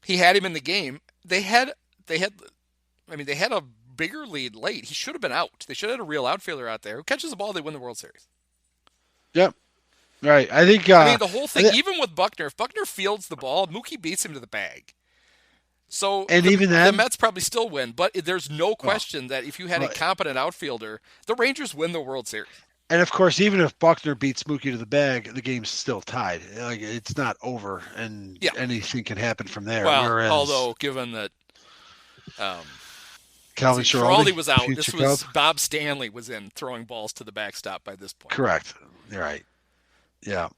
he had him in the game. They had a bigger lead late. He should have been out. They should have had a real outfielder out there who catches the ball. They win the World Series. Yep. Right. I think. The whole thing, even with Buckner, if Buckner fields the ball, Mookie beats him to the bag. So even then, the Mets probably still win, but there's no question that if you had a competent outfielder, the Rangers win the World Series. And of course, even if Buckner beats Mookie to the bag, the game's still tied. Like, it's not over, and anything can happen from there. Well, Whereas, although given that Calvin Schiraldi was out, this was Cub. Bob Stanley was in throwing balls to the backstop by this point. Correct. You're right. Yeah.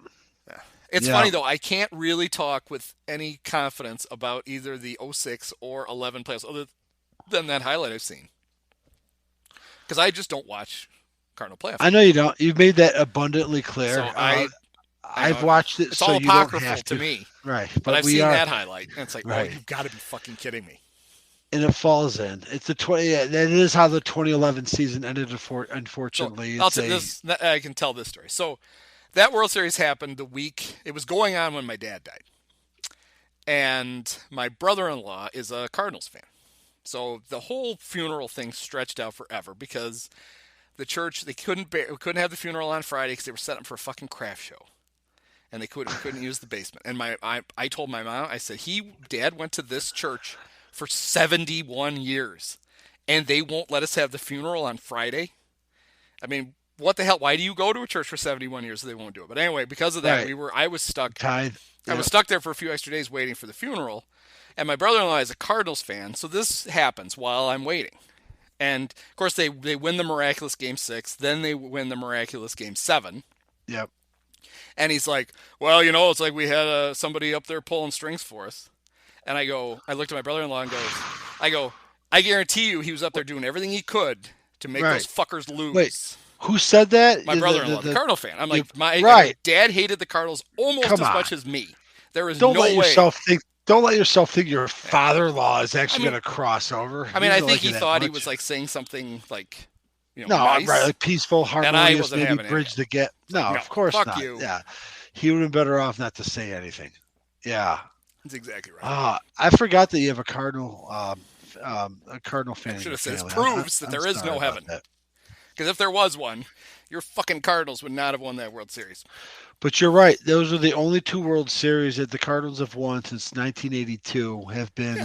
It's funny, though. I can't really talk with any confidence about either the 06 or 11 playoffs other than that highlight I've seen. Because I just don't watch Cardinal playoffs. I know you don't. You've made that abundantly clear. So I've watched it, it's so all you don't apocryphal have to me. Right. But I've seen that highlight, and it's like, right. Oh, you've got to be fucking kidding me. And it falls in. It's the 20. That is how the 2011 season ended. Unfortunately, so I can tell this story. So that World Series happened the week it was going on when my dad died, and my brother-in-law is a Cardinals fan. So the whole funeral thing stretched out forever because the church they couldn't have the funeral on Friday because they were setting up for a fucking craft show, and they couldn't use the basement. And I told my mom, I said, Dad went to this church for 71 years, and they won't let us have the funeral on Friday. I mean, what the hell? Why do you go to a church for 71 years if they won't do it? But anyway, because of that, I was stuck. Tied. I was stuck there for a few extra days waiting for the funeral, and my brother-in-law is a Cardinals fan, so this happens while I'm waiting. And of course, they win the miraculous Game 6, then they win the miraculous Game 7. Yep. And he's like, well, it's like we had somebody up there pulling strings for us. And I looked at my brother-in-law and I guarantee you he was up there doing everything he could to make those fuckers lose. Wait, who said that? My brother-in-law, the Cardinal fan. I'm like, my dad hated the Cardinals almost as much as me. There is no way. Don't let yourself think your father-in-law is actually going to cross over. I mean, I think he thought he was like saying something like, nice. Right, like peaceful, harmonious, maybe bridge the gap. No, of course not. You. Yeah, he would have been better off not to say anything. Yeah. That's exactly right. I forgot that you have a Cardinal fan. I should have said it proves that there is no heaven. Because if there was one, your fucking Cardinals would not have won that World Series. But you're right. Those are the only two World Series that the Cardinals have won since 1982 have been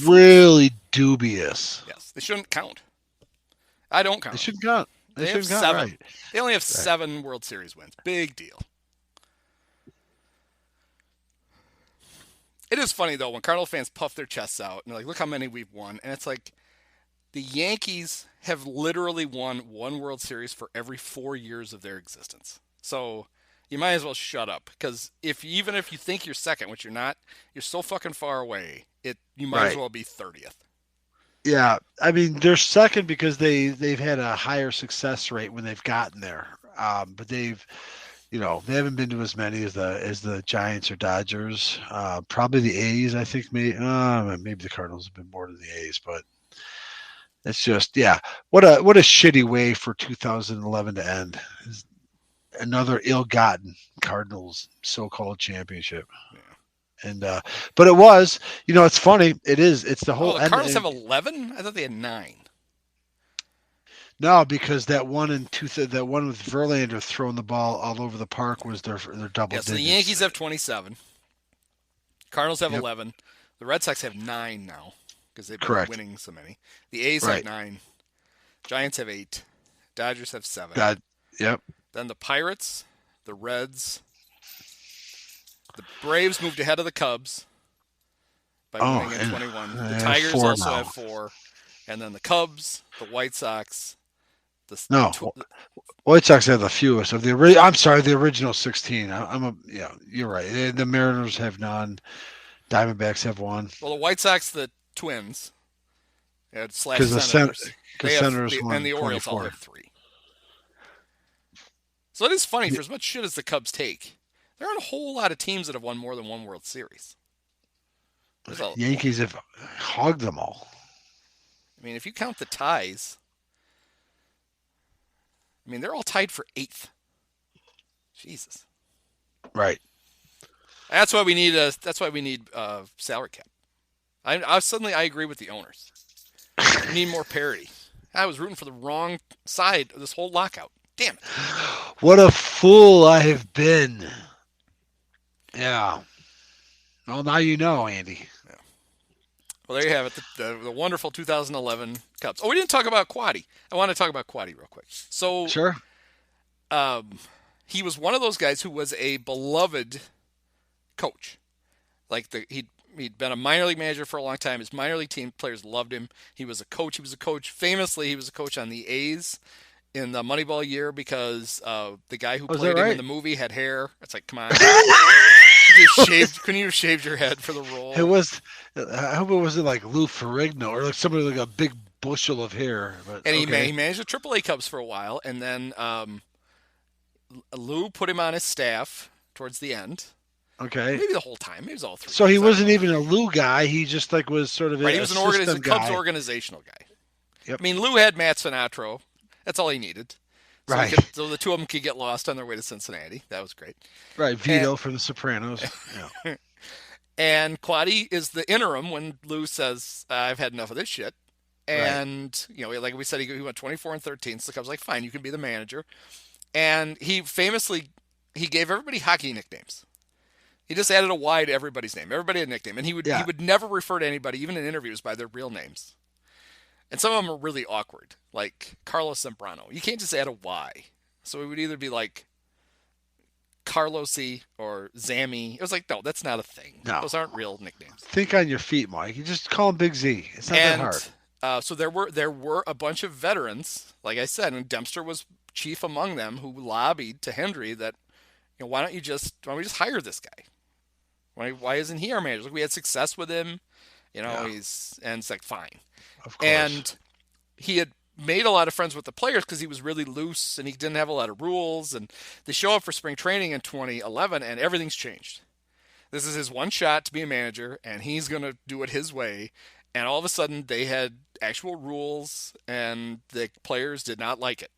really dubious. Yes, they shouldn't count. I don't count. They shouldn't count. They have count, 7. right. They only have 7 World Series wins. Big deal. It is funny, though, when Cardinal fans puff their chests out and they're like, look how many we've won. And it's like the Yankees have literally won 1 World Series for every 4 years of their existence. So you might as well shut up. Because even if you think you're second, which you're not, you're so fucking far away, you might as well be 30th. Yeah. I mean, they're second because they've had a higher success rate when they've gotten there. But they've... they haven't been to as many as the Giants or Dodgers. Probably the A's, I think. Maybe the Cardinals have been more to the A's, but it's just What a shitty way for 2011 to end. Another ill-gotten Cardinals so-called championship. Yeah. And but it was. It's funny. It is. It's the whole. The Cardinals have 11. I thought they had 9. No, because that one with Verlander throwing the ball all over the park was their double digits. So the Yankees have 27. Cardinals have 11. The Red Sox have 9 now because they've been winning so many. The A's have 9. Giants have 8. Dodgers have 7. Yep. Then the Pirates, the Reds, the Braves moved ahead of the Cubs by winning in 21. The Tigers also have 4. And then the Cubs, the White Sox. White Sox have the fewest of the. I'm sorry, the original 16. You're right. The Mariners have none. Diamondbacks have 1. Well, the White Sox, the Twins, slash Senators, and the Orioles all have 3. So it is funny, for as much shit as the Cubs take, there aren't a whole lot of teams that have won more than 1 World Series. Yankees have hogged them all. I mean, if you count the ties, they're all tied for 8th. Jesus. Right. That's why we need salary cap. I agree with the owners. We need more parity. I was rooting for the wrong side of this whole lockout. Damn it. What a fool I have been. Yeah. Well, now you know, Andy. Yeah. Well, there you have it. The wonderful 2011 Cubs. Oh, we didn't talk about Quade. I want to talk about Quade real quick. So, sure. He was one of those guys who was a beloved coach. Like he'd been a minor league manager for a long time. His minor league team players loved him. He was a coach. Famously, he was a coach on the A's in the Moneyball year because the guy who played him in the movie had hair. It's like, come on. Couldn't you have shaved your head for the role? It was, I hope it wasn't like Lou Ferrigno or like somebody with like a big bushel of hair. But, and he managed the AAA Cubs for a while, and then Lou put him on his staff towards the end. Okay. Maybe the whole time. Maybe it was all 3 So he years. wasn't even a Lou guy. He just like was sort of he was a Cubs organizational guy. Yep. I mean, Lou had Matt Sinatra. That's all he needed. So right. So the two of them could get lost on their way to Cincinnati. That was great. Right. Vito from The Sopranos. Yeah. And Quade is the interim when Lou says, I've had enough of this shit. And, like we said, he went 24-13. So the Cubs like, fine, you can be the manager. And he famously, he gave everybody hockey nicknames. He just added a Y to everybody's name. Everybody had a nickname. And he would never refer to anybody, even in interviews, by their real names. And some of them are really awkward, like Carlos Zambrano. You can't just add a Y. So it would either be like Carlosy or Zammy. It was like, no, that's not a thing. No. Those aren't real nicknames. Think on your feet, Mike. You just call him Big Z. It's not that hard. So there were a bunch of veterans, like I said, and Dempster was chief among them, who lobbied to Hendry that, why don't we just hire this guy? Why isn't he our manager? Like, we had success with him, and it's like, fine. Of course. And he had made a lot of friends with the players because he was really loose and he didn't have a lot of rules. And they show up for spring training in 2011 and everything's changed. This is his one shot to be a manager and he's going to do it his way. And all of a sudden they had actual rules and the players did not like it.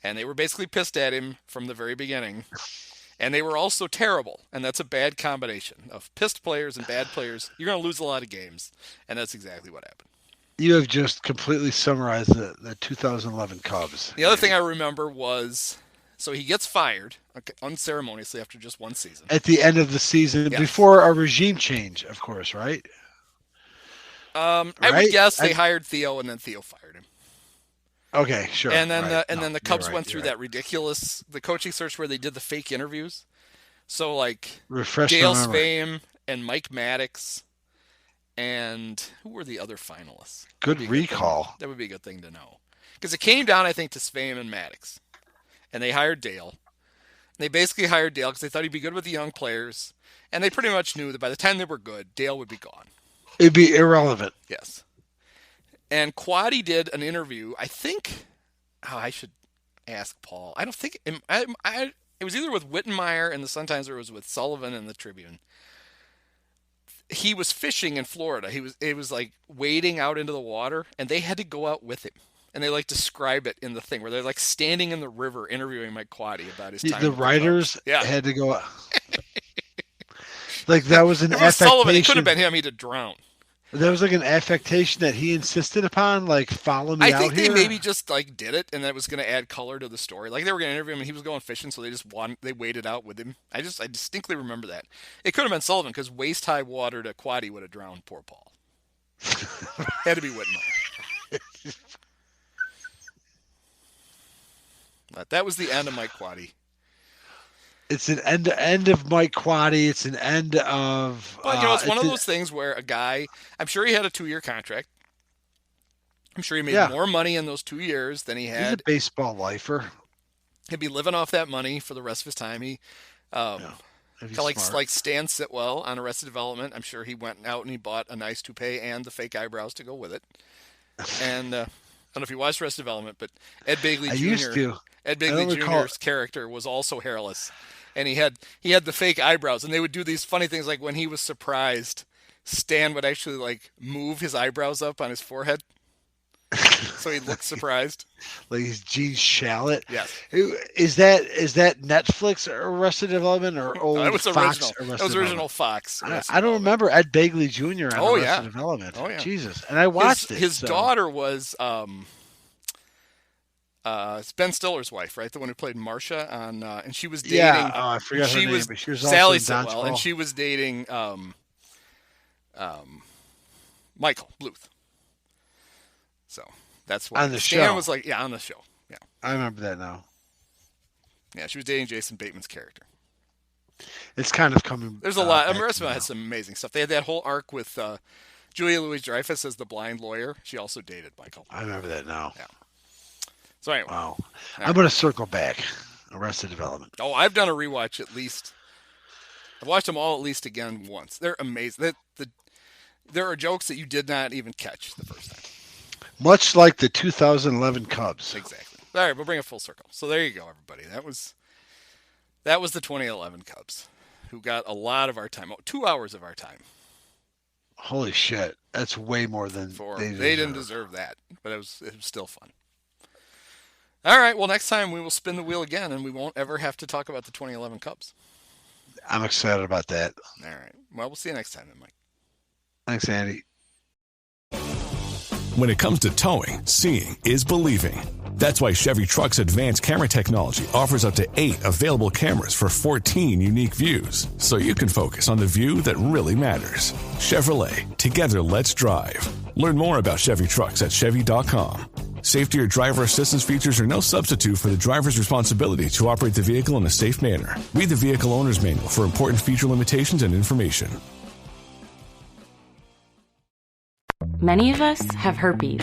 And they were basically pissed at him from the very beginning. And they were also terrible. And that's a bad combination of pissed players and bad players. You're going to lose a lot of games. And that's exactly what happened. You have just completely summarized the 2011 Cubs. The other thing I remember was, so he gets fired unceremoniously after just one season. At the end of the season, before a regime change, of course, right? I would guess they hired Theo and then Theo fired him. Okay, sure. And then the Cubs went through that ridiculous coaching search where they did the fake interviews. So like Dale Spame and Mike Maddox. And who were the other finalists? Good recall. That would be a good thing to know. Because it came down, I think, to Spame and Maddox. And they hired Dale. They basically hired Dale because they thought he'd be good with the young players. And they pretty much knew that by the time they were good, Dale would be gone. It'd be irrelevant. Yes. And Quade did an interview, I think, I should ask Paul. I don't think, it was either with Wittenmeyer in the Sun-Times or it was with Sullivan in the Tribune. He was fishing in Florida. It was like wading out into the water, and they had to go out with him. And they like describe it in the thing where they're like standing in the river interviewing Mike Quade about his time. The writers had to go out. Like that was an affectation. Sullivan, it could have been him. He'd have drowned. There was like an affectation that he insisted upon, like follow me out here. I think they maybe just like did it, and that was going to add color to the story. Like they were going to interview him, and he was going fishing, so they waited out with him. I distinctly remember that. It could have been Sullivan because waist high water to Quade would have drowned poor Paul. Had to be Whitmore. But that was the end of Mike Quade. It's an end of Mike Quade. It's an end of. But it's one of those things where a guy. I'm sure he had a 2-year contract. I'm sure he made more money in those 2 years than he had. He's a baseball lifer. He'd be living off that money for the rest of his time. He, like Stan Sitwell on Arrested Development. I'm sure he went out and he bought a nice toupee and the fake eyebrows to go with it. And I don't know if you watched Arrested Development, but Ed Begley Jr. Used to. Ed Begley Jr.'s character was also hairless. And he had the fake eyebrows, and they would do these funny things like when he was surprised, Stan would actually like move his eyebrows up on his forehead. So he looks surprised. Like he's Gene Shalit. Yes. Is that Netflix Arrested Development or old That was Fox original. That was original Fox. I don't remember Ed Begley Jr. on Arrested Development. Oh, yeah. Jesus. And I watched it. His daughter was it's Ben Stiller's wife, right? The one who played Marcia on, and she was dating. Yeah, I forgot her name, but she was also Sally in Sitwell, and she was dating Michael Bluth. So that's what on the Stan show. was like. Yeah, on the show. Yeah, I remember that now. Yeah, she was dating Jason Bateman's character. It's kind of coming. There's a lot. Marissa has some amazing stuff. They had that whole arc with Julia Louis-Dreyfus as the blind lawyer. She also dated Michael. I remember that now. Yeah. So anyway. Wow. I'm going to circle back. Arrested Development. Oh, I've done a rewatch at least. I've watched them all at least again once. They're amazing. There are jokes that you did not even catch the first time. Much like the 2011 Cubs. Exactly. All right, we'll bring it full circle. So there you go, everybody. That was the 2011 Cubs, who got a lot of our time. 2 hours of our time. Holy shit. That's way more than they didn't deserve that, but it was still fun. All right, well, next time we will spin the wheel again, and we won't ever have to talk about the 2011 Cubs. I'm excited about that. All right. Well, we'll see you next time then, Mike. Thanks, Andy. When it comes to towing, seeing is believing. That's why Chevy Truck's advanced camera technology offers up to 8 available cameras for 14 unique views, so you can focus on the view that really matters. Chevrolet, together let's drive. Learn more about Chevy Trucks at Chevy.com. Safety or driver assistance features are no substitute for the driver's responsibility to operate the vehicle in a safe manner. Read the Vehicle Owner's Manual for important feature limitations and information. Many of us have herpes.